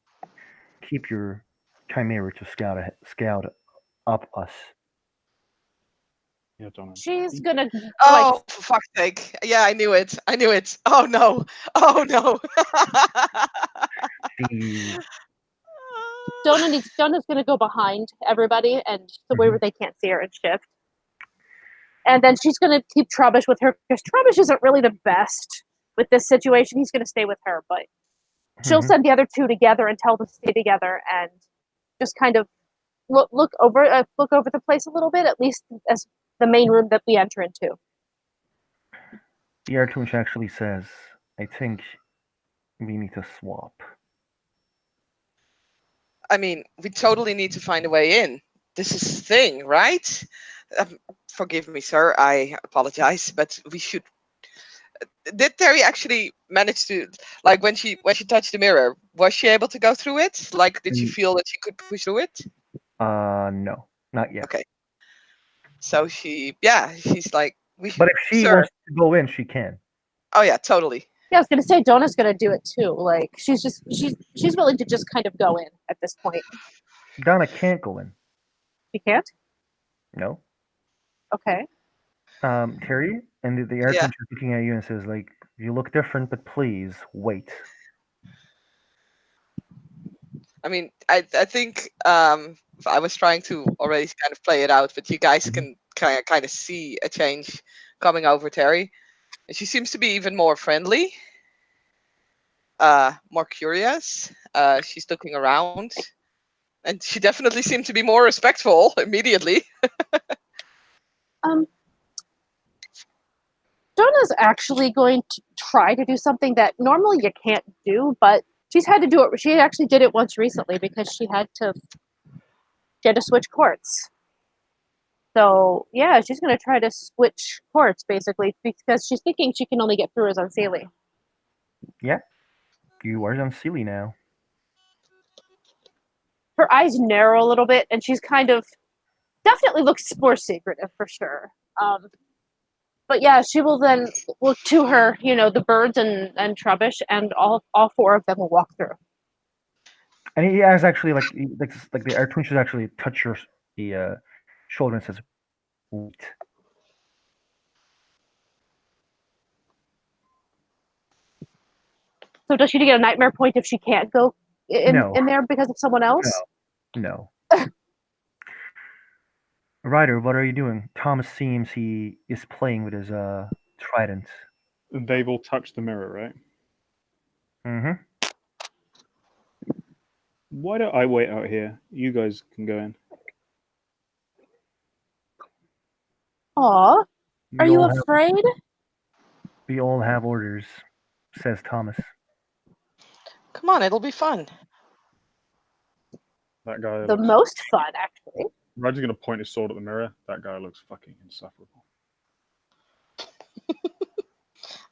Speaker 1: keep your chimera to scout up us.
Speaker 2: Yeah, Donna.
Speaker 3: She's gonna
Speaker 4: Oh, for fuck's sake! Yeah, I knew it. I knew it. Oh no! Oh no!
Speaker 1: The
Speaker 3: Donna's gonna go behind everybody and the way where they can't see her and shift. And then she's gonna keep Trubbish with her because Trubbish isn't really the best with this situation. He's gonna stay with her, but she'll send the other two together and tell them to stay together and just kind of look over the place a little bit, at least as the main room that we enter into.
Speaker 1: the Airtunch actually says, I think we need to swap.
Speaker 4: I mean, we totally need to find a way in. This is the thing, right? Forgive me, sir. I apologize, but we should. Did Terry actually manage to, like, when she touched the mirror? Was she able to go through it? Like, did she feel that she could push through it?
Speaker 1: No, not yet.
Speaker 4: Okay. So she's like,
Speaker 1: But if she
Speaker 4: sir.
Speaker 1: wants to go in, she can.
Speaker 4: Oh yeah, totally.
Speaker 3: Yeah, I was gonna say Donna's gonna do it too. Like she's willing to just kind of go in at this point.
Speaker 1: Donna can't go in.
Speaker 3: She can't?
Speaker 1: No.
Speaker 3: Okay.
Speaker 1: Terry, and the Airtunch is looking at you and says, like, you look different, but please wait.
Speaker 4: I mean, I think I was trying to already kind of play it out, but you guys can kind of see a change coming over Terry. And she seems to be even more friendly, more curious. She's looking around, and she definitely seemed to be more respectful immediately.
Speaker 3: Donna's actually going to try to do something that normally you can't do, but she's had to do it. She actually did it once recently because she had to switch courts. So yeah, she's going to try to switch courts basically because she's thinking she can only get through as Unseelie.
Speaker 1: Yeah, you are Unseelie now.
Speaker 3: Her eyes narrow a little bit, and she's kind of definitely looks more secretive for sure. But yeah, she will then look to her, the birds and Trubbish, and all four of them will walk through.
Speaker 1: And he has actually like the Airtunch actually touch the shoulder and says, "Wait."
Speaker 3: So does she get a nightmare point if she can't go in there because of someone else?
Speaker 1: No. Ryder, what are you doing? Thomas seems he is playing with his trident.
Speaker 2: They've all touched the mirror, right?
Speaker 1: Mm-hmm.
Speaker 2: Why don't I wait out here? You guys can go in.
Speaker 3: Aw, are you afraid?
Speaker 1: We all have orders, says Thomas.
Speaker 4: Come on, it'll be fun.
Speaker 2: That guy.
Speaker 3: The most fun, actually.
Speaker 2: Roger's gonna point his sword at the mirror. That guy looks fucking insufferable.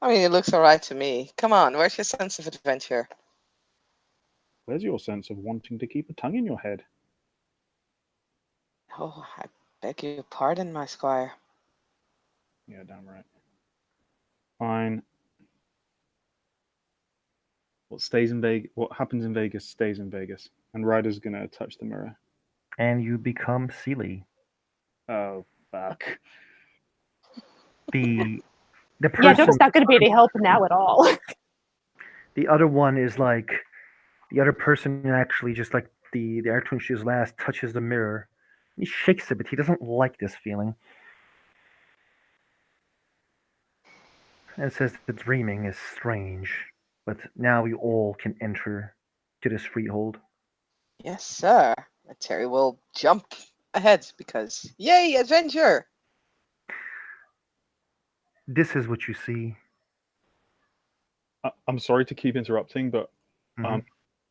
Speaker 4: I mean, it looks alright to me. Come on, where's your sense of adventure?
Speaker 2: Where's your sense of wanting to keep a tongue in your head?
Speaker 4: Oh, I beg your pardon, my squire.
Speaker 2: Yeah, damn right. Fine. What happens in Vegas stays in Vegas. And Ryder's gonna touch the mirror.
Speaker 1: And you become Seelie.
Speaker 2: Oh fuck.
Speaker 1: The person.
Speaker 3: Yeah, Donna's not going to be any help now at all.
Speaker 1: The other one is like the other person actually just like the Airtunch's last touches the mirror. He shakes it, but he doesn't like this feeling. And says the dreaming is strange, but now we all can enter to this freehold.
Speaker 4: Yes, sir. Terry will jump ahead because, yay, adventure!
Speaker 1: This is what you see.
Speaker 2: I'm sorry to keep interrupting, but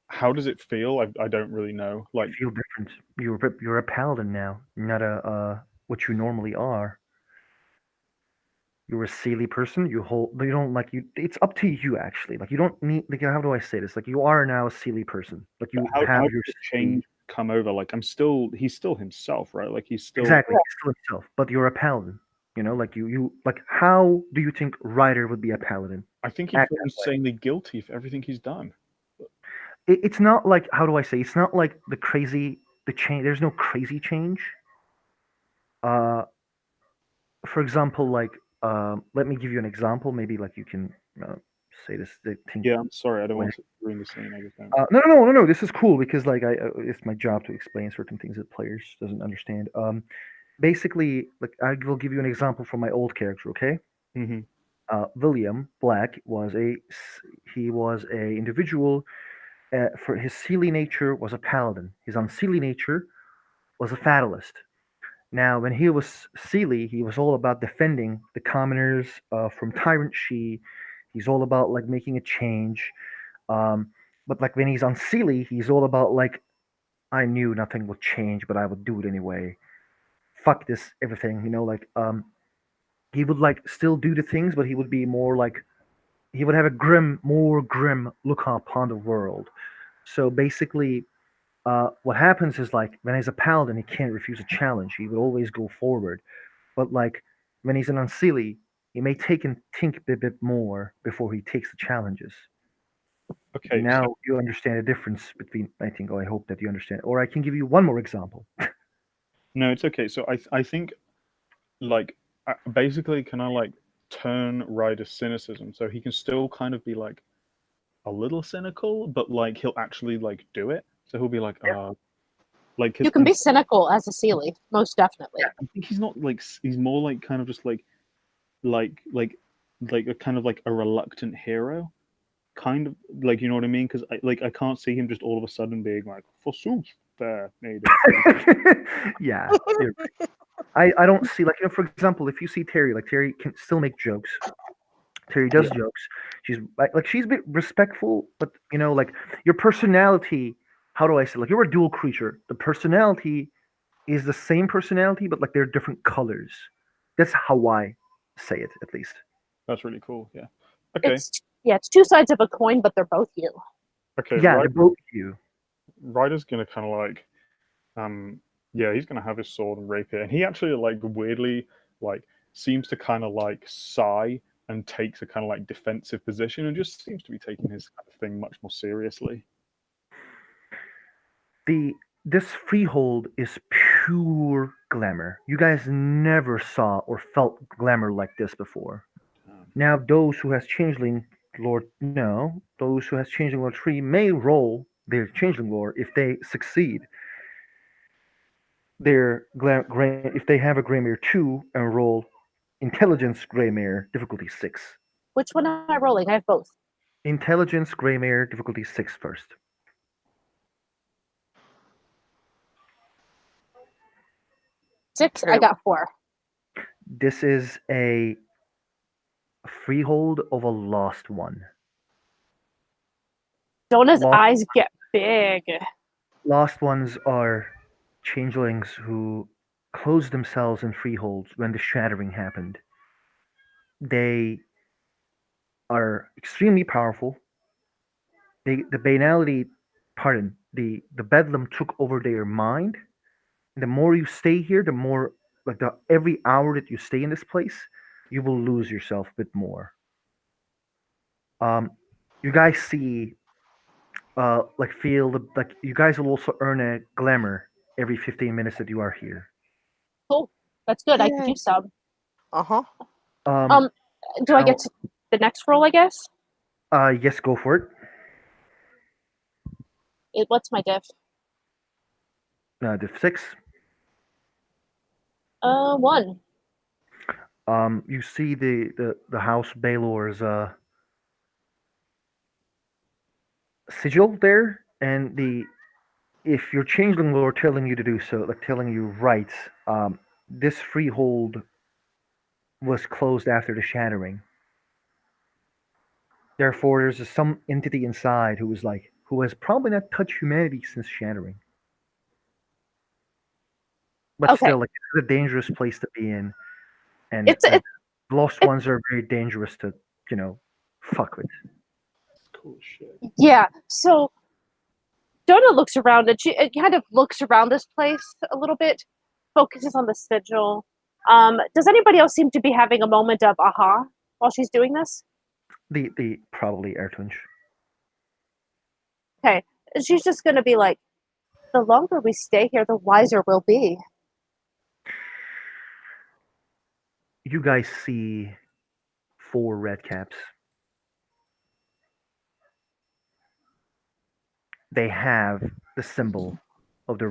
Speaker 2: how does it feel? I don't really know. Like,
Speaker 1: Feel different. You're a paladin now. You're not a what you normally are. You're a Seelie person. You don't like you. It's up to you actually. Like you don't need. Like how do I say this? Like you are now a Seelie person. Like
Speaker 2: but
Speaker 1: you
Speaker 2: how
Speaker 1: have
Speaker 2: does
Speaker 1: your
Speaker 2: the
Speaker 1: Seelie.
Speaker 2: change come over? Like, he's still himself, right? Like, he's still.
Speaker 1: Exactly. He's still himself, but you're a paladin. You know, like you like. How do you think Ryder would be a paladin?
Speaker 2: I think he'd
Speaker 1: Act
Speaker 2: feel
Speaker 1: that way.
Speaker 2: insanely guilty for everything he's done.
Speaker 1: It's not like how do I say? It's not like the change. There's no crazy change. Uh, for example, like let me give you an example. Maybe like you can say this. The thing.
Speaker 2: Yeah, I'm sorry, I don't want to ruin the scene. I just don't.
Speaker 1: No. This is cool because like it's my job to explain certain things that players doesn't understand. Basically, like I will give you an example from my old character. Okay,
Speaker 2: Hmm.
Speaker 1: William Black he was a individual. For his Seelie nature was a paladin. His unseelie nature was a fatalist. Now, when he was Seelie, he was all about defending the commoners from tyrant She. He's all about like making a change. Um, but like when he's on Seelie, he's all about like I knew nothing would change, but I would do it anyway. Fuck this, everything, you know. Like he would like still do the things, but he would be more like he would have a more grim look upon the world. So basically, what happens is like when he's a paladin, he can't refuse a challenge. He would always go forward. But like when he's an unseelie, he may take and think a bit more before he takes the challenges.
Speaker 2: Okay, so
Speaker 1: Now you understand the difference between. I think. Oh, I hope that you understand. Or I can give you one more example.
Speaker 2: no, it's okay. So I think like basically, can I like turn Ryder's cynicism so he can still kind of be like a little cynical, but like he'll actually like do it. So he'll be like, like
Speaker 3: You
Speaker 2: because
Speaker 3: can be cynical as a Seelie, most definitely.
Speaker 2: I think he's not like he's more like kind of just like like like a kind of like a reluctant hero, kind of like, you know what I mean? Because I can't see him just all of a sudden being like forsooth there, maybe.
Speaker 1: Yeah, you're right. I don't see like for example, if you see Terry, like Terry can still make jokes. Terry does
Speaker 2: Yeah.
Speaker 1: jokes. She's like she's a bit respectful, but you know, like your personality. How do I say? Like you're a dual creature. The personality is the same personality, but like they're different colors. That's how I say it, at least.
Speaker 2: That's really cool. Yeah. Okay.
Speaker 3: It's two sides of a coin, but they're both you.
Speaker 2: Okay.
Speaker 1: Yeah, they're both you.
Speaker 2: Ryder's gonna kind of like yeah, he's gonna have his sword and rapier, and he actually like weirdly like seems to kind of like sigh and takes a kind of like defensive position and just seems to be taking his kind of thing much more seriously.
Speaker 1: The This freehold is pure glamour. You guys never saw or felt glamour like this before. Now, those who has changeling lore know. Those who has changeling lore 3 may roll their changeling lore if they succeed. If they have a Greymere 2 and roll intelligence Greymere difficulty 6.
Speaker 3: Which one am I rolling? I have both.
Speaker 1: Intelligence Greymere difficulty 6 first.
Speaker 3: 6, I got 4.
Speaker 1: This is a freehold of a lost one.
Speaker 3: Jonah's
Speaker 1: Lost,
Speaker 3: eyes get big.
Speaker 1: lost ones are changelings who closed themselves in freeholds when the shattering happened. They are extremely powerful. The banality, pardon, the bedlam took over their mind. The more you stay here, the more like the every hour that you stay in this place, you will lose yourself a bit more. Um, you guys see, like feel like you guys will also earn a glamour every 15 minutes that you are here.
Speaker 3: Cool. That's good. I can
Speaker 4: Yay.
Speaker 3: do some.
Speaker 4: Uh-huh.
Speaker 3: Um, do I get to the next roll, I guess?
Speaker 1: Yes, go for it.
Speaker 3: What's my diff?
Speaker 1: Div 6.
Speaker 3: 1.
Speaker 1: You see the House Baylor's sigil there, and if your changeling lore telling you to do so, like telling you right, this freehold was closed after the shattering. Therefore, there's some entity inside who was like, who has probably not touched humanity since shattering. But
Speaker 3: Okay.
Speaker 1: still, like, it's a dangerous place to be in, and
Speaker 3: It's
Speaker 1: lost ones are very dangerous to, fuck with.
Speaker 2: Cool shit.
Speaker 3: yeah. So Donna looks around and she kind of looks around this place a little bit, focuses on the sigil. Does anybody else seem to be having a moment of aha while she's doing this?
Speaker 1: The probably Ertunj.
Speaker 3: Okay. And she's just gonna be like, the longer we stay here, the wiser we'll be.
Speaker 1: You guys see 4 red caps. They have the symbol of the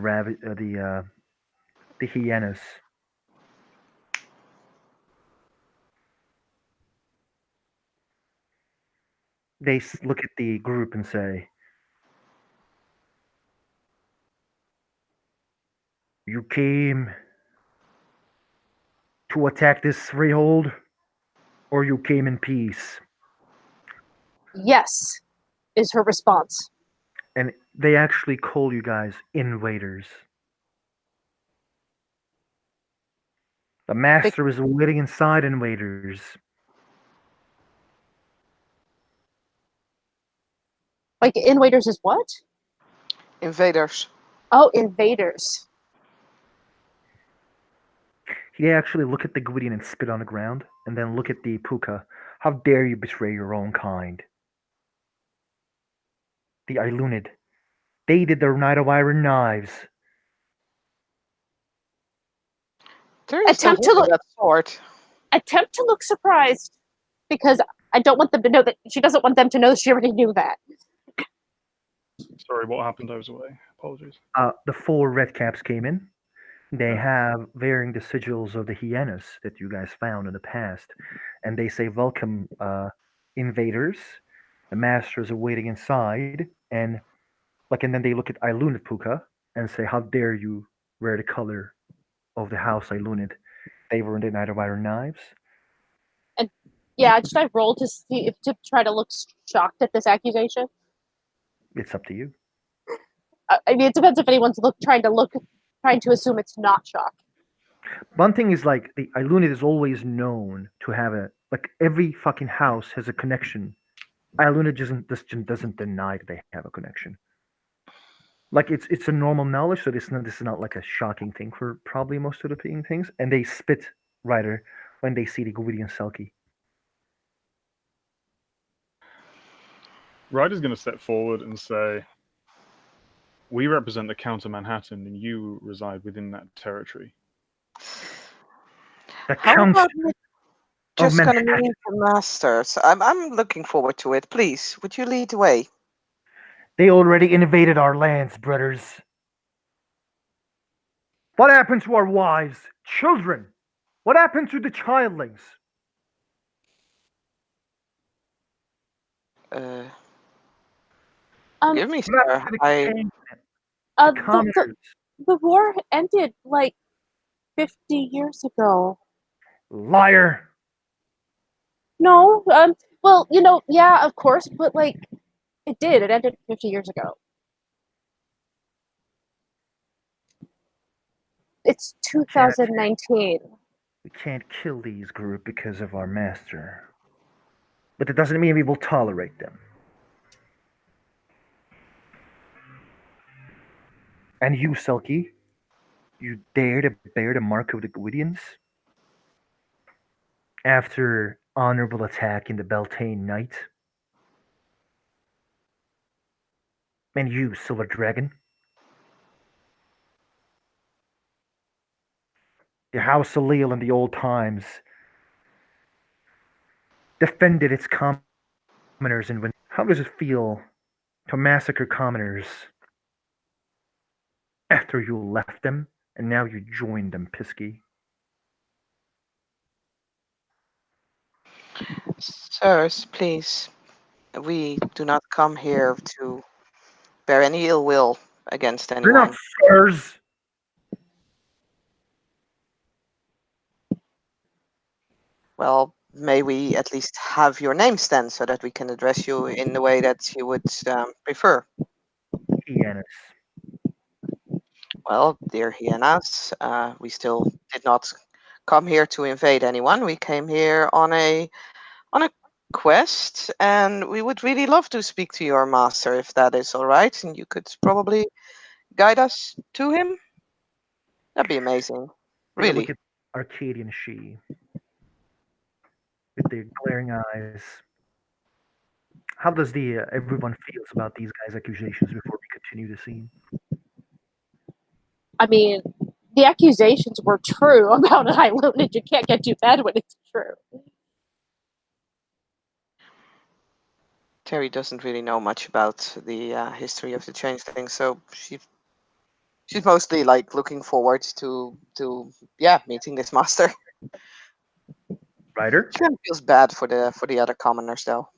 Speaker 1: hyenas. They look at the group and say, "You came to attack this freehold, or you came in peace?"
Speaker 3: Yes, is her response.
Speaker 1: And they actually call you guys invaders. The master is waiting inside, invaders.
Speaker 3: Like, invaders is what?
Speaker 4: Invaders.
Speaker 3: Oh, invaders.
Speaker 1: He actually look at the Gwydion and spit on the ground, and then look at the Puka. How dare you betray your own kind? The Ilunid. They did their Knight of Iron knives.
Speaker 4: There is
Speaker 3: Attempt
Speaker 4: no
Speaker 3: to
Speaker 4: holding that sword.
Speaker 3: Attempt to look surprised because I don't want them to know that she doesn't want them to know she already knew that.
Speaker 2: Sorry, what happened? I was away. Apologies.
Speaker 1: The 4 red caps came in. They have wearing the sigils of the hyenas that you guys found in the past, and they say, "Welcome, invaders. The masters are waiting inside." And then they look at Ilunid Puka and say, "How dare you wear the color of the house Ilunid? They were in the Knight of Iron knives."
Speaker 3: And yeah, should I roll to see if to try to look shocked at this accusation?
Speaker 1: It's up to you.
Speaker 3: I mean, it depends if anyone's trying to assume it's not shock.
Speaker 1: One thing is, like, the Ilunid is always known to have every fucking house has a connection. Ilunid doesn't deny that they have a connection. Like, it's a normal knowledge, so this is not like a shocking thing for probably most of the being things. And they spit Ryder when they see the Gwydion Selkie.
Speaker 2: Ryder's going to step forward and say, "We represent the Counter Manhattan, and you reside within that territory."
Speaker 1: The
Speaker 4: How
Speaker 1: Count
Speaker 4: about we
Speaker 1: of
Speaker 4: just gonna
Speaker 1: Manhattan.
Speaker 4: meet the masters? I'm looking forward to it. Please, would you lead the way?
Speaker 1: They already invaded our lands, brothers. What happened to our wives, children? What happened to the childlings?
Speaker 4: Uh,
Speaker 3: Um,
Speaker 4: Forgive me,
Speaker 1: What happened
Speaker 4: sir.
Speaker 1: to the
Speaker 4: I
Speaker 1: king,
Speaker 3: uh,
Speaker 1: the
Speaker 3: the,
Speaker 1: commoners?
Speaker 3: the war ended like 50 years ago.
Speaker 1: Liar!
Speaker 3: No, well, yeah, of course, but like, it did. It ended 50 years ago. It's
Speaker 1: Can't
Speaker 3: 2019.
Speaker 1: we can't kill these group because of our master, but it doesn't mean we will tolerate them. And you, Selkie, you dare to bear the mark of the Gwydians after honorable attack in the Beltane night? And you, Silver Dragon, the House of Leal in the old times defended its commoners and when how does it feel to massacre commoners after you left them and now you joined them, Pisky?
Speaker 4: Sirs, please. We do not come here to bear any ill will against
Speaker 1: They're not
Speaker 4: anyone.
Speaker 1: sirs.
Speaker 4: Well, may we at least have your names then, so that we can address you in the way that you would prefer?
Speaker 1: Hyenas.
Speaker 4: Well, dear hyenas, we still did not come here to invade anyone. We came here on a quest, and we would really love to speak to your master if that is all right, and you could probably guide us to him. That'd be amazing.
Speaker 1: Take a look
Speaker 4: Really.
Speaker 1: at Arcadian She with their glaring eyes. How does the everyone feels about these guys' accusations before we continue the scene?
Speaker 3: I mean, the accusations were true about High Loaded. You can't get too bad when it's true.
Speaker 4: Terry doesn't really know much about the history of the Changeling, so she's mostly like looking forward to meeting this master.
Speaker 1: Ryder?
Speaker 4: She kind of feels bad for the other commoners though.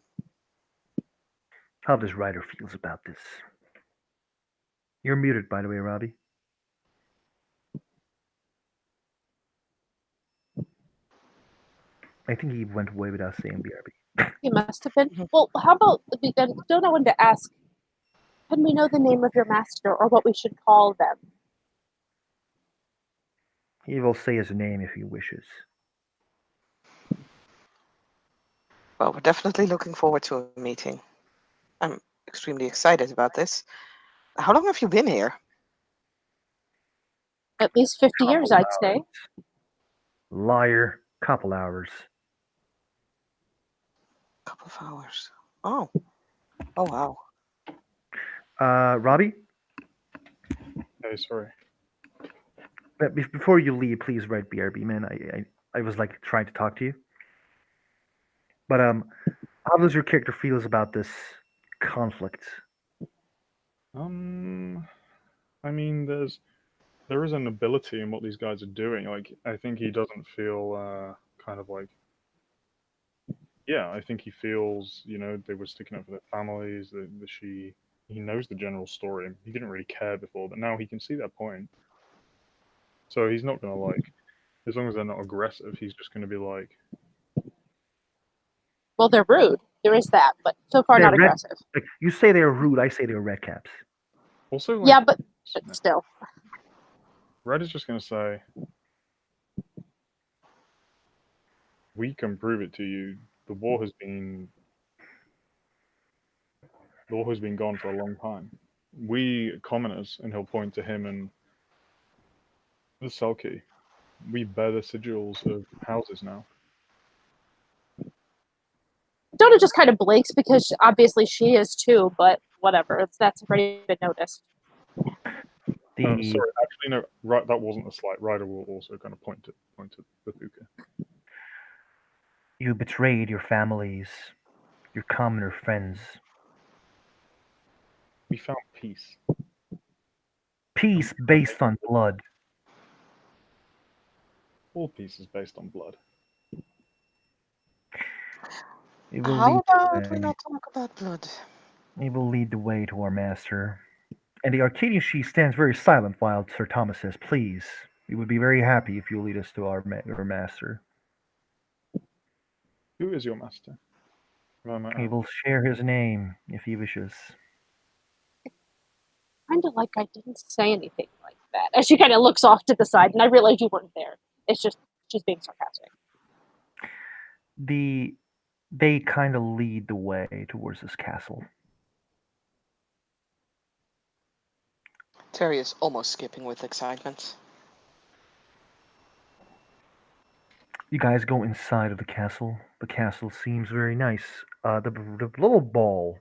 Speaker 1: How does Ryder feels about this? You're muted, by the way, Robbie. I think he went away without saying BRB.
Speaker 3: He must have been. Well, how about we then don't know when to ask? Can we know the name of your master or what we should call them?
Speaker 1: He will say his name if he wishes.
Speaker 4: Well, we're definitely looking forward to a meeting. I'm extremely excited about this. How long have you been here?
Speaker 3: At least 50 years, I'd say.
Speaker 1: Liar. Couple hours.
Speaker 4: Couple of hours. Oh. Oh wow.
Speaker 1: Robbie?
Speaker 2: Hey, sorry.
Speaker 1: But before you leave, please write BRB, man. I was like trying to talk to you. But how does your character feels about this conflict?
Speaker 2: I mean, there is an ability in what these guys are doing. Like, I think he doesn't feel kind of like, yeah, I think he feels, they were sticking up for their families. He knows the general story. He didn't really care before, but now he can see that point. So he's not gonna like, as long as they're not aggressive, he's just gonna be like,
Speaker 3: Well, they're rude. There is that, but so far
Speaker 1: They're
Speaker 3: not aggressive.
Speaker 1: Like, you say they're rude, I say they're red caps.
Speaker 2: also like,
Speaker 3: Yeah, but still.
Speaker 2: Red is just gonna say, we can prove it to you. The war has been gone for a long time. We commoners, and he'll point to him and the Selkie, we bear the sigils of houses now.
Speaker 3: Donna just kind of blinks because obviously she is too, but whatever. That's already been noticed.
Speaker 2: Sorry, actually no. Right, that wasn't a slight. Ryder will also kind of point to Babuka.
Speaker 1: You betrayed your families, your commoner friends.
Speaker 2: We found peace.
Speaker 1: Peace based on blood.
Speaker 2: All peace is based on blood.
Speaker 1: It will
Speaker 4: How
Speaker 1: lead
Speaker 4: about we not talk about blood?
Speaker 1: It will lead the way to our master. And the Arcadian she stands very silent while Sir Thomas says, "Please, we would be very happy if you lead us to your master."
Speaker 2: Who is your master?
Speaker 1: He will share his name if he wishes.
Speaker 3: Kind of like I didn't say anything like that. As she kind of looks off to the side, and I realize you weren't there. It's just she's being sarcastic.
Speaker 1: They kind of lead the way towards this castle.
Speaker 4: Terry is almost skipping with excitement.
Speaker 1: You guys go inside of the castle. The castle seems very nice. The little ball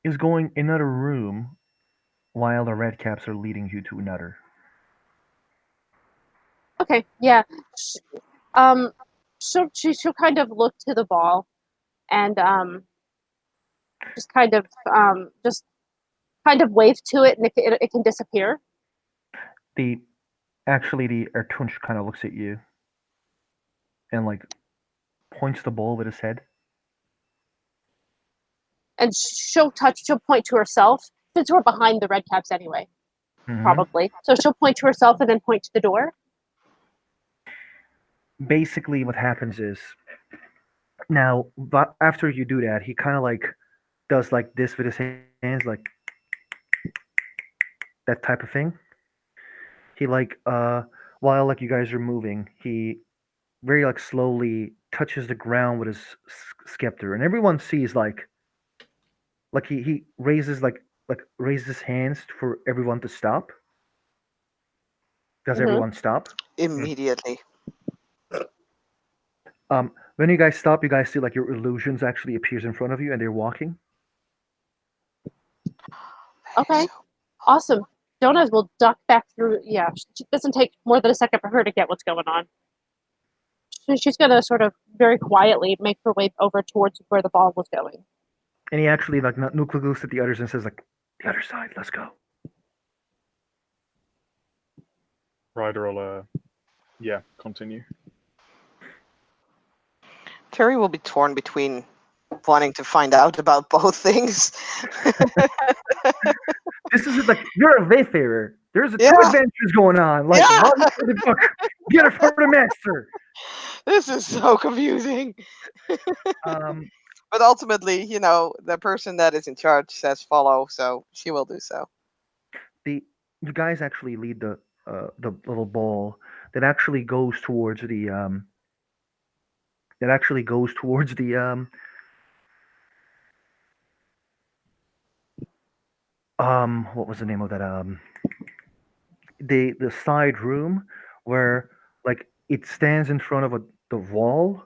Speaker 1: is going in another room while the red caps are leading you to another.
Speaker 3: Okay, yeah. She'll kind of look to the ball and just kind of wave to it, and it can disappear.
Speaker 1: The Ertunch kind of looks at you and like points the ball with his head.
Speaker 3: And she'll point to herself, since we're behind the red caps anyway, probably. So she'll point to herself and then point to the door.
Speaker 1: Basically, what happens is now after you do that, he kind of like does like this with his hands, like that type of thing. He like while like you guys are moving, he very like slowly touches the ground with his scepter, and everyone sees like he raises like raises his hands for everyone to stop. Does
Speaker 3: Mhm.
Speaker 1: everyone stop?
Speaker 4: Immediately.
Speaker 1: When you guys stop, you guys see like your illusions actually appears in front of you, and they're walking.
Speaker 3: Okay. Awesome. Donas will duck back through. Yeah, it doesn't take more than a second for her to get what's going on. She's going to sort of very quietly make her way over towards where the ball was going.
Speaker 1: And he actually like nuclear looks at the others and says like, "The other side, let's go."
Speaker 2: Ryder will, yeah, continue.
Speaker 4: Terry will be torn between wanting to find out about both things.
Speaker 1: This is like you're a wayfarer. There's two
Speaker 4: Yeah.
Speaker 1: adventures going on. Like
Speaker 4: Yeah.
Speaker 1: one for the book, the other for the master.
Speaker 4: This is so confusing.
Speaker 1: Um,
Speaker 4: But ultimately, the person that is in charge says follow, so she will do so.
Speaker 1: the you guys actually lead the little ball that actually goes towards the what was the name of that the side room where like it stands in front of the wall,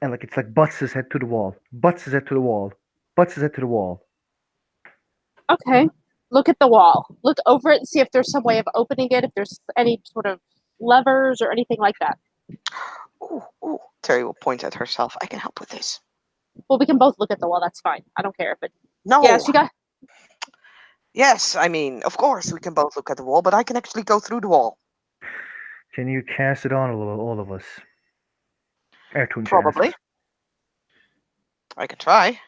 Speaker 1: and like it's like butts his head to the wall, butts his head to the wall, butts his head to the wall.
Speaker 3: Okay. Look at the wall. Look over it and see if there's some way of opening it, if there's any sort of levers or anything like that.
Speaker 4: Ooh, ooh. Terry will point at herself. I can help with this.
Speaker 3: Well, we can both look at the wall. That's fine. I don't care. But
Speaker 4: No.
Speaker 3: yeah, she got.
Speaker 4: Yes, I mean, of course we can both look at the wall, but I can actually go through the wall.
Speaker 1: Can you cast it on all of us? Airtune
Speaker 4: Probably.
Speaker 1: asks.
Speaker 4: I can try.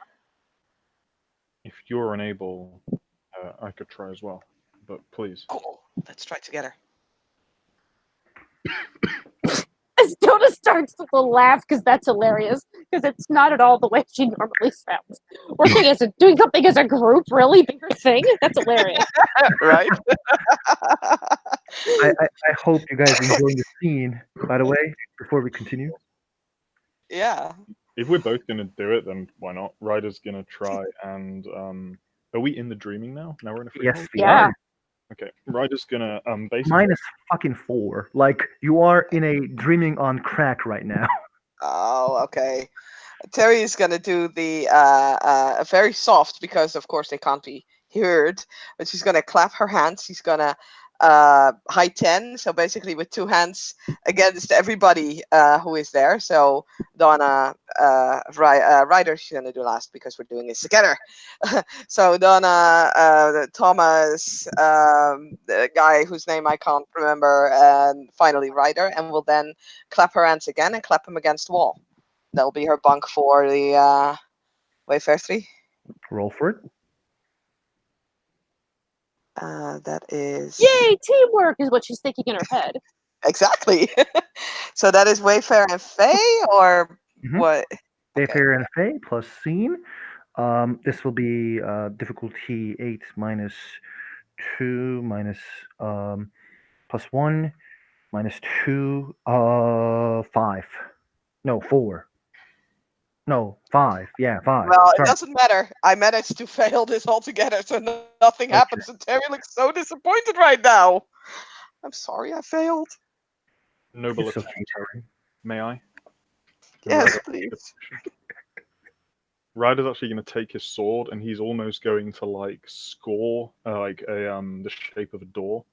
Speaker 2: If you're unable, I could try as well. But please.
Speaker 4: Cool. Let's try together.
Speaker 3: As Donna starts to laugh because that's hilarious. Because it's not at all the way she normally sounds. Doing something as a group, really be your thing. That's hilarious.
Speaker 4: Right?
Speaker 1: I hope you guys enjoying the scene. By the way, before we continue,
Speaker 4: Yeah.
Speaker 2: If we're both gonna do it, then why not? Ryder's gonna try and are we in the dreaming now? Now we're in a freehold?
Speaker 1: yes, we
Speaker 3: Yeah.
Speaker 1: are.
Speaker 2: Okay. Ryder's gonna basically
Speaker 1: Minus fucking 4. Like you are in a dreaming on crack right now.
Speaker 4: Oh, okay. Terry is gonna do the very soft because of course they can't be heard, but she's gonna clap her hands. She's gonna high 10, so basically with two hands against everybody who is there. So Donna, Ryder, she's gonna do last because we're doing this together. So Donna, Thomas, the guy whose name I can't remember, and finally Ryder, and will then clap her hands again and clap him against the wall. That'll be her bunk for the Wayfair 3.
Speaker 1: Roll for it.
Speaker 4: That is...
Speaker 3: Yay, teamwork is what she's thinking in her head.
Speaker 4: Exactly. So that is Wayfair and Faye, or
Speaker 1: Mhm.
Speaker 4: what?
Speaker 1: Wayfarer and Faye plus scene. This will be difficulty 8 minus 2 minus plus 1 minus 2 5. No, 4. No, 5. Yeah, 5.
Speaker 4: Well, it
Speaker 1: Sorry.
Speaker 4: doesn't matter. I managed to fail this altogether, so nothing
Speaker 1: Okay.
Speaker 4: happens. And Terry looks so disappointed right now. I'm sorry I failed.
Speaker 2: noble
Speaker 1: It's
Speaker 2: attempt.
Speaker 1: okay, Terry.
Speaker 2: May I?
Speaker 4: Yes,
Speaker 2: Ryder-
Speaker 4: please.
Speaker 2: Ryder's actually gonna take his sword and he's almost going to like score like a the shape of a door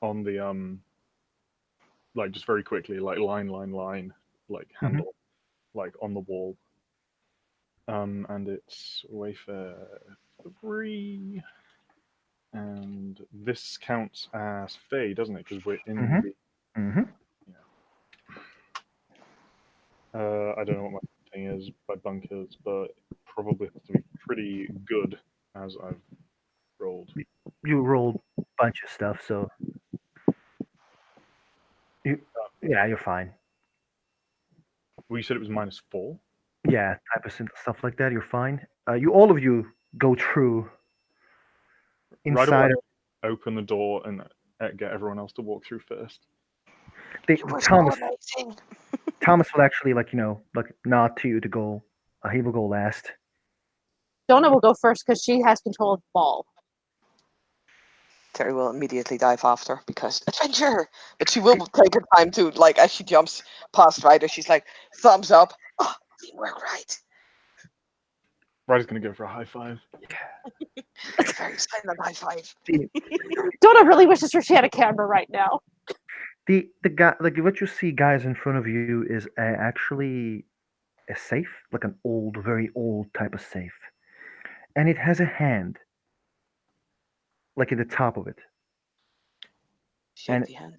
Speaker 2: on the like just very quickly, like line, like handle, like on the wall. And it's Wayfair 3, and this counts as Faye, doesn't it? Because we're in
Speaker 1: Mhm.
Speaker 2: the.
Speaker 1: Mm-hmm.
Speaker 2: I don't know what my thing is by bunkers, but probably has to be pretty good as I've rolled.
Speaker 1: You rolled a bunch of stuff, so yeah, you're fine.
Speaker 2: Well, you said it was -4.
Speaker 1: Yeah, type of stuff like that, you're fine. you all of you go through
Speaker 2: Right
Speaker 1: inside.
Speaker 2: away, open the door and get everyone else to walk through first.
Speaker 4: You were so
Speaker 1: Thomas
Speaker 4: amazing.
Speaker 1: Thomas will actually nod to you to go. He will go last.
Speaker 3: Donna will go first because she has control of the ball.
Speaker 4: Terry will immediately dive after because adventure. But she will take her time to, like, as she jumps past Ryder, she's like, thumbs up. Oh, teamwork, right?
Speaker 2: Ryder's going to go for a high five.
Speaker 4: Very silent high five.
Speaker 3: Donna really wishes she had a camera right now.
Speaker 1: The guy, like what you see, guys, in front of you is actually a safe, like an old, very old type of safe, and it has a hand, like at the top of it.
Speaker 4: Shake
Speaker 1: And
Speaker 4: the hand.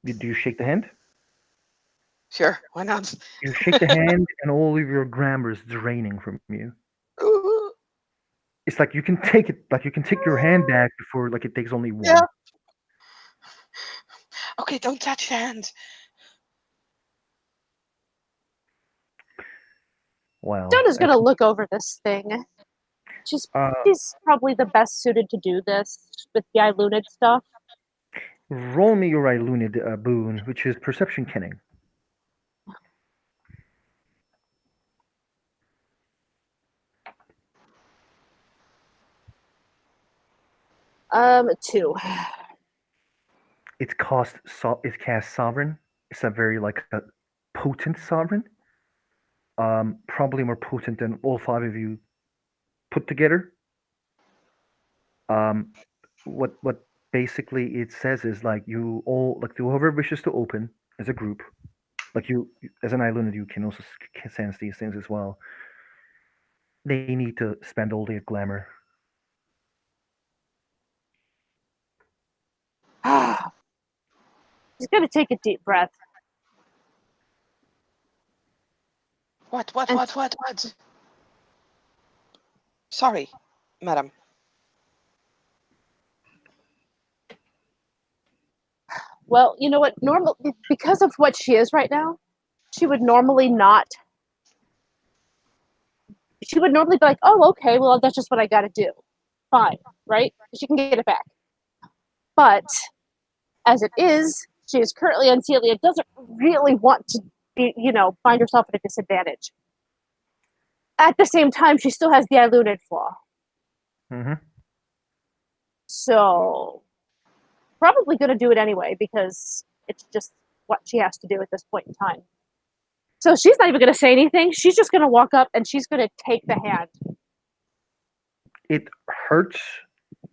Speaker 1: do you shake the hand?
Speaker 4: Sure, why not?
Speaker 1: You shake the hand, and all of your grammar is draining from you.
Speaker 4: Ooh,
Speaker 1: It's like you can take it, like you can take your hand back before, like it takes only one.
Speaker 4: yeah. Okay, don't touch the hand.
Speaker 1: Wow.
Speaker 3: Donna's gonna look over this thing. She's probably the best suited to do this with the Ilunid stuff.
Speaker 1: Roll me your Ilunid boon, which is perception kenning.
Speaker 3: 2.
Speaker 1: It casts sovereign. It's a very like a potent sovereign. Probably more potent than all 5 of you put together. What basically it says is like you all, like whoever wishes to open as a group, like you as an island, you can also sense these things as well. They need to spend all their glamour.
Speaker 3: She's gonna take a deep breath.
Speaker 4: What? Sorry, madam.
Speaker 3: Well, you know what? Because of what she is right now, she would normally not. She would normally be like, "Oh, okay. Well, that's just what I got to do. Fine, right? She can get it back." But as it is, she is currently on Celia. Doesn't really want to be, find herself at a disadvantage. At the same time, she still has the Ilunid flaw.
Speaker 1: Mm-hmm.
Speaker 3: So probably going to do it anyway because it's just what she has to do at this point in time. So she's not even going to say anything. She's just going to walk up and she's going to take the hand.
Speaker 1: It hurts,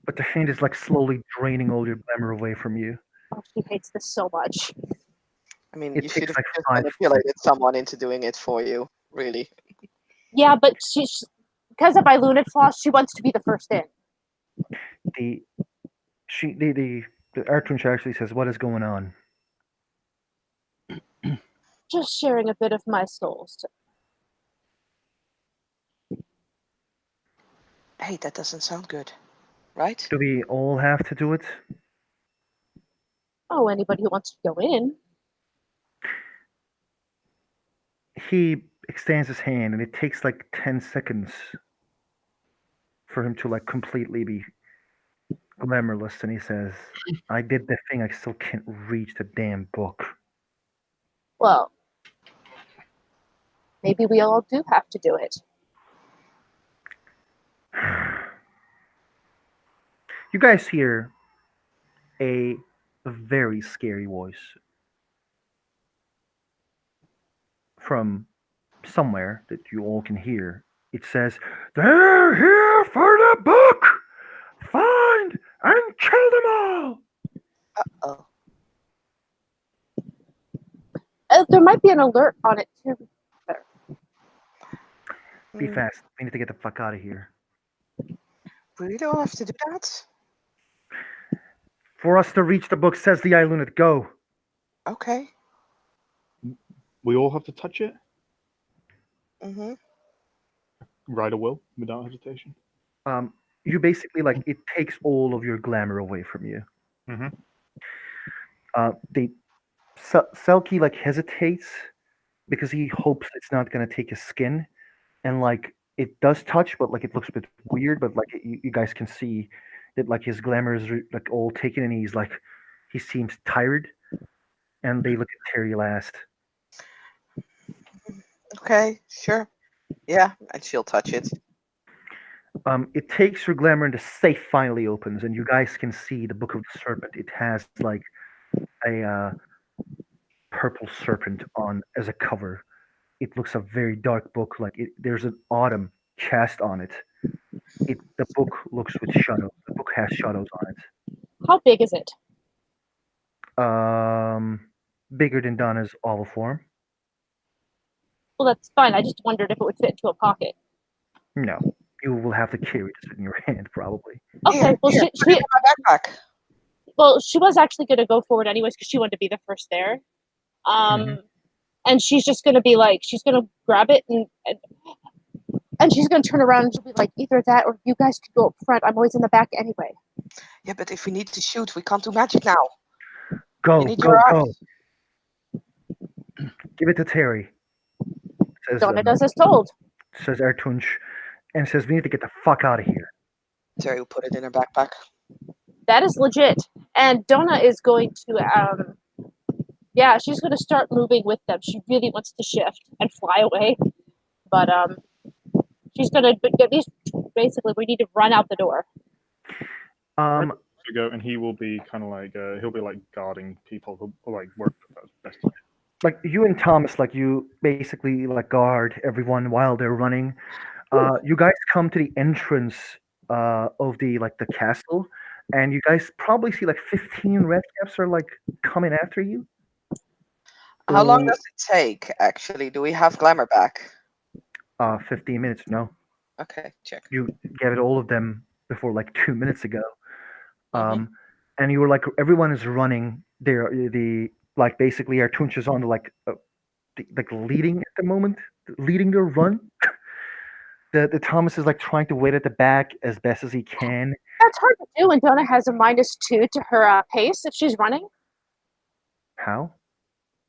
Speaker 1: but the hand is like slowly draining all your glamour away from you.
Speaker 3: Oh, she hates this so much.
Speaker 4: I mean,
Speaker 1: It
Speaker 4: you should
Speaker 1: takes
Speaker 4: have
Speaker 1: like
Speaker 4: just
Speaker 1: 5
Speaker 4: manipulated someone into doing it for you, really.
Speaker 3: Yeah, but she's because of my Ilunid flaw, she wants to be the first in.
Speaker 1: The Archwinch actually says, "What is going on?"
Speaker 3: Just sharing a bit of my soul.
Speaker 4: Hey, that doesn't sound good, right?
Speaker 1: Do we all have to do it?
Speaker 3: Oh, anybody who wants to go in.
Speaker 1: He extends his hand, and it takes like 10 seconds for him to like completely be glamourless, and he says, "I did the thing. I still can't reach the damn book."
Speaker 3: Well, maybe we all do have to do it.
Speaker 1: You guys hear a very scary voice from somewhere that you all can hear. It says, "They're here for the book! Find and kill them all!"
Speaker 4: Oh,
Speaker 3: There might be an alert on it too.
Speaker 1: Be fast. We need to get the fuck out of here.
Speaker 4: we don't have to do that.
Speaker 1: For us to reach the book, says the Ilunid, go.
Speaker 4: Okay.
Speaker 2: We all have to touch it?
Speaker 4: Mm-hmm.
Speaker 2: Ryder will, without hesitation.
Speaker 1: You basically, like, it takes all of your glamour away from you.
Speaker 2: Mm-hmm.
Speaker 1: Selkie, like, hesitates because he hopes it's not going to take his skin. And, like, it does touch, but like it looks a bit weird. But like you guys can see that like his glamour is like all taken, and he's like he seems tired. And they look at Terry last.
Speaker 4: Okay, sure. Yeah, and she'll touch it.
Speaker 1: It takes her glamour, and the safe finally opens, and you guys can see the Book of the Serpent. It has like a purple serpent on as a cover. It looks a very dark book. Like there's an autumn cast on it. The book looks with shadows. The book has shadows on
Speaker 3: How big is it?
Speaker 1: it. Bigger than Donna's oval form.
Speaker 3: Well, that's fine. I just wondered if it would fit into a pocket.
Speaker 1: No, you will have to carry this in your hand probably.
Speaker 3: Okay.
Speaker 4: Here,
Speaker 3: Well,
Speaker 4: here,
Speaker 3: she,
Speaker 4: put it
Speaker 3: she
Speaker 4: in my backpack.
Speaker 3: well she was actually going to go forward anyways because she wanted to be the first there.
Speaker 1: Mhm.
Speaker 3: And she's just going to be like, she's going to grab it and she's going to turn around and she'll be like, either that or you guys could go up front. I'm always in the back anyway.
Speaker 4: Yeah, but if we need to shoot, we can't do magic now.
Speaker 1: Go,
Speaker 4: You need
Speaker 1: go,
Speaker 4: your
Speaker 1: go.
Speaker 4: arms.
Speaker 1: Give it to Terry. Says
Speaker 3: Donna does as told.
Speaker 1: says Ertunch, and says we need to get the fuck out of here.
Speaker 4: Terry will put it in her backpack.
Speaker 3: That is legit. And Donna is going to, yeah, she's going to start moving with them. She really wants to shift and fly away. But she's going to, at least, basically, we need to run out the door.
Speaker 2: To go, and he will be kind of like he'll be like guarding people who like work for best.
Speaker 1: Like you and Thomas, like you basically like guard everyone while they're running. You guys come to the entrance of the castle, and you guys probably see like 15 red caps are like coming after you.
Speaker 4: How long does it take, actually? Do we have glamour back?
Speaker 1: 15 minutes. No,
Speaker 4: Okay, check.
Speaker 1: you gave it all of them before like 2 minutes ago.
Speaker 4: Mhm.
Speaker 1: And you were like everyone is running. They're the like basically our tunch is on like leading at the moment, leading the run. The Thomas is like trying to wait at the back as best as he can.
Speaker 3: That's hard to do when Donna has a -2 to her pace if she's running.
Speaker 1: How?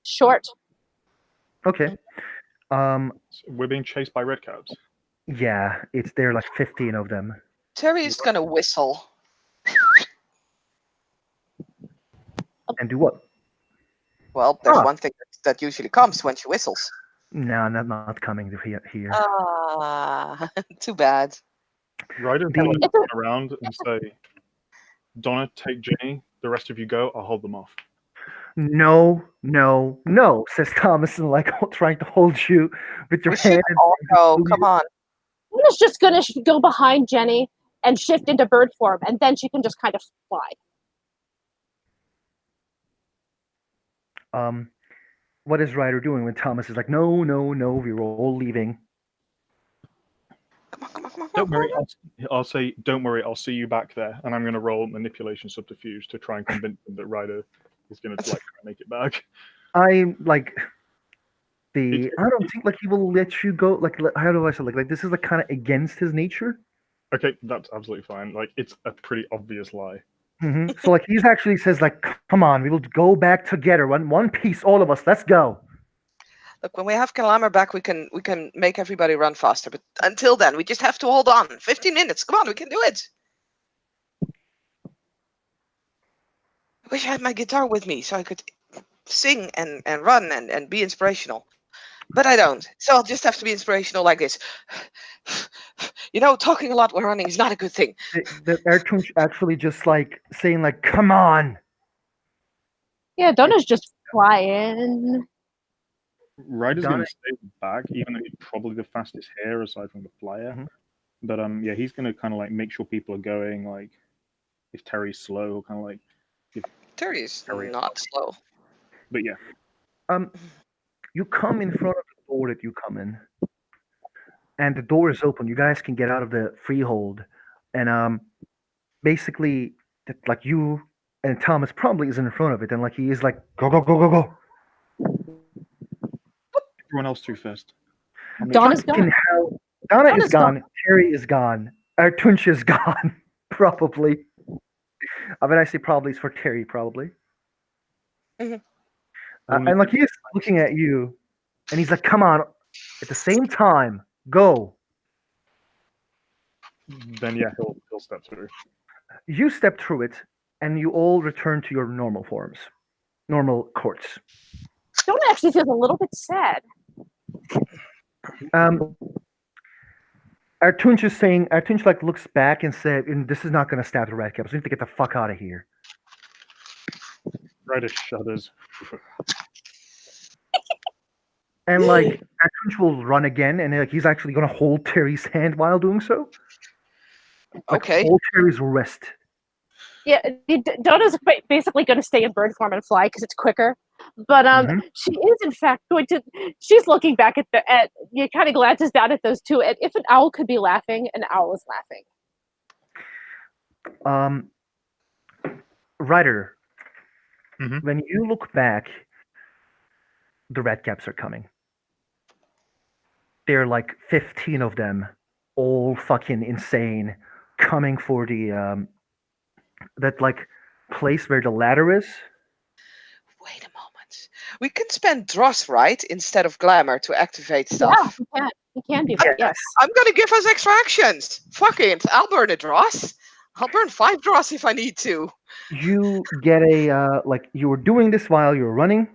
Speaker 3: Short.
Speaker 1: Okay.
Speaker 2: So we're being chased by red caps.
Speaker 1: Yeah, it's there like 15 of them.
Speaker 4: Terry's gonna whistle.
Speaker 1: And do what?
Speaker 4: Well, there's
Speaker 1: Ah.
Speaker 4: one thing that usually comes when she whistles.
Speaker 1: No, not coming to here.
Speaker 4: Ah, too bad.
Speaker 2: Ryder's
Speaker 1: The-
Speaker 2: going to turn around and say, "Donna, take Jenny. The rest of you go. I'll hold them off."
Speaker 1: No, says Thomas, and like trying to hold you with your
Speaker 4: We should
Speaker 1: hand.
Speaker 4: all go. Come on.
Speaker 3: Donna's just going to go behind Jenny and shift into bird form, and then she can just kind of fly.
Speaker 1: What is Ryder doing when Thomas is like, no, we're all leaving.
Speaker 4: Come on.
Speaker 2: Don't worry. I'll say, "Don't worry. I'll see you back there." And I'm going to roll manipulation subterfuge to try and convince them that Ryder is going to like try and make it back.
Speaker 1: I like I don't think like he will let you go. Like how do I say like this is like kind of against his nature.
Speaker 2: Okay, that's absolutely fine. Like it's a pretty obvious lie.
Speaker 1: So like he's actually says like, come on, we will go back together, one piece, all of us. Let's go.
Speaker 4: Look, when we have glamour back, we can make everybody run faster. But until then, we just have to hold on. 15 minutes. Come on, we can do it. I wish I had my guitar with me so I could sing and run and be inspirational. But I don't. So I'll just have to be inspirational like this. You know, talking a lot when running is not a good thing.
Speaker 1: The Ertunch actually just like saying like, come on.
Speaker 3: Yeah, Donna's just flying.
Speaker 2: Ryder's
Speaker 1: Donna-
Speaker 2: going to stay back, even though he's probably the fastest here aside from the flyer.
Speaker 1: Mhm.
Speaker 2: But yeah, he's going to kind of like make sure people are going. Like if Terry's slow, kind of like.
Speaker 4: Terry is
Speaker 2: Terry.
Speaker 4: not slow.
Speaker 2: But yeah,
Speaker 1: You come in front of the door that you come in, and the door is open. You guys can get out of the freehold, and basically, like you and Thomas probably is in front of it, and like he is like, go, go, go, go, go.
Speaker 2: everyone else too fast.
Speaker 3: Donna's
Speaker 1: Fucking
Speaker 3: gone.
Speaker 1: hell. Donna is
Speaker 3: Donna's
Speaker 1: gone. Terry is gone. Ertunch is gone. Probably. I mean, I say probably is for Terry, probably.
Speaker 4: Mhm.
Speaker 1: And like he is looking at you, and he's like, "Come on!" At the same time, go.
Speaker 2: then yeah, he'll step through.
Speaker 1: You step through it, and you all return to your normal forms, normal courts.
Speaker 3: Donna actually feels a little bit sad.
Speaker 1: Artunch is saying, Artunch like looks back and said, "This is not going to stab the red caps. We need to get the fuck out of here."
Speaker 2: Ryder shudders.
Speaker 1: And like Artunch will run again, and like he's actually going to hold Terry's hand while doing so. Like,
Speaker 4: Okay.
Speaker 1: hold Terry's wrist.
Speaker 3: Yeah, Donna's basically going to stay in bird form and fly because it's quicker. But she is in fact going to. She's looking back at you. Kind of glances down at those two. And if an owl could be laughing, an owl is laughing.
Speaker 1: Ryder,
Speaker 2: Mhm.
Speaker 1: when you look back, the red caps are coming. There are like 15 of them, all fucking insane, coming for the that like place where the ladder is.
Speaker 4: Wait a moment. We can spend dross, right, instead of glamour to activate stuff.
Speaker 3: Yeah, we can do that. Yes.
Speaker 4: I'm gonna give us extra actions. Fuck it. I'll burn a dross. I'll burn 5 dross if I need to.
Speaker 1: You get a like you were doing this while you were running,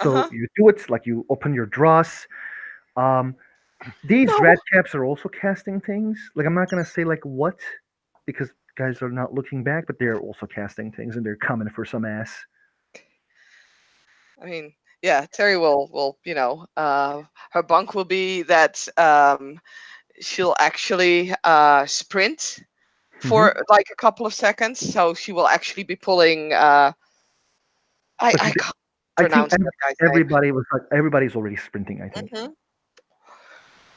Speaker 1: so
Speaker 4: Uh-huh.
Speaker 1: you do it like you open your dross. These
Speaker 4: No.
Speaker 1: red caps are also casting things. Like I'm not gonna say like what, because guys are not looking back, but they're also casting things and they're coming for some ass.
Speaker 4: I mean, yeah, Terry will her bunk will be that she'll actually sprint for like a couple of seconds, so she will actually be pulling I
Speaker 1: But
Speaker 4: can't
Speaker 1: I think
Speaker 4: pronounce that guy's name.
Speaker 1: everybody's already sprinting. I think.
Speaker 4: Mhm.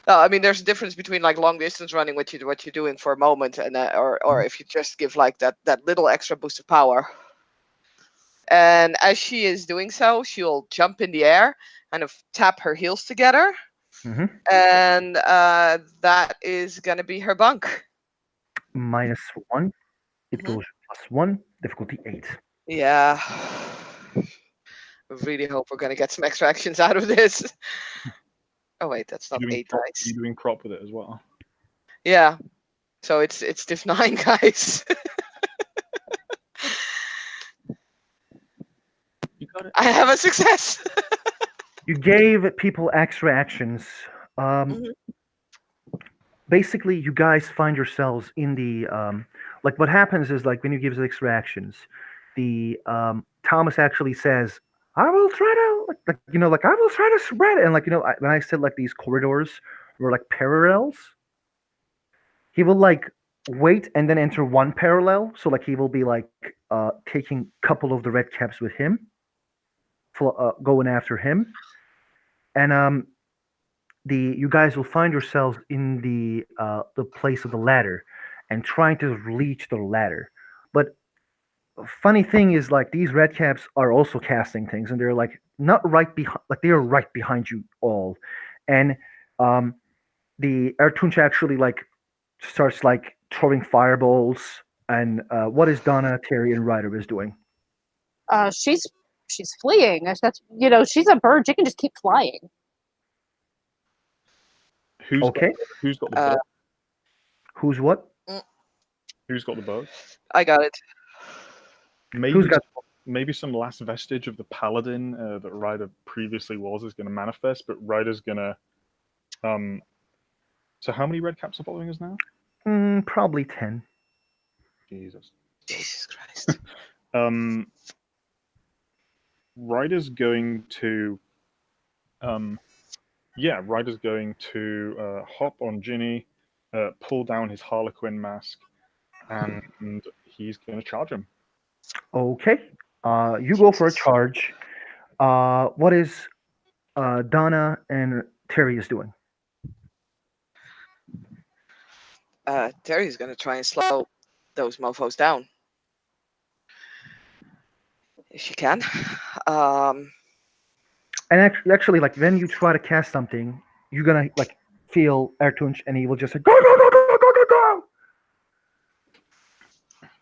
Speaker 4: No, I mean, there's a difference between like long distance running, what you're doing for a moment, and or if you just give like that little extra boost of power. And as she is doing so, she'll jump in the air, kind of tap her heels together,
Speaker 1: Mhm.
Speaker 4: and that is gonna be her bunk.
Speaker 1: -1. It
Speaker 4: Mhm.
Speaker 1: goes +1. Difficulty 8.
Speaker 4: Yeah. I really hope we're gonna get some extra actions out of this. Oh wait, that's not 8 dice.
Speaker 2: You doing crop with it as well?
Speaker 4: Yeah. So it's diff 9, guys.
Speaker 2: You got it.
Speaker 4: I have a success.
Speaker 1: You gave people extra actions.
Speaker 4: Mhm.
Speaker 1: Basically, you guys find yourselves in the like. What happens is like when you give extra actions, the Thomas actually says, "I will try to like I will try to spread it." And like when I said like these corridors were like parallels, he will like wait and then enter one parallel. So like he will be like taking a couple of the red caps with him, going after him, and you guys will find yourselves in the place of the ladder and trying to reach the ladder. But funny thing is like these red caps are also casting things and they're like not right behind, like they're right behind you all. And the Ertunch actually like starts like throwing fireballs. And what is Donna, Terry, and Ryder is doing?
Speaker 3: She's fleeing. That's she's a bird. She can just keep flying.
Speaker 2: Who's
Speaker 1: Okay.
Speaker 2: Who's got the bow?
Speaker 1: Who's what?
Speaker 2: Who's got the bow?
Speaker 4: I got it.
Speaker 2: Maybe some last vestige of the paladin that Ryder previously was is going to manifest, but Ryder's going to. So how many red caps are following us now?
Speaker 1: Probably 10.
Speaker 4: Jesus Christ.
Speaker 2: Ryder's going to. Ryder's going to hop on Ginny, pull down his Harlequin mask, and he's going to charge him.
Speaker 1: Okay. You go for a charge. What is Donna and Terry is doing?
Speaker 4: Terry's gonna try and slow those mofos down. If she can.
Speaker 1: And actually, like when you try to cast something, you're gonna like feel Ertunch, and he will just say, "Go, go, go, go, go, go, go."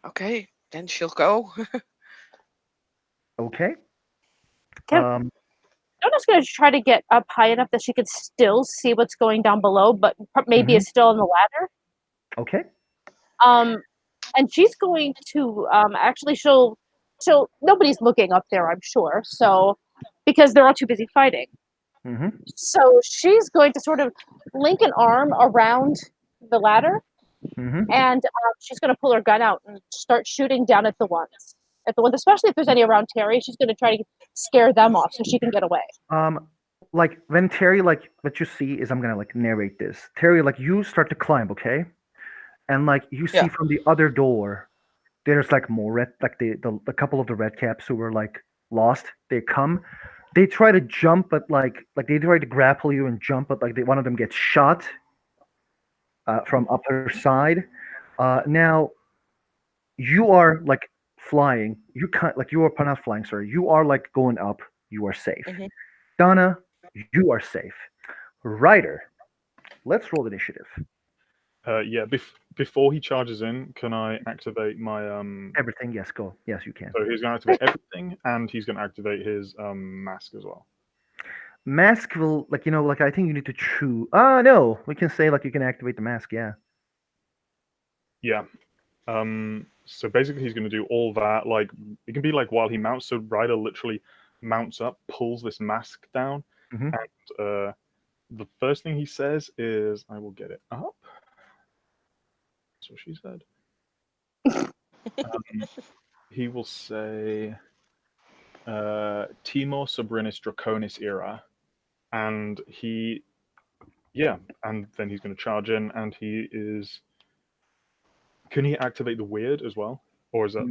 Speaker 4: Okay, then she'll go.
Speaker 1: Okay.
Speaker 3: Donna's going to try to get up high enough that she can still see what's going down below, but maybe is still on the ladder.
Speaker 1: Okay.
Speaker 3: And she's going to actually she'll nobody's looking up there, I'm sure. So because they're all too busy fighting.
Speaker 1: Mm-hmm.
Speaker 3: So she's going to sort of link an arm around the ladder,
Speaker 1: Mm-hmm.
Speaker 3: and she's going to pull her gun out and start shooting down at the ones. Especially if there's any around Terry, she's going to try to scare them off so she can get away.
Speaker 1: Like when Terry, like what you see is, I'm gonna like narrate this. Terry, like you start to climb, okay, and like you see
Speaker 4: Yeah.
Speaker 1: from the other door, there's like more red, like the couple of the red caps who were like lost. They come, they try to jump, but like they try to grapple you and jump, but like one of them gets shot from upper side. Now you are like flying. You can't like you are not flying. Sorry, you are like going up. You are safe.
Speaker 4: Mhm.
Speaker 1: Donna, you are safe. Ryder, let's roll initiative.
Speaker 2: Yeah. Before he charges in, can I activate my
Speaker 1: Everything, yes, go. Yes, you can.
Speaker 2: So he's going to activate everything, and he's going to activate his mask as well.
Speaker 1: Mask will like like I think you need to choose. No, we can say like you can activate the mask. Yeah.
Speaker 2: Yeah. So basically, he's going to do all that. Like it can be like while he mounts. So Ryder literally mounts up, pulls this mask down,
Speaker 1: Mhm.
Speaker 2: and the first thing he says is, "I will get it up." That's what she said. He will say, "Timor Sobrinis Draconis era," and and then he's going to charge in, and he is. Can he activate the weird as well, or is that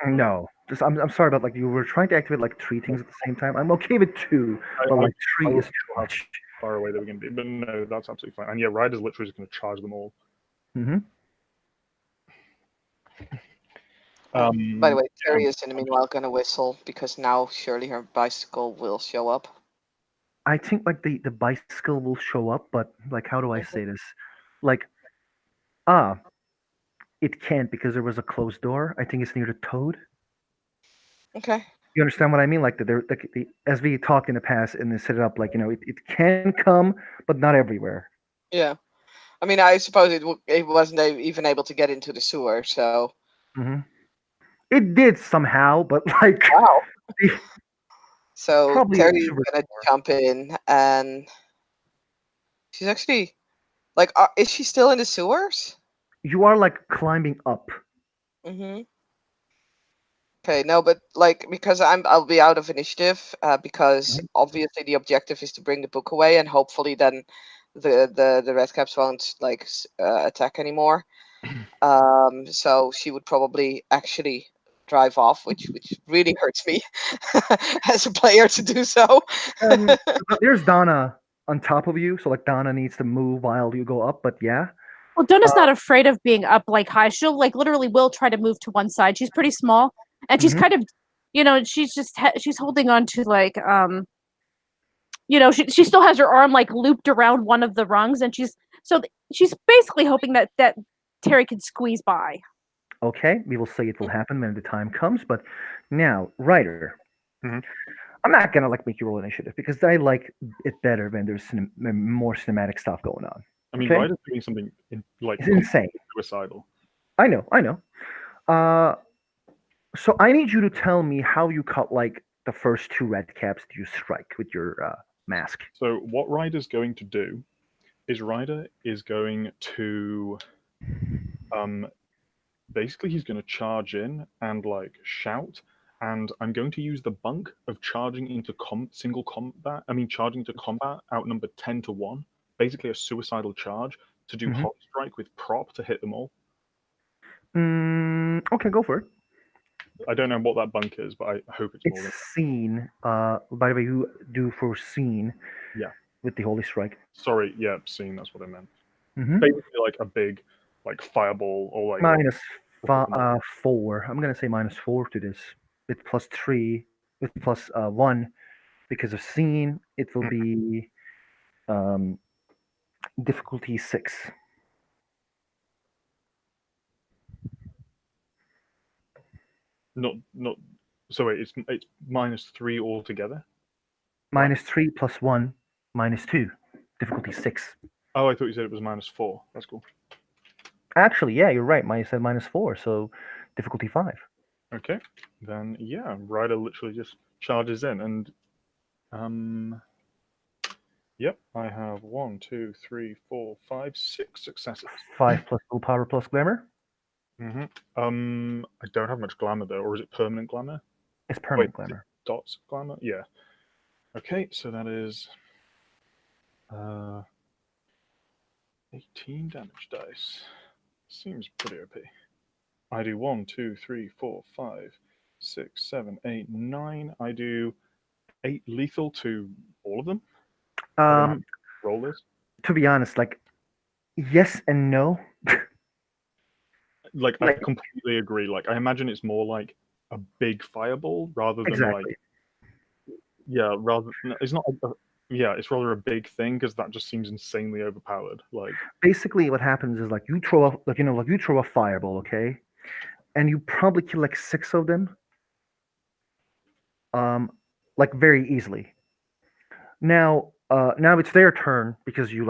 Speaker 1: No, just I'm sorry, but like you were trying to activate like three things at the same time. I'm okay with two, but like
Speaker 2: I
Speaker 1: three is
Speaker 2: wasn't
Speaker 1: too
Speaker 2: sure how
Speaker 1: much.
Speaker 2: far away they were going to be? But no, that's absolutely fine. And yeah, Ryder's literally just going to charge them all.
Speaker 1: Mm-hmm.
Speaker 4: By the way, Terry
Speaker 2: Yeah,
Speaker 4: is in the meanwhile gonna whistle because now surely her bicycle will show up.
Speaker 1: I think like the bicycle will show up, but like how do I say this? Like ah, it can't because there was a closed door. I think it's near the toad.
Speaker 4: Okay.
Speaker 1: You understand what I mean? Like as we talked in the past and they set it up, like it can come, but not everywhere.
Speaker 4: Yeah. I mean, I suppose it wasn't even able to get into the sewer, so.
Speaker 1: Hmm. It did somehow, but like
Speaker 4: Wow.
Speaker 1: the-
Speaker 4: So
Speaker 1: probably
Speaker 4: Terry's
Speaker 1: super
Speaker 4: gonna
Speaker 1: more.
Speaker 4: jump in, and she's actually like, is she still in the sewers?
Speaker 1: You are like climbing up.
Speaker 4: Mm-hmm. Okay, no, but like because I'll be out of initiative because
Speaker 1: Mhm.
Speaker 4: obviously the objective is to bring the book away, and hopefully then the red caps won't like attack anymore. So she would probably actually drive off, which really hurts me as a player to do so.
Speaker 1: But there's Donna on top of you, so like Donna needs to move while you go up. But yeah,
Speaker 3: Well, Donna's
Speaker 1: uh,
Speaker 3: not afraid of being up like high. She'll like literally will try to move to one side. She's pretty small, and she's
Speaker 1: mhm.
Speaker 3: kind of, she's just she's holding on to like she still has her arm like looped around one of the rungs, and she's basically hoping that Terry can squeeze by.
Speaker 1: Okay, we will say it will happen when the time comes. But now, Ryder,
Speaker 2: Mhm.
Speaker 1: I'm not gonna like make you roll initiative because I like it better when there's more cinematic stuff going on.
Speaker 2: I mean,
Speaker 1: Okay,
Speaker 2: Ryder's doing something like
Speaker 1: it's insane.
Speaker 2: suicidal.
Speaker 1: I know, I know. Uh, so I need you to tell me how you cut like the first two red caps that you strike with your mask.
Speaker 2: So what Ryder's going to do is Ryder is going to um basically he's going to charge in and like shout, and I'm going to use the bunk of charging into single combat. I mean, charging to combat outnumbered 10 to 1, basically a suicidal charge to do
Speaker 1: Mhm.
Speaker 2: hot strike with prop to hit them all.
Speaker 1: Okay, go for it.
Speaker 2: I don't know what that bunk is, but I hope it's more
Speaker 1: It's
Speaker 2: than
Speaker 1: seen. By the way, you do foreseen
Speaker 2: yeah.
Speaker 1: with the Holy Strike.
Speaker 2: Sorry, yeah, scene. That's what I meant.
Speaker 1: Mm-hmm.
Speaker 2: Basically, like a big like fireball or like
Speaker 1: Minus 4. I'm gonna say -4 to this. With +3, with +1 because of scene. It will be um, difficulty 6.
Speaker 2: not. So wait, it's -3 altogether. Right.
Speaker 1: -3 +1 -2. Difficulty 6.
Speaker 2: Oh, I thought you said it was -4. That's cool.
Speaker 1: Actually, yeah, you're right. I said -4, so difficulty 5.
Speaker 2: Okay, then yeah, Ryder literally just charges in, and yep, I have 1, 2, 3, 4, 5, 6 successes.
Speaker 1: 5 plus willpower plus glamour.
Speaker 2: hmm I don't have much glamour though, or is it permanent glamour?
Speaker 1: It's
Speaker 2: Wait,
Speaker 1: permanent
Speaker 2: is it
Speaker 1: glamour.
Speaker 2: dots glamour? Yeah. Okay, so that is uh 18 damage dice. Seems pretty OP. I do 1, 2, 3, 4, 5, 6, 7, 8, 9. I do 8 lethal to all of them. I don't know how
Speaker 1: Um,
Speaker 2: to roll this.
Speaker 1: to be honest, like yes and no.
Speaker 2: Like I
Speaker 1: Like
Speaker 2: completely agree. Like I imagine it's more like a big fireball rather than like
Speaker 1: exactly.
Speaker 2: rather no, it's not yeah, it's rather a big thing because that just seems insanely overpowered. Like
Speaker 1: Basically, what happens is like you throw a like you throw a fireball, okay, and you probably kill like 6 of them, um, like very easily. Now it's their turn because you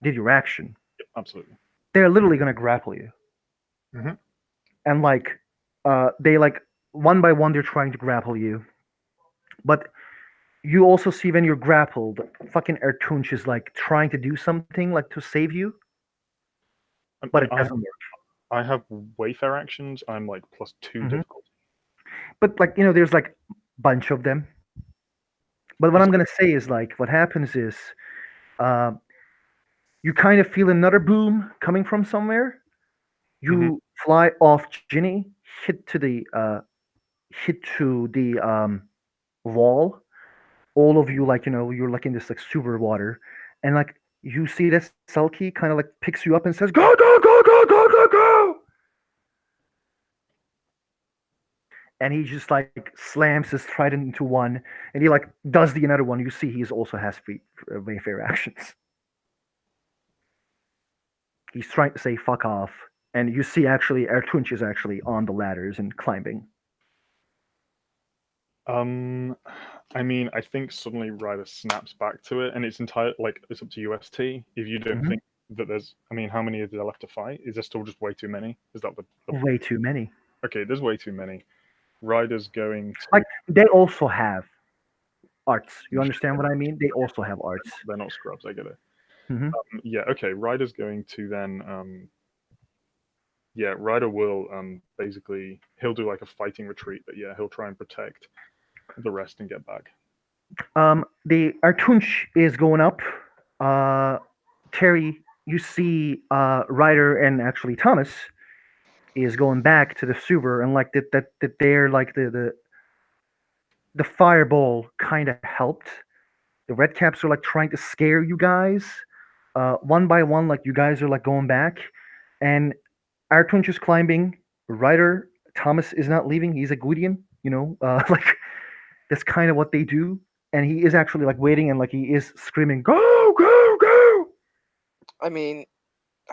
Speaker 1: did your action.
Speaker 2: absolutely.
Speaker 1: They're literally gonna grapple you,
Speaker 2: hmm
Speaker 1: and they like one by one they're trying to grapple you, but you also see when you're grappled, fucking Ertunch is like trying to do something like to save you, but it
Speaker 2: I have
Speaker 1: doesn't work.
Speaker 2: I have Wayfair actions. I'm like +2
Speaker 1: hmm
Speaker 2: difficulty.
Speaker 1: But there's like bunch of them. But what
Speaker 2: Is
Speaker 1: I'm gonna say is like what happens is uh, you kind of feel another boom coming from somewhere.
Speaker 2: hmm
Speaker 1: You fly off Ginny, hit to the wall. All of you you're like in this like super water, and like you see that Selkie kind of like picks you up and says, "Go go go go go go go!" And he just like slams his trident into one, and he like does the another one. You see, he also has Wayfair actions. He's trying to say "fuck off," and you see actually Ertunch is actually on the ladders and climbing.
Speaker 2: Um, I mean, I think suddenly Ryder snaps back to it, and it's entire like it's up to UST. If you don't
Speaker 1: hmm
Speaker 2: think that there's, I mean, how many are there left to fight? Is there still just way too many? Is that the
Speaker 1: Way too many.
Speaker 2: okay? There's way too many. Ryder's going to.
Speaker 1: Like they also have arts. You understand what I mean? They also have arts.
Speaker 2: They're not scrubs. I get it.
Speaker 1: hmm
Speaker 2: Yeah. Okay. Ryder's going to then. Yeah. Ryder will basically he'll do like a fighting retreat, but yeah, he'll try and protect the rest and get back.
Speaker 1: The Artunch is going up. Uh, Terry, you see, Ryder and actually Thomas is going back to the sewer, and like that they're like the fireball kind of helped. The red caps are like trying to scare you guys, one by one. Like you guys are like going back, and Artunch is climbing. Ryder Thomas is not leaving. He's a Gwydion, like that's kind of what they do. And he is actually like waiting and like he is screaming, "Go, go, go!"
Speaker 4: I mean,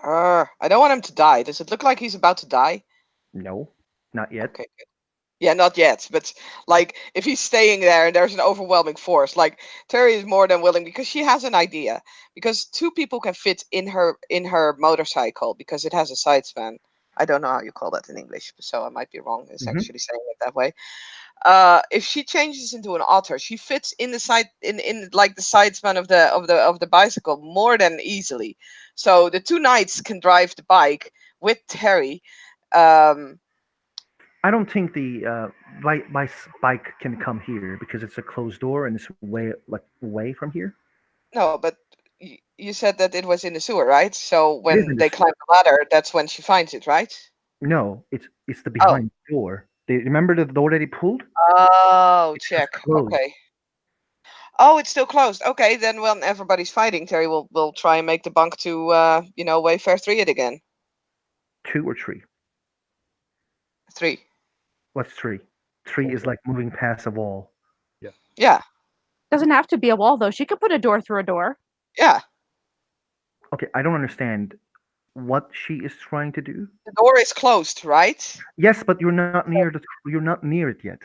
Speaker 4: I don't want him to die. Does it look like he's about to die?
Speaker 1: No, not yet.
Speaker 4: Okay, good. Yeah, not yet. But like, if he's staying there and there's an overwhelming force, like Terry is more than willing because she has an idea. Because 2 people can fit in her motorcycle because it has a side span. I don't know how you call that in English, so I might be wrong. It's
Speaker 1: hmm
Speaker 4: actually saying it that way. If she changes into an otter, she fits in the side in like the side span of the bicycle more than easily. So the 2 knights can drive the bike with Terry. Um,
Speaker 1: I don't think the my bike can come here because it's a closed door and it's way from here.
Speaker 4: no, but you said that it was in the sewer, right? So
Speaker 1: It is
Speaker 4: when
Speaker 1: in the
Speaker 4: they climb
Speaker 1: sewer.
Speaker 4: the ladder, that's when she finds it, right?
Speaker 1: No, it's the
Speaker 4: Oh,
Speaker 1: behind door. Remember the door that he pulled?
Speaker 4: oh,
Speaker 1: It's just
Speaker 4: check.
Speaker 1: closed.
Speaker 4: Okay. Oh, it's still closed. Okay, then when everybody's fighting, Terry will try and make the bunk to Wayfair 3 it again.
Speaker 1: 2 or 3.
Speaker 4: 3.
Speaker 1: What's 3? 3 is
Speaker 2: Also,
Speaker 1: like moving past a wall.
Speaker 2: yeah.
Speaker 4: Yeah,
Speaker 3: Doesn't have to be a wall though. She could put a door through a door.
Speaker 4: yeah.
Speaker 1: Okay, I don't understand what she is trying to do.
Speaker 4: The door is closed, right?
Speaker 1: Yes, but you're not near it yet.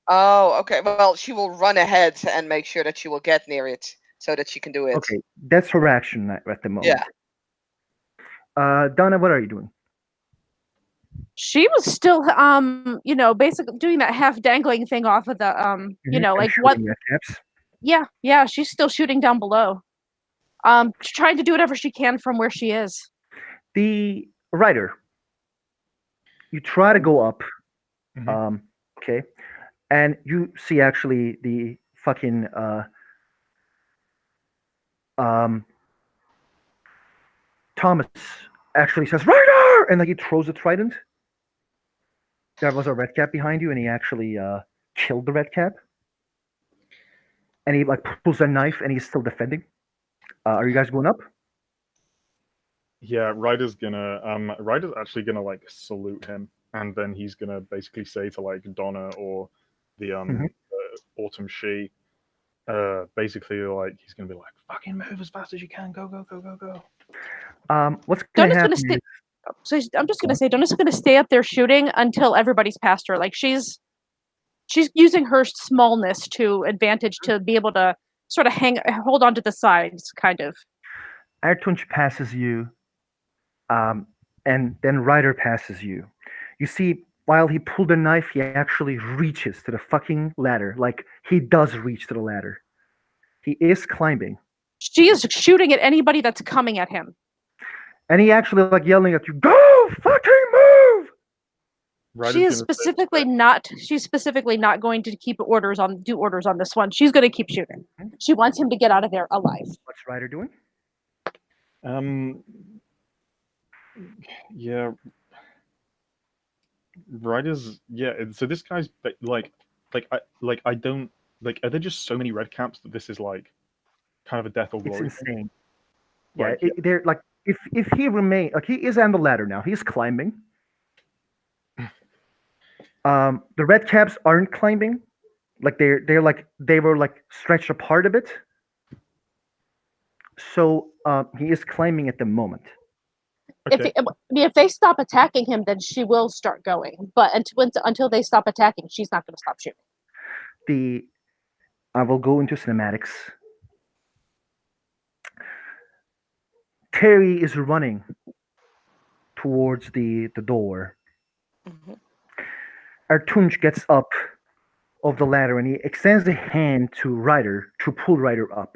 Speaker 4: Oh, okay. Well, she will run ahead and make sure that she will get near it so that she can do it.
Speaker 1: Okay, that's her action at the
Speaker 4: Yeah.
Speaker 1: moment. Donna, what are you doing?
Speaker 3: She was still, basically doing that half dangling thing off of the,
Speaker 1: And
Speaker 3: like what?
Speaker 1: shooting red caps.
Speaker 3: Yeah, she's still shooting down below. Trying to do whatever she can from where she is.
Speaker 1: The rider. You try to go up.
Speaker 2: Mhm.
Speaker 1: Okay, and you see actually the fucking um Thomas actually says rider, and like he throws a trident. There was a red cap behind you, and he actually killed the red cap. And he like pulls a knife, and he's still defending. Are you guys going up?
Speaker 2: Yeah, Ryder's actually gonna like salute him, and then he's gonna basically say to like Donna or the
Speaker 1: Mhm.
Speaker 2: Autumn She, basically like he's gonna be like, "Fucking move as fast as you can, go, go, go, go, go."
Speaker 1: What's gonna
Speaker 3: Donna's gonna
Speaker 1: happen
Speaker 3: stay.
Speaker 1: is
Speaker 3: So I'm just gonna say Donna's gonna stay up there shooting until everybody's past her. Like she's using her smallness to advantage to be able to sort of hold on to the sides, kind of.
Speaker 1: Artunch passes you, um, and then Ryder passes you. You see, while he pulled the knife, he actually reaches to the fucking ladder. Like he does reach to the ladder. He is climbing,
Speaker 3: She is shooting at anybody that's coming at him.
Speaker 1: and he actually like yelling at you, "Go, fucking move!"
Speaker 2: Ryder's gonna
Speaker 3: She's specifically not going to do orders on this one. She's going to keep shooting. She wants him to get out of there alive.
Speaker 1: What's Ryder doing?
Speaker 2: Yeah, Ryder's So this guy's I don't like. Are there just so many red caps that this is like kind of a death or
Speaker 1: It's
Speaker 2: glory thing?
Speaker 1: insane. Yeah,
Speaker 2: Like,
Speaker 1: they're like if he remain like he is on the ladder now. He's climbing. The red caps aren't climbing. Like they're like they were like stretched apart a bit. So he is climbing at the moment.
Speaker 2: okay.
Speaker 3: If they stop attacking him, then she will start going. But until they stop attacking, she's not going to stop shooting.
Speaker 1: I will go into cinematics. Terry is running towards the door.
Speaker 4: Mhm.
Speaker 1: Artunch gets up of the ladder and he extends a hand to Ryder to pull Ryder up.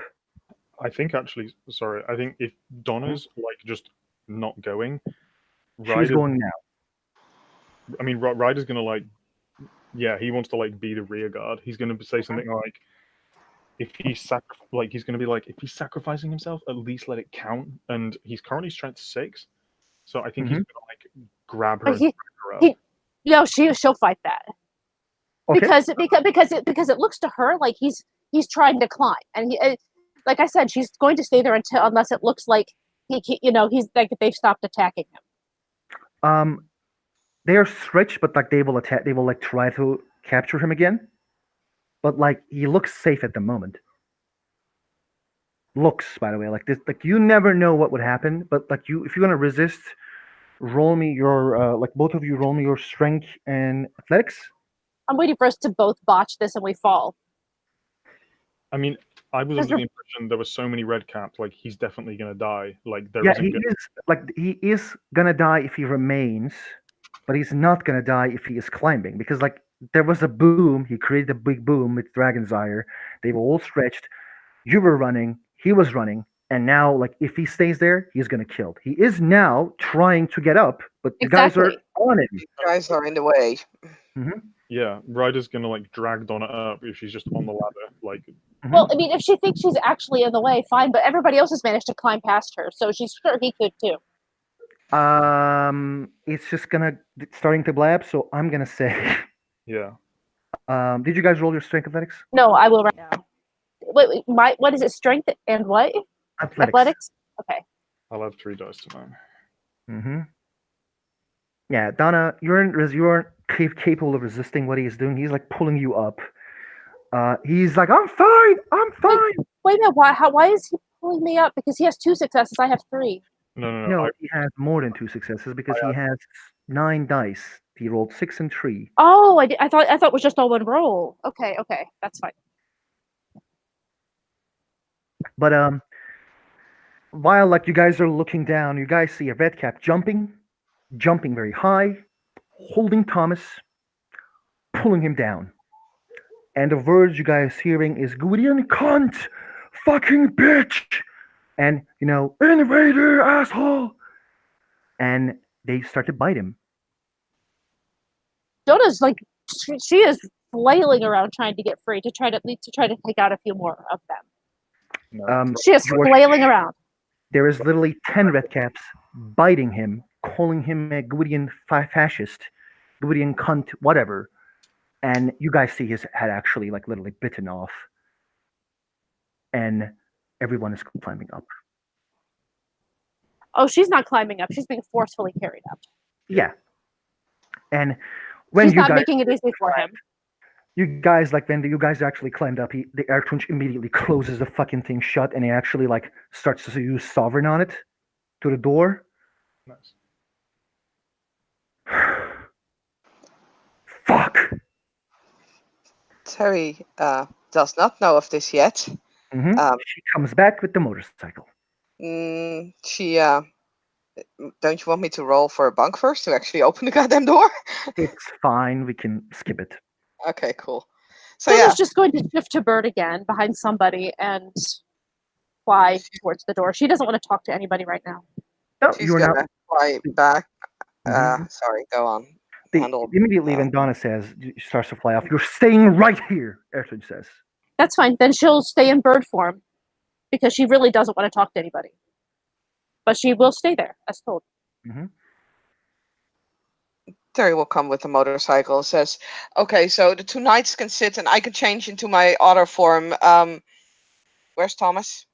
Speaker 2: I think actually, sorry. I think if Donna's like just not going,
Speaker 1: She's
Speaker 2: Ryder.
Speaker 1: going now.
Speaker 2: I mean, Ryder's gonna like, yeah, he wants to like be the rear guard. He's gonna say something like, if he's he's gonna be like, if he's sacrificing himself, at least let it count. And he's currently strength 6, so I think he's gonna like grab her
Speaker 3: But
Speaker 2: and drag her up.
Speaker 3: she'll fight that.
Speaker 1: Okay.
Speaker 3: Because it looks to her like he's trying to climb, and like I said, she's going to stay there unless it looks like he's like they've stopped attacking him.
Speaker 1: They are stretched, but like they will attack. They will like try to capture him again. But like he looks safe at the moment. Looks, by the way, like this. Like you never know what would happen. But like if you're gonna resist, roll me your like both of you roll me your strength and athletics.
Speaker 3: I'm waiting for us to both botch this and we fall.
Speaker 2: I mean, I was under the impression there were so many red caps. Like he's definitely gonna die. Like there
Speaker 1: Yeah,
Speaker 2: isn't
Speaker 1: he
Speaker 2: gonna.
Speaker 1: is like he is gonna die if he remains, but he's not gonna die if he is climbing because like there was a boom. He created a big boom with Dragon's Ire. They were all stretched. You were running. He was running. And now, like, if he stays there, he's gonna kill. He is now trying to get up, but the guys are on him.
Speaker 4: You guys are in the way.
Speaker 2: Yeah, Ryder's gonna like drag Donna up if she's just on the ladder. Like,
Speaker 3: Well, I mean, if she thinks she's actually in the way, fine. But everybody else has managed to climb past her, so she's sure he could too.
Speaker 1: It's just starting to blab. So I'm gonna say,
Speaker 2: yeah,
Speaker 1: did you guys roll your strength athletics?
Speaker 3: No, I will right now. Wait, what is it? Strength and what? Athletics. Okay.
Speaker 2: I'll have 3 dice to mine.
Speaker 1: Yeah, Donna, you're capable of resisting what he's doing. He's like pulling you up. He's like, I'm fine.
Speaker 3: Wait a minute. Why is he pulling me up? Because he has 2 successes. I have 3.
Speaker 2: No.
Speaker 1: He has more than 2 successes because he has 9 dice. He rolled 6 and 3.
Speaker 3: Oh, I thought it was just all one roll. Okay, that's fine.
Speaker 1: But While like you guys are looking down, you guys see a red cap jumping very high, holding Thomas, pulling him down. And the words you guys hearing is Gwydion cunt, fucking bitch, and invader asshole. And they start to bite him.
Speaker 3: Donna's like she is flailing around trying to get free to try to take out a few more of them.
Speaker 2: No,
Speaker 3: She is
Speaker 1: George,
Speaker 3: flailing around.
Speaker 1: there is literally 10 red caps biting him, calling him a Gwydion fascist, Gwydion cunt, whatever. And you guys see his head actually like literally bitten off. And everyone is climbing up.
Speaker 3: Oh, she's not climbing up. She's being forcefully carried up.
Speaker 1: Yeah. And when
Speaker 3: She's
Speaker 1: you
Speaker 3: not
Speaker 1: guys
Speaker 3: making it easy for him.
Speaker 1: you guys like when you guys actually climbed up, the Airtunch immediately closes the fucking thing shut, and he actually like starts to use sovereign on it to the door.
Speaker 2: nice.
Speaker 1: Fuck.
Speaker 4: Terry does not know of this yet.
Speaker 1: She comes back with the motorcycle.
Speaker 4: She don't you want me to roll for a bunk first to actually open the goddamn door?
Speaker 1: It's fine. We can skip it.
Speaker 4: Okay, cool. So
Speaker 3: Donna's
Speaker 4: yeah,
Speaker 3: just going to shift to bird again behind somebody and fly towards the door. She doesn't want to talk to anybody right now.
Speaker 1: No,
Speaker 4: she's
Speaker 1: you're
Speaker 4: gonna
Speaker 1: not.
Speaker 4: fly back.
Speaker 1: Mhm.
Speaker 4: Sorry, go on.
Speaker 1: Immediately when Donna says she starts to fly off, you're staying right here. Airtunch says.
Speaker 3: That's fine. Then she'll stay in bird form because she really doesn't want to talk to anybody. But she will stay there, as told.
Speaker 1: Mm-hmm.
Speaker 4: Terry will come with the motorcycle. Says, "Okay, so the two knights can sit, and I can change into my otter form. Where's Thomas?"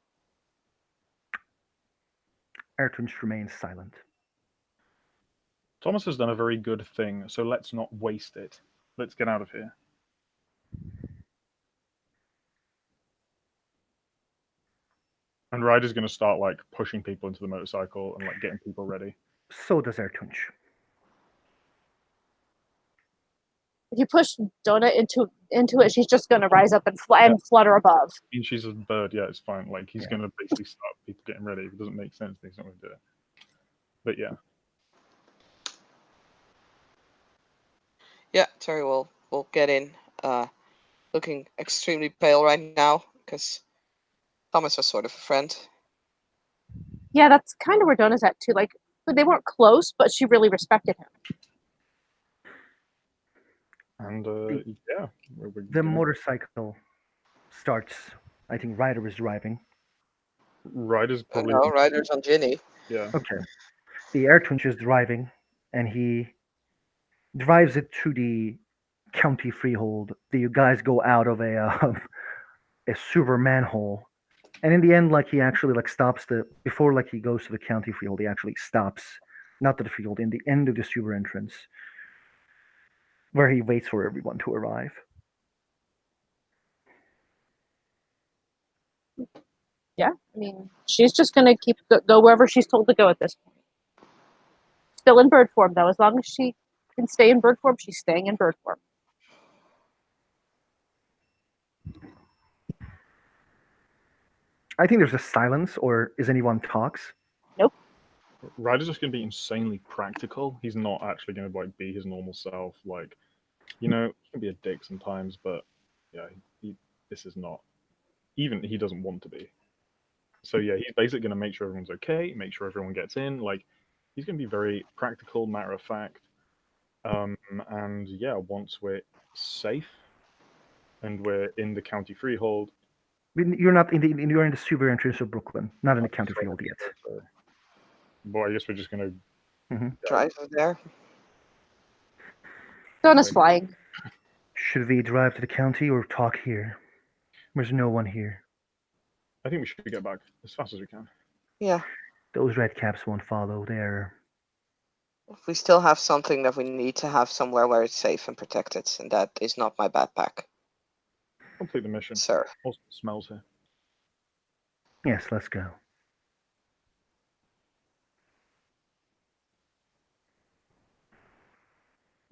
Speaker 1: Airtunch remains silent.
Speaker 2: Thomas has done a very good thing, so let's not waste it. Let's get out of here. And Ryder's going to start like pushing people into the motorcycle and like getting people ready.
Speaker 1: So does Airtunch.
Speaker 3: If you push Donna into it, she's just going to rise up and fly and flutter above.
Speaker 2: I mean, she's a bird, yeah, it's fine. Like he's
Speaker 1: Yeah.
Speaker 2: going to basically start people getting ready. If it doesn't make sense, he's not going to do it. But yeah,
Speaker 4: Yeah, Terry will get in. Looking extremely pale right now because Thomas was sort of a friend.
Speaker 3: Yeah, that's kind of where Donna's at too. Like they weren't close, but she really respected him.
Speaker 2: and yeah, we're
Speaker 1: The
Speaker 2: gonna...
Speaker 1: motorcycle starts. I think Ryder is driving.
Speaker 2: Ryder's probably
Speaker 4: No, Ryder's on Ginny.
Speaker 2: yeah.
Speaker 1: Okay. The Airtunch is driving, and he drives it to the county freehold. You guys go out of a sewer manhole, and in the end, like he actually like stops before like he goes to the county freehold. He actually stops, not to the freehold, in the end of the sewer entrance, where he waits for everyone to arrive.
Speaker 3: Yeah, I mean, she's just going to go wherever she's told to go at this point. Still in bird form, though. As long as she can stay in bird form, she's staying in bird form.
Speaker 1: I think there's a silence, or is anyone talks?
Speaker 3: Nope.
Speaker 2: Ryder's just going to be insanely practical. He's not actually going to like be his normal self. Like, he can be a dick sometimes, but yeah, this is not. Even he doesn't want to be. So yeah, he's basically going to make sure everyone's okay, make sure everyone gets in. Like, he's going to be very practical, matter of fact. And yeah, once we're safe and we're in the county freehold,
Speaker 1: You're not you're in the sewer entrance of Brooklyn, not in the county freehold yet.
Speaker 2: Well, I guess we're just going to
Speaker 4: Drive there.
Speaker 3: Donna's flying.
Speaker 1: Should we drive to the county or talk here? There's no one here.
Speaker 2: I think we should get back as fast as we can.
Speaker 4: Yeah.
Speaker 1: Those red caps won't follow. They're
Speaker 4: We still have something that we need to have somewhere where it's safe and protected, and that is not my backpack,
Speaker 2: Complete the mission.
Speaker 4: sir.
Speaker 2: Also smells here.
Speaker 1: yes. Let's go.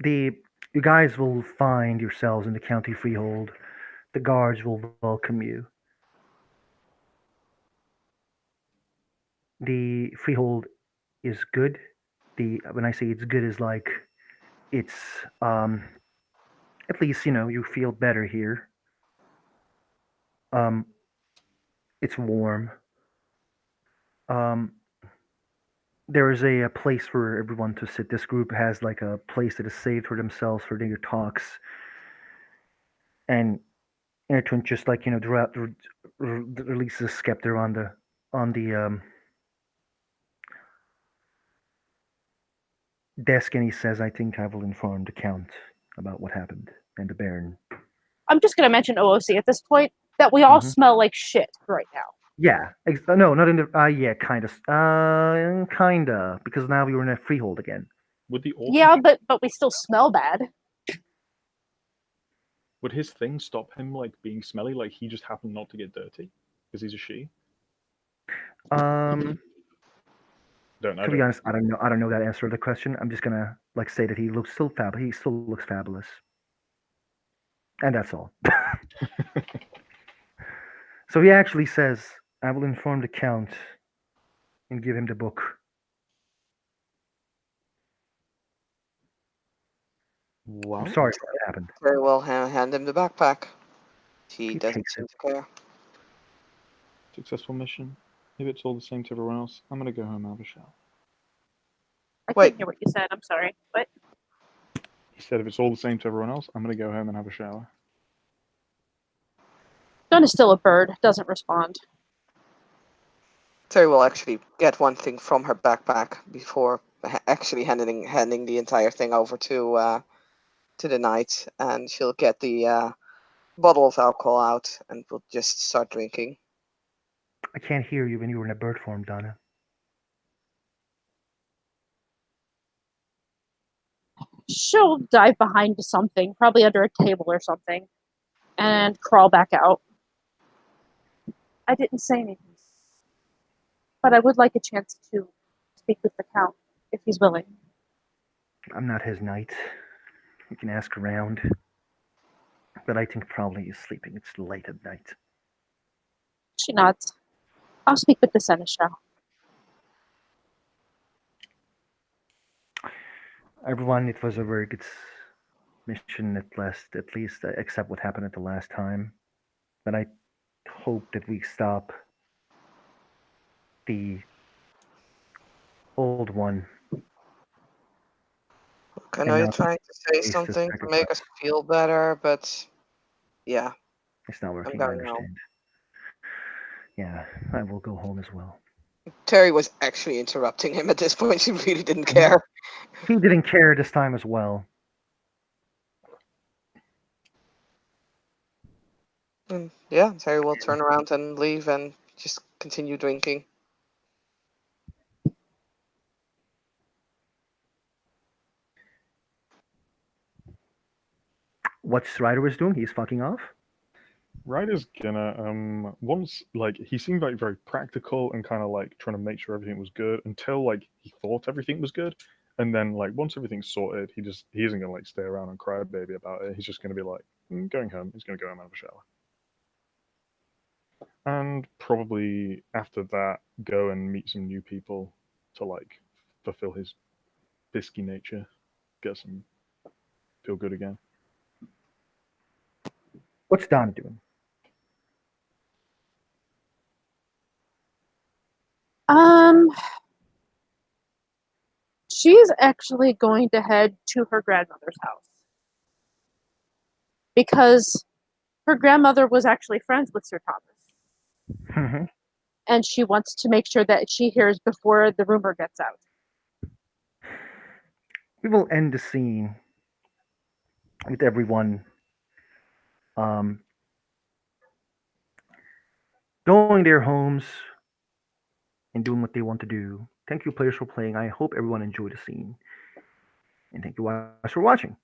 Speaker 1: You guys will find yourselves in the county freehold. The guards will welcome you. the freehold is good. The when I say it's good is like it's at least you feel better here. Um, it's warm. Um, there is a place for everyone to sit. This group has like a place that is saved for themselves for their talks, and Airtwin just like releases a scepter on the desk, and he says, "I think I will inform the count about what happened and the Baron."
Speaker 3: I'm just gonna mention OOC at this point that we all
Speaker 1: Mhm.
Speaker 3: smell like shit right now.
Speaker 1: Yeah, no, not in the. Yeah, kinda, because now we were in a freehold again.
Speaker 2: Would the orc
Speaker 3: Yeah, but we still smell bad.
Speaker 2: would his thing stop him like being smelly? Like he just happened not to get dirty because he's a she?
Speaker 1: Um,
Speaker 2: Don't I
Speaker 1: to be
Speaker 2: don't.
Speaker 1: honest, I don't know. I don't know that answer to the question. I'm just gonna like say that he looks still fab. He still looks fabulous, and that's all. So he actually says, "I will inform the count and give him the book." I'm
Speaker 2: Well,
Speaker 1: sorry for what happened.
Speaker 4: Very well, hand him the backpack. He
Speaker 1: He
Speaker 4: doesn't
Speaker 1: takes
Speaker 4: seem
Speaker 1: it.
Speaker 4: to care.
Speaker 2: successful mission. If it's all the same to everyone else, I'm gonna go home and have a shower.
Speaker 3: I
Speaker 4: Wait.
Speaker 3: couldn't hear what you said. I'm sorry. What?
Speaker 2: He said if it's all the same to everyone else, I'm gonna go home and have a shower.
Speaker 3: Gun is still a bird. Doesn't respond.
Speaker 4: Terry will actually get one thing from her backpack before actually handing the entire thing over to the knight, and she'll get the bottle of alcohol out, and we'll just start drinking.
Speaker 1: I can't hear you when you were in a bird form, Donna.
Speaker 3: She'll dive behind something, probably under a table or something, and crawl back out. I didn't say anything, but I would like a chance to speak with the Count, if he's willing.
Speaker 1: I'm not his knight. You can ask around, but I think probably he's sleeping. It's late at night.
Speaker 3: She nods. I'll speak with the Seneschal.
Speaker 1: Everyone, it was a very good mission at least, except what happened at the last time. But I hope that we stop the old one.
Speaker 4: I know
Speaker 1: And
Speaker 4: you're
Speaker 1: not
Speaker 4: trying to say
Speaker 1: waste the
Speaker 4: something to make us
Speaker 1: sacrifice.
Speaker 4: feel better, but yeah,
Speaker 1: It's not
Speaker 4: I'm
Speaker 1: working, I
Speaker 4: going home.
Speaker 1: understand. Yeah, I will go home as well.
Speaker 4: Terry was actually interrupting him at this point. She really didn't
Speaker 1: Mhm.
Speaker 4: care.
Speaker 1: He didn't care this time as well.
Speaker 4: And yeah, Terry will turn around and leave and just continue drinking.
Speaker 1: What Strider was doing, he's fucking off.
Speaker 2: Ryder's gonna once like he seemed like very practical and kind of like trying to make sure everything was good until like he thought everything was good, and then like once everything's sorted, he isn't gonna like stay around and cry baby about it. He's just gonna be like going home. He's gonna go home and have a shower, and probably after that go and meet some new people to like fulfill his bisky nature, get some feel good again.
Speaker 1: What's Donna doing?
Speaker 3: Um, she's actually going to head to her grandmother's house because her grandmother was actually friends with Sir Thomas,
Speaker 1: Mhm.
Speaker 3: and she wants to make sure that she hears before the rumor gets out.
Speaker 1: We will end the scene with everyone um, going their homes and doing what they want to do. Thank you, players, for playing. I hope everyone enjoyed the scene. And thank you guys for watching.